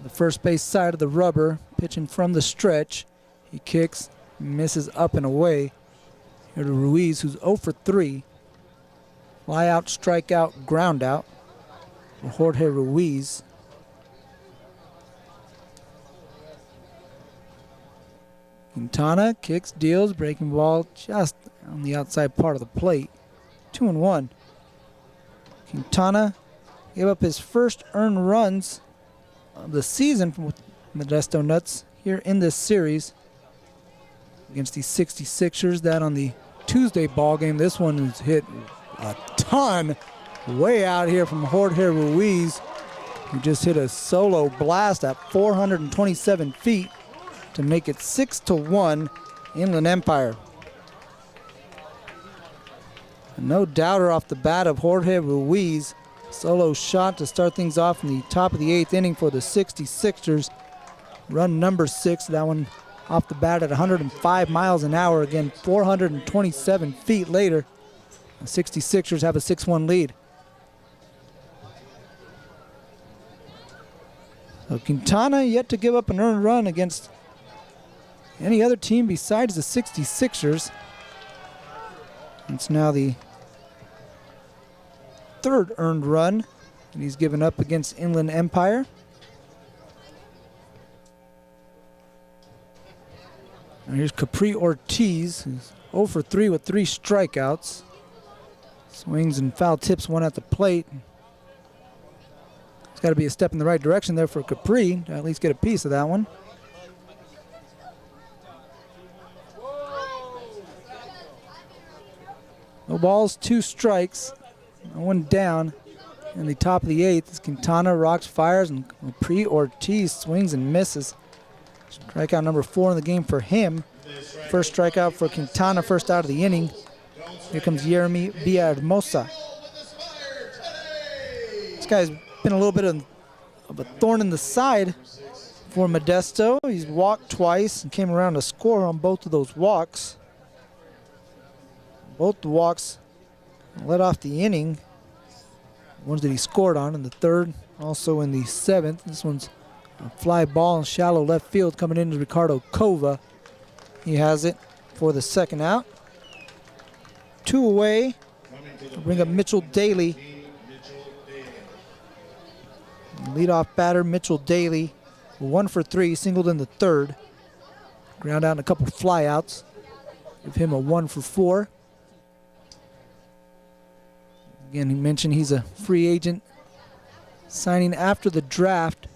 The first base side of the rubber, pitching from the stretch. He kicks, misses up and away. Here to Ruiz, who's 0 for 3. Fly out, strikeout, ground out for Jorge Ruiz. Quintana kicks, deals, breaking ball just on the outside part of the plate. 2-1. Quintana gave up his first earned runs of the season from Modesto Nuts here in this series against the 66ers. That on the Tuesday ball game. This one is hit a ton way out here from Jorge Ruiz, who just hit a solo blast at 427 feet to make it 6-1 Inland Empire. No doubter off the bat of Jorge Ruiz. Solo shot to start things off in the top of the 8th inning for the 66ers. Run number 6, that one off the bat at 105 miles an hour. Again, 427 feet later, the 66ers have a 6-1 lead. So Quintana yet to give up an earned run against any other team besides the 66ers. It's now the 3rd earned run that he's given up against Inland Empire. Now here's Capri Ortiz, who's 0 for 3 with 3 strikeouts. Swings and foul tips one at the plate. It's got to be a step in the right direction there for Capri to at least get a piece of that one. No balls, 2 strikes, no one down. In the top of the 8th is Quintana, rocks, fires, and Capri Ortiz swings and misses. Strikeout number 4 in the game for him. First strikeout for Quintana, first out of the inning. Here comes Jeremy Villahermosa. This guy's been a little bit of a thorn in the side for Modesto. He's walked twice and came around to score on both of those walks. Both the walks led off the inning. Ones that he scored on in the 3rd, also in the 7th. This one's a fly ball in shallow left field coming into Ricardo Cova. He has it for the 2nd out. 2 away. We'll bring up Mitchell Daly. Leadoff batter Mitchell Daly. 1 for 3, singled in the 3rd. Ground out in a couple flyouts. Give him a 1 for 4. Again, he mentioned he's a free agent signing after the draft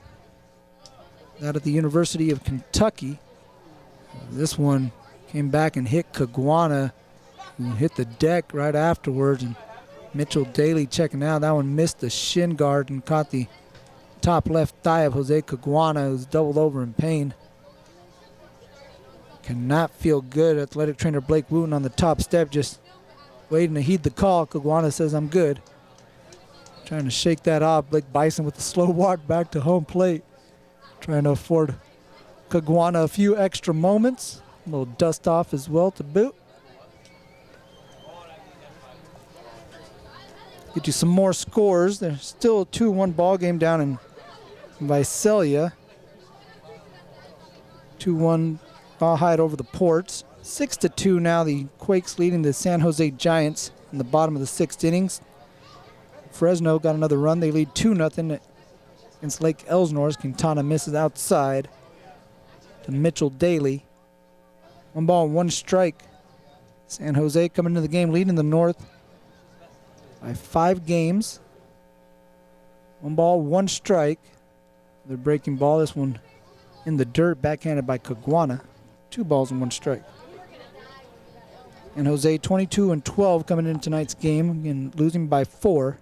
out at the University of Kentucky. This one came back and hit Caguana, who hit the deck right afterwards, and Mitchell Daly checking out. That one missed the shin guard and caught the top left thigh of Jose Caguana, who's doubled over in pain. Cannot feel good. Athletic trainer Blake Wooten on the top step, just waiting to heed the call. Caguana says, I'm good. Trying to shake that off. Blake Bison with the slow walk back to home plate. Trying to afford Caguana a few extra moments. A little dust off as well to boot. Get you some more scores. There's still a 2-1 ball game down in Visalia. 2-1 Rawhide over the Ports. 6-2 now. The Quakes leading the San Jose Giants in the bottom of the 6th innings. Fresno got another run. They lead 2-0 against Lake Elsinore. Quintana misses outside to Mitchell Daly. 1 ball, 1 strike. San Jose coming into the game leading the North by 5 games. 1 ball, 1 strike. They're breaking ball. This one in the dirt, backhanded by Caguana. 2 balls and 1 strike. And Jose 22-12 coming into tonight's game and losing by 4.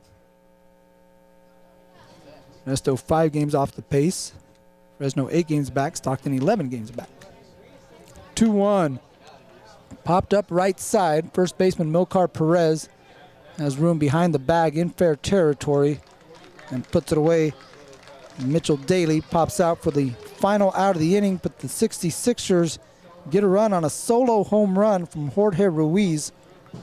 Modesto 5 games off the pace. Fresno 8 games back. Stockton 11 games back. 2-1. Popped up right side. First baseman Milcar Perez has room behind the bag in fair territory and puts it away. Mitchell Daly pops out for the final out of the inning, but the 66ers get a run on a solo home run from Jorge Ruiz.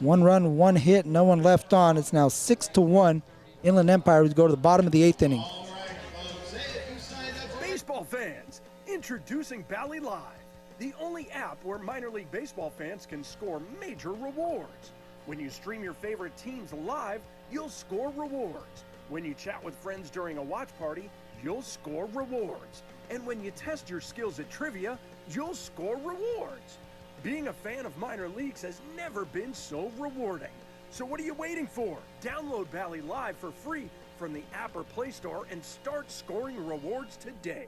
1 run, 1 hit, no one left on. It's now 6-1. Inland Empire would go to the bottom of the 8th inning. Baseball fans, introducing Bally Live, the only app where minor league baseball fans can score major rewards. When you stream your favorite teams live, you'll score rewards. When you chat with friends during a watch party, you'll score rewards. And when you test your skills at trivia, you'll score rewards. Being a fan of minor leagues has never been so rewarding. So what are you waiting for? Download Bally Live for free from the app or Play Store and start scoring rewards today.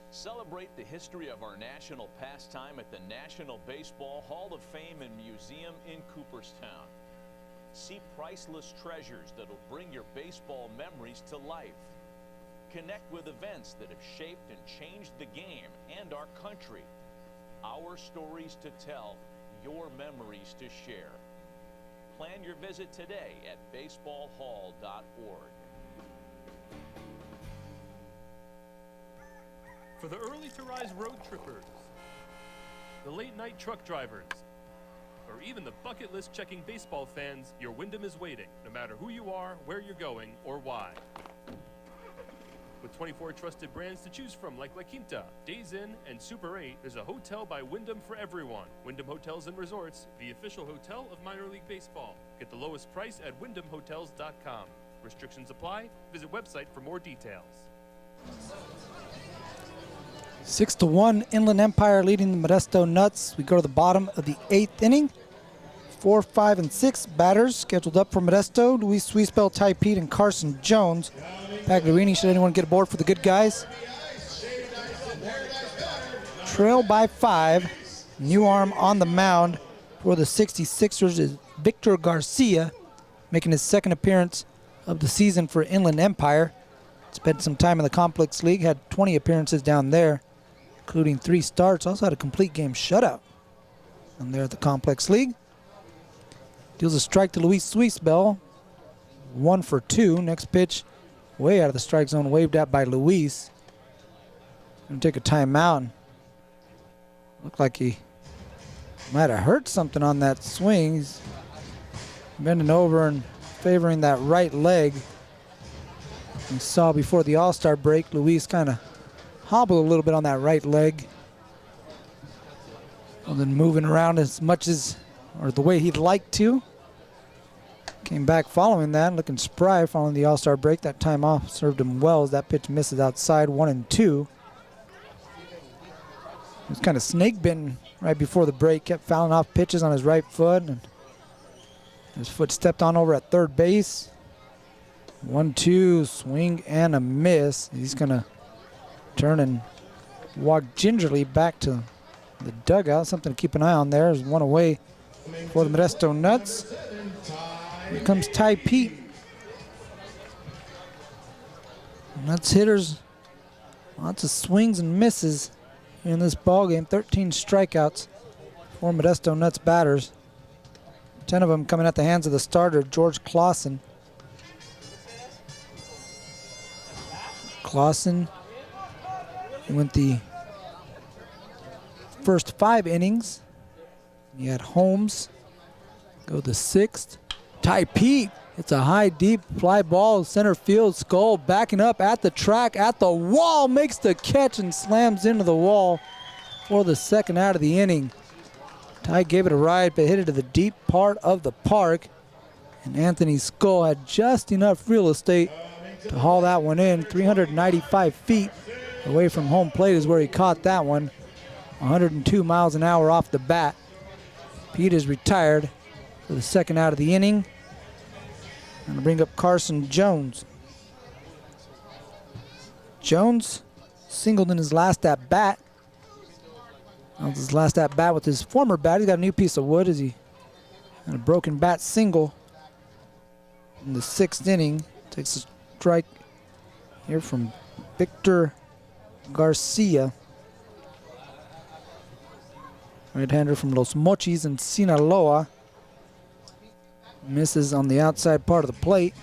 Celebrate the history of our national pastime at the National Baseball Hall of Fame and Museum in Cooperstown. See priceless treasures that'll bring your baseball memories to life. Connect with events that have shaped and changed the game and our country. Our stories to tell, your memories to share. Plan your visit today at baseballhall.org. For the early-to-rise road trippers, the late-night truck drivers, or even the bucket list checking baseball fans, your Wyndham is waiting, no matter who you are, where you're going, or why. With 24 trusted brands to choose from like La Quinta, Days Inn, and Super 8, there's a hotel by Wyndham for everyone. Wyndham Hotels and Resorts, the official hotel of minor league baseball. Get the lowest price at wyndhamhotels.com. Restrictions apply. Visit website for more details. 6-1, Inland Empire leading the Modesto Nuts. We go to the bottom of the 8th inning. 4, 5, and 6 batters scheduled up for Modesto. Luis Suizbel, Ty Pete, and Carson Jones. Pagliarini, should anyone get aboard for the good guys? Trail by 5. New arm on the mound for the 66ers is Victor Garcia, making his 2nd appearance of the season for Inland Empire. Spent some time in the Complex League, had 20 appearances down there, including 3 starts. Also had a complete game shutout down there at the Complex League. Deals a strike to Luis Suizbel. 1 for 2. Next pitch, way out of the strike zone, waved at by Luis. Gonna take a timeout. Looked like he might have hurt something on that swing. He's bending over and favoring that right leg. You saw before the All-Star break, Luis kind of hobbled a little bit on that right leg. And then moving around as much as, or the way he'd like to. Came back following that, looking spry following the All-Star break. That time off served him well as that pitch misses outside, 1-2. He was kind of snake bitten right before the break, kept fouling off pitches on his right foot, and his foot stepped on over at third base. 1-2, swing and a miss. He's going to turn and walk gingerly back to the dugout. Something to keep an eye on there. There's one away for the Modesto Nuts. Here comes Ty Pete. Nuts hitters, lots of swings and misses in this ball game. 13 strikeouts for Modesto Nuts batters. 10 of them coming at the hands of the starter, George Klassen. Klassen went the first 5 innings. He had Holmes go the 6th. Ty Pete, it's a high, deep fly ball, center field, Skull backing up at the track, at the wall, makes the catch and slams into the wall for the second out of the inning. Ty gave it a ride, but hit it to the deep part of the park. And Anthony Skull had just enough real estate to haul that one in. 395 feet away from home plate is where he caught that one. 102 miles an hour off the bat. Pete is retired for the second out of the inning. Going to bring up Carson Jones. Jones singled in his last at bat. That was his last at bat with his former bat. He's got a new piece of wood as he had a broken bat single in the 6th inning. Takes a strike here from Victor Garcia. Right-hander from Los Mochis in Sinaloa. Misses on the outside part of the plate.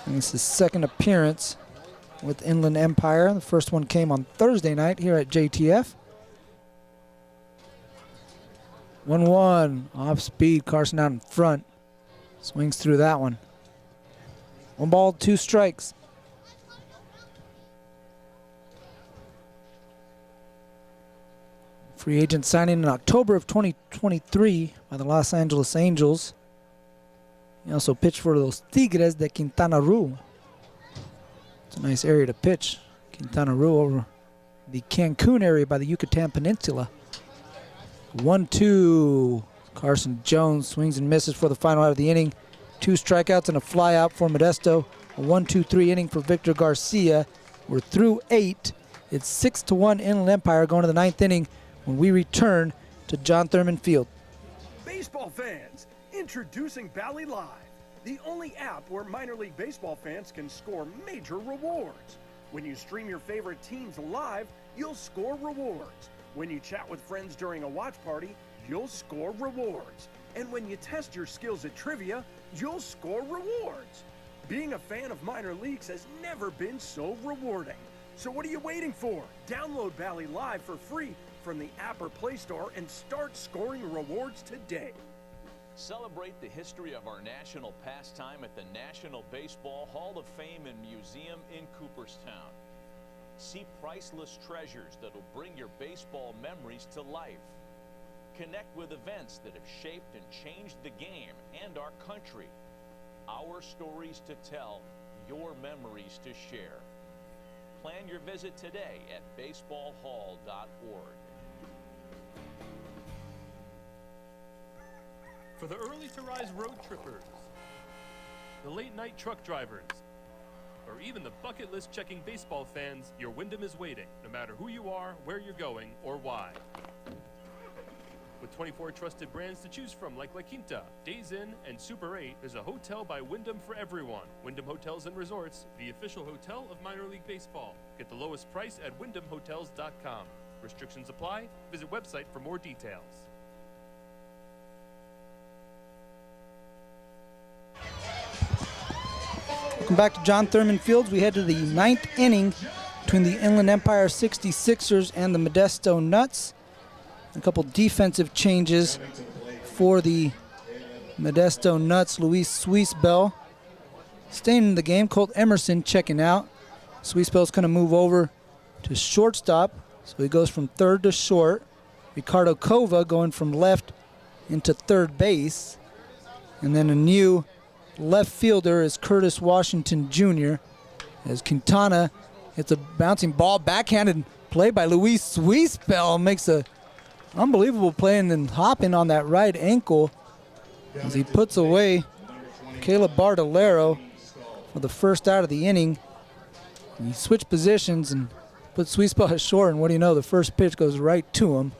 And it's his second appearance with Inland Empire. The first one came on Thursday night here at JTF. 1-1, off speed, Carson out in front. Swings through that one. 1 ball, 2 strikes. Free agent signing in October of 2023 by the Los Angeles Angels. He also pitched for Los Tigres de Quintana Roo. It's a nice area to pitch. Quintana Roo over the Cancun area by the Yucatan Peninsula. 1-2. Carson Jones swings and misses for the final out of the inning. 2 strikeouts and a fly out for Modesto. A 1-2-3 inning for Victor Garcia. We're through 8. It's 6-1 Inland Empire going to the 9th inning when we return to John Thurman Field. Baseball fans, introducing Bally Live, the only app where minor league baseball fans can score major rewards. When you stream your favorite teams live, you'll score rewards. When you chat with friends during a watch party, you'll score rewards. And when you test your skills at trivia, you'll score rewards. Being a fan of minor leagues has never been so rewarding. So what are you waiting for? Download Bally Live for free from the app or Play Store and start scoring rewards today. Celebrate the history of our national pastime at the National Baseball Hall of Fame and Museum in Cooperstown. See priceless treasures that'll bring your baseball memories to life. Connect with events that have shaped and changed the game and our country. Our stories to tell, your memories to share. Plan your visit today at baseballhall.org. For the early-to-rise road trippers, the late-night truck drivers, or even the bucket list checking baseball fans, your Wyndham is waiting, no matter who you are, where you're going, or why. With 24 trusted brands to choose from like La Quinta, Days Inn, and Super 8, there's a hotel by Wyndham for everyone. Wyndham Hotels and Resorts, the official hotel of minor league baseball. Get the lowest price at wyndhamhotels.com. Restrictions apply. Visit website for more details. Welcome back to John Thurman Fields. We head to the 9th inning between the Inland Empire 66ers and the Modesto Nuts. A couple defensive changes for the Modesto Nuts. Luis Suizbel staying in the game. Colt Emerson checking out. Suizbel's going to move over to shortstop. So he goes from third to short. Ricardo Cova going from left into third base. And then a new left fielder is Curtis Washington Jr. as Quintana hits a bouncing ball, backhanded play by Luis Suizbel, makes a unbelievable play and then hopping on that right ankle as he puts away Caleb Bardolero for the first out of the inning. And he switched positions and put Sweetspell at short, and what do you know, the first pitch goes right to him.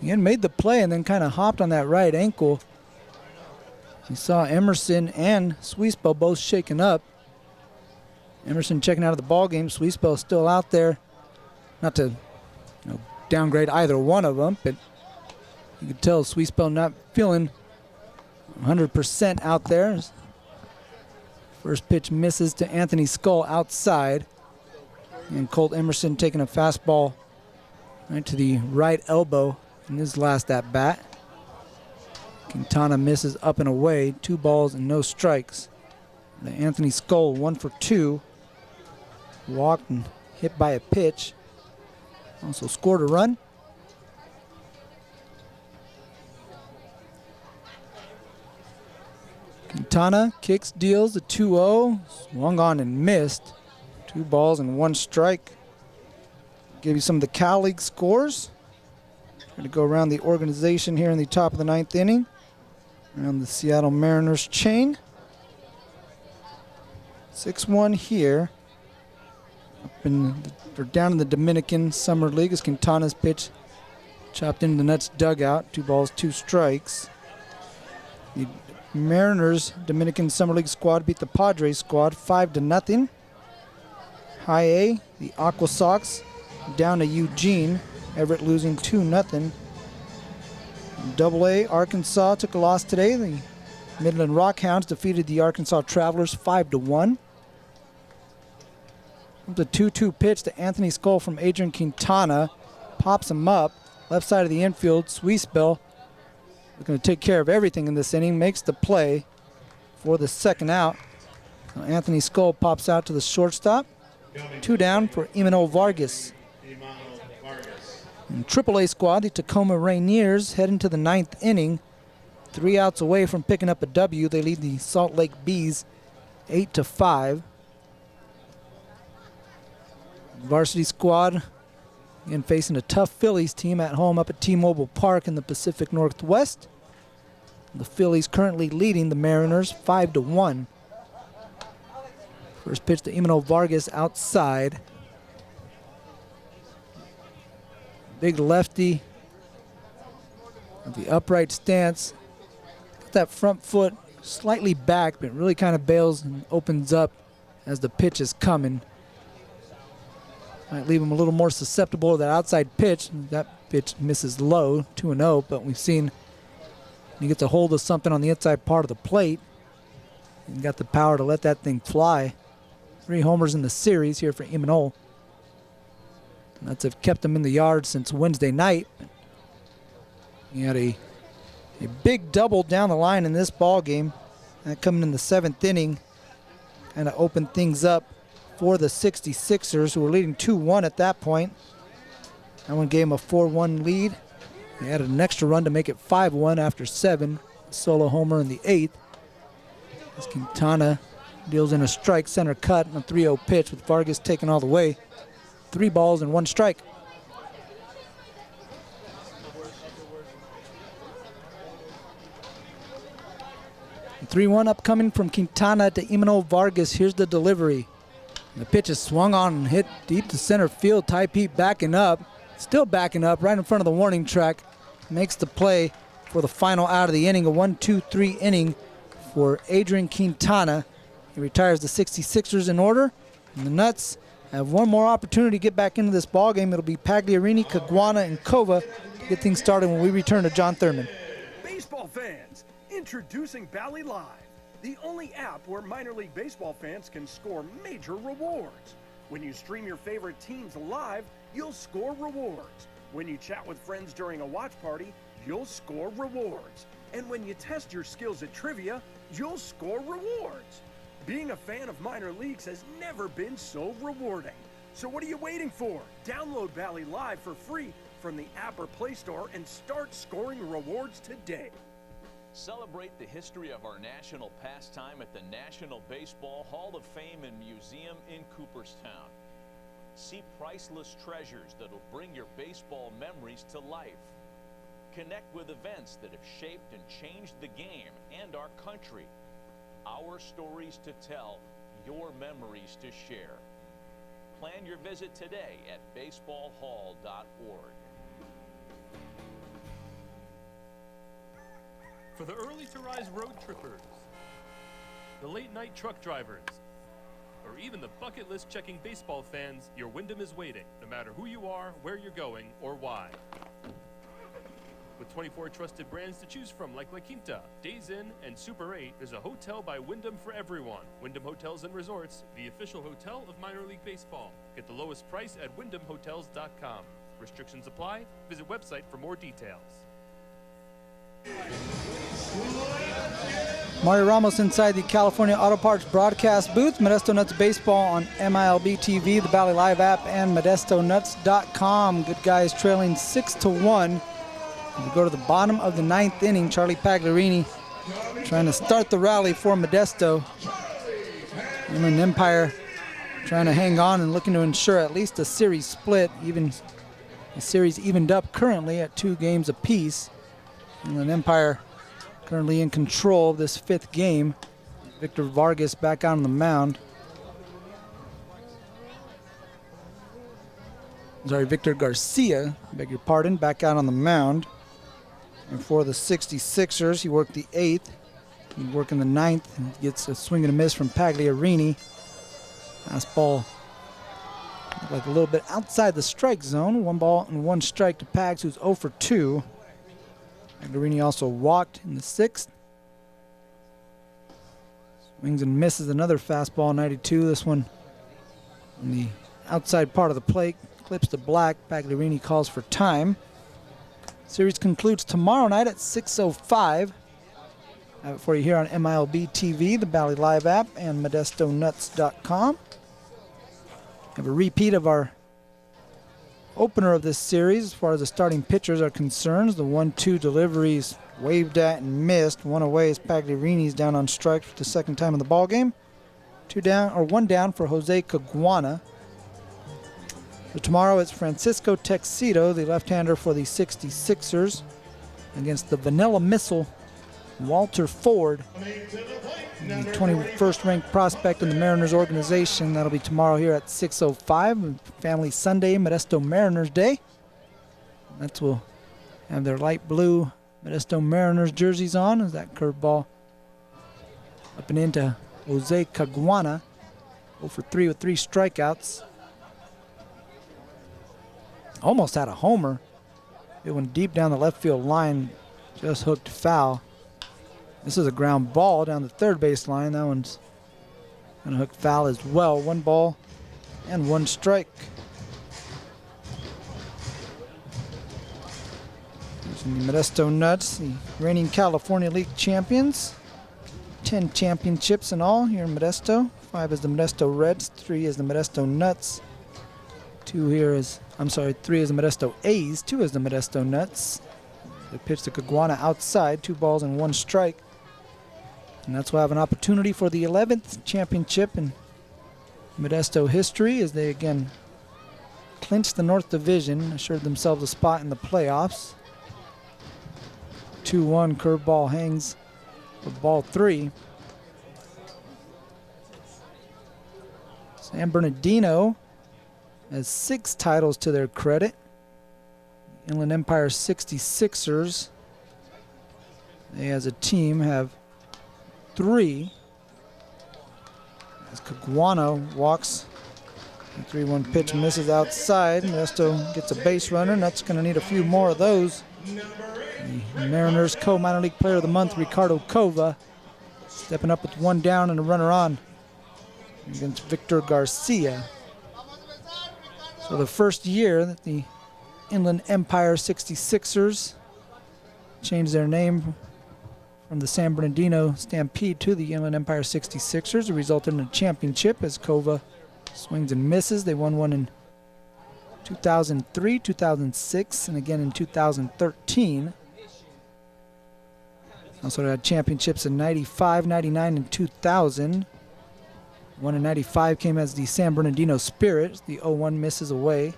Again, made the play and then kind of hopped on that right ankle. You saw Emerson and Sweetspell both shaken up. Emerson checking out of the ball game. Sweetspell still out there. Not to downgrade either one of them, but you could tell Sweetspell not feeling 100% out there. First pitch misses to Anthony Skull outside. And Colt Emerson taking a fastball right to the right elbow in his last at bat. Quintana misses up and away. 2 balls and no strikes. The Anthony Skull 1 for 2. Walked and hit by a pitch. Also scored a run. Quintana kicks, deals a 2-0. Swung on and missed. 2 balls and 1 strike. Give you some of the Cal League scores. Going to go around the organization here in the top of the 9th inning. Around the Seattle Mariners chain. 6-1 here. Down in the Dominican Summer League as Quintana's pitch chopped into the Nuts dugout. 2 balls, 2 strikes. The Mariners Dominican Summer League squad beat the Padres squad 5-0. High A, the Aqua Sox down to Eugene. Everett losing 2-0. Double A, Arkansas took a loss today. The Midland Rockhounds defeated the Arkansas Travelers 5-1. The 2-2 pitch to Anthony Skull from Adrian Quintana. Pops him up. Left side of the infield, Sweetspell going to take care of everything in this inning. Makes the play for the second out. Now Anthony Skull pops out to the shortstop. 2 down for Emmanuel Vargas. And AAA squad, the Tacoma Rainiers, head into the 9th inning. 3 outs away from picking up a W. They lead the Salt Lake Bees 8-5. Varsity squad, again facing a tough Phillies team at home up at T-Mobile Park in the Pacific Northwest. The Phillies currently leading the Mariners 5-1. First pitch to Emmanuel Vargas outside. Big lefty. The upright stance. Got that front foot slightly back, but really kind of bails and opens up as the pitch is coming. Might leave him a little more susceptible to that outside pitch. That pitch misses low, 2-0, but we've seen he gets a hold of something on the inside part of the plate and got the power to let that thing fly. 3 homers in the series here for Emmanuel. That's have kept him in the yard since Wednesday night. He had a big double down the line in this ball game. That coming in the 7th inning kind of opened things up for the 66ers, who were leading 2-1 at that point. That one gave him a 4-1 lead. They added an extra run to make it 5-1 after 7. Solo homer in the 8th. As Quintana deals in a strike center cut on a 3-0 pitch with Vargas taking all the way. 3 balls and 1 strike. The 3-1 upcoming from Quintana to Emmanuel Vargas. Here's the delivery. The pitch is swung on and hit deep to center field. Ty Pete backing up, still backing up right in front of the warning track. Makes the play for the final out of the inning, a 1-2-3 inning for Adrian Quintana. He retires the 66ers in order, and the Nuts have one more opportunity to get back into this ball game. It'll be Pagliarini, Caguana, and Kova to get things started when we return to John Thurman. Baseball fans, introducing Bally Live, the only app where minor league baseball fans can score major rewards. When you stream your favorite teams live, you'll score rewards. When you chat with friends during a watch party, you'll score rewards. And when you test your skills at trivia, you'll score rewards. Being a fan of minor leagues has never been so rewarding. So what are you waiting for? Download Bally Live for free from the app or Play Store and start scoring rewards today. Celebrate the history of our national pastime at the National Baseball Hall of Fame and Museum in Cooperstown. See priceless treasures that'll bring your baseball memories to life. Connect with events that have shaped and changed the game and our country. our stories to tell, your memories to share. Plan your visit today at baseballhall.org. For the early-to-rise road trippers, the late-night truck drivers, or even the bucket list checking baseball fans, your Wyndham is waiting, no matter who you are, where you're going, or why. With 24 trusted brands to choose from like La Quinta, Days Inn, and Super 8, there's a hotel by Wyndham for everyone. Wyndham Hotels and Resorts, the official hotel of minor league baseball. Get the lowest price at wyndhamhotels.com. Restrictions apply. Visit website for more details. Mario Ramos inside the California Auto Parts broadcast booth. Modesto Nuts Baseball on MILB TV, the Valley Live app, and ModestoNuts.com. Good guys trailing 6-1. We go to the bottom of the ninth inning. Charlie Pagliarini trying to start the rally for Modesto. Inland Empire trying to hang on and looking to ensure at least a series split. Even the series evened up currently at 2 games apiece. Inland Empire currently in control of this 5th game. Victor Vargas back on the mound. Sorry, Victor Garcia, beg your pardon, back out on the mound. And for the 66ers, he worked the 8th. He worked in the 9th. And gets a swing and a miss from Pagliarini. Fastball like a little bit outside the strike zone. 1 ball and 1 strike to Pags, who's 0 for 2. Pagliarini also walked in the 6th. Swings and misses another fastball, 92. This one on the outside part of the plate. Clips to black. Pagliarini calls for time. Series concludes tomorrow night at 6:05. I have it for you here on MILB TV, the Valley Live app, and ModestoNuts.com. Have a repeat of our opener of this series as far as the starting pitchers are concerned. The 1-2 deliveries waved at and missed. 1 away as Pagliarini's down on strike for the 2nd time in the ball game. 1 down for Jose Caguana. So tomorrow it's Francisco Texido, the left-hander for the 66ers, against the Vanilla Missile, Walter Ford, the 21st ranked prospect in the Mariners organization. That'll be tomorrow here at 6:05, Family Sunday, Modesto Mariners Day. That's will have their light blue Modesto Mariners jerseys on as that curveball up and into Jose Caguana, 0 for 3 with 3 strikeouts. Almost had a homer. It went deep down the left field line, just hooked foul. This is a ground ball down the 3rd base line. That one's going to hook foul as well. 1 ball and 1 strike. The Modesto Nuts, the reigning California League champions. 10 championships in all here in Modesto. 5 is the Modesto Reds, 3 is the Modesto Nuts. 3 is the Modesto A's, 2 is the Modesto Nuts. They pitch to Caguana outside, 2 balls and 1 strike. And that's why I have an opportunity for the 11th championship in Modesto history as they again clinched the North Division, assured themselves a spot in the playoffs. 2-1 curveball hangs for ball 3. San Bernardino has 6 titles to their credit. Inland Empire 66ers, they as a team have 3. As Caguana walks, the 3-1 pitch misses outside. Modesto gets a base runner, and that's going to need a few more of those. The Mariners co-minor league player of the month, Ricardo Cova, stepping up with 1 down and a runner on against Victor Garcia. So the first year that the Inland Empire 66ers changed their name from the San Bernardino Stampede to the Inland Empire 66ers. It resulted in a championship as Cova swings and misses. They won one in 2003, 2006, and again in 2013. Also had championships in 95, 99, and 2000. One in 95 came as the San Bernardino Spirit. The 0-1 misses away.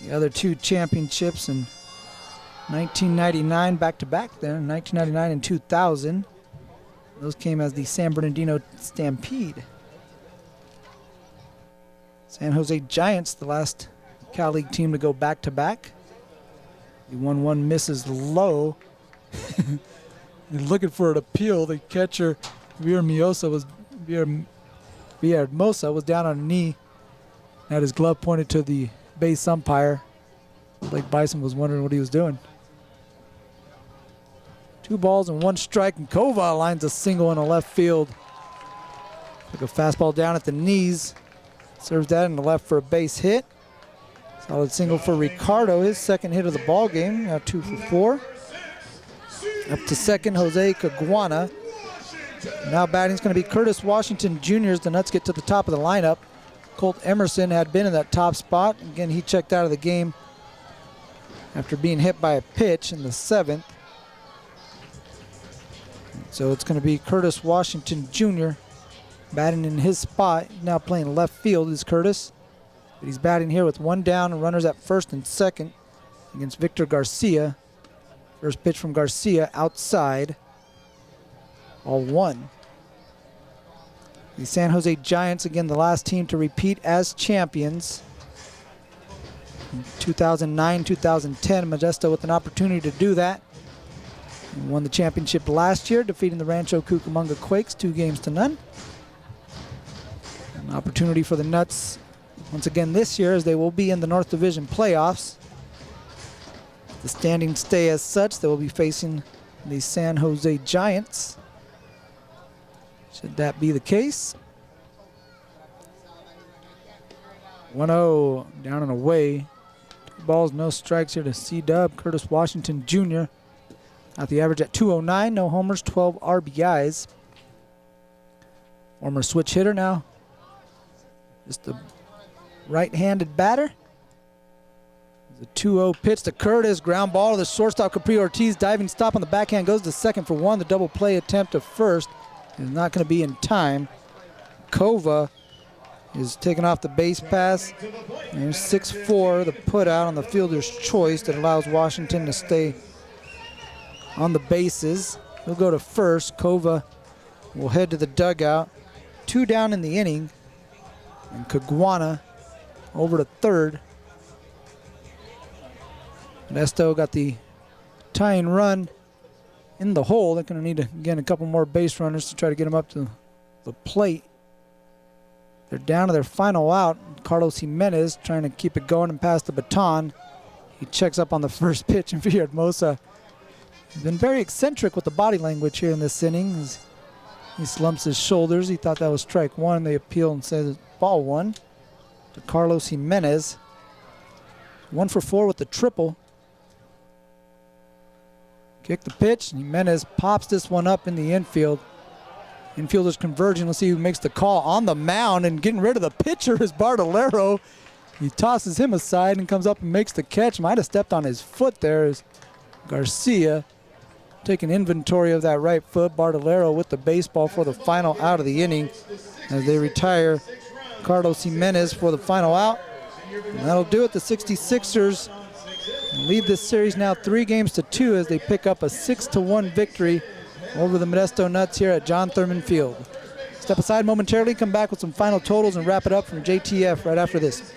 The other 2 championships in 1999, back-to-back then, 1999 and 2000. Those came as the San Bernardino Stampede. San Jose Giants, the last Cal League team to go back-to-back. The 1-1 misses low. And looking for an appeal. The catcher, Villarmosa, was down on a knee. Had his glove pointed to the base umpire. Blake Bison was wondering what he was doing. 2 balls and 1 strike, and Kova lines a single in the left field. Took a fastball down at the knees. Serves that in the left for a base hit. Solid single for Ricardo, his second hit of the ball game. Now 2 for 4. Up to second, Jose Caguana. Now batting is going to be Curtis Washington Jr. as the Nuts get to the top of the lineup. Colt Emerson had been in that top spot. Again, he checked out of the game after being hit by a pitch in the 7th. So it's going to be Curtis Washington Jr. batting in his spot. Now playing left field is Curtis. But he's batting here with 1 down and runners at first and second against Victor Garcia. First pitch from Garcia outside. Ball 1. The San Jose Giants, again, the last team to repeat as champions. In 2009-2010, Modesto with an opportunity to do that. And won the championship last year, defeating the Rancho Cucamonga Quakes 2-0. An opportunity for the Nuts once again this year, as they will be in the North Division playoffs. The standings stay as such. They will be facing the San Jose Giants, should that be the case. 1-0 down and away. 2 balls, no strikes here to C-Dub. Curtis Washington Jr. At the average at 209, no homers, 12 RBIs. Former switch hitter now. Just a right-handed batter. The 2-0 pitch to Curtis. Ground ball to the shortstop, Capri Ortiz. Diving stop on the backhand. Goes to second for 1. The double play attempt to first is not going to be in time. Kova is taking off the base pass. And 6-4, the put out on the fielder's choice that allows Washington to stay on the bases. He'll go to first. Kova will head to the dugout. 2 down in the inning. And Caguana over to third. Modesto got the tying run in the hole. They're going to need, again, a couple more base runners to try to get them up to the plate. They're down to their final out. Carlos Jimenez trying to keep it going and pass the baton. He checks up on the first pitch, and Villarmosa has been very eccentric with the body language here in this inning. He slumps his shoulders. He thought that was strike 1. They appeal and say it's ball 1 to Carlos Jimenez. 1 for 4 with the triple. Kick the pitch, and Jimenez pops this one up in the infield. Infielders converging. Let's see who makes the call on the mound, and getting rid of the pitcher is Bardolero. He tosses him aside and comes up and makes the catch. Might have stepped on his foot there as Garcia taking inventory of that right foot. Bardolero with the baseball for the final out of the inning as they retire Carlos Jimenez for the final out. And that'll do it. The 66ers lead this series now 3-2 as they pick up a 6-1 victory over the Modesto Nuts here at John Thurman Field. Step aside momentarily, come back with some final totals and wrap it up from JTF right after this.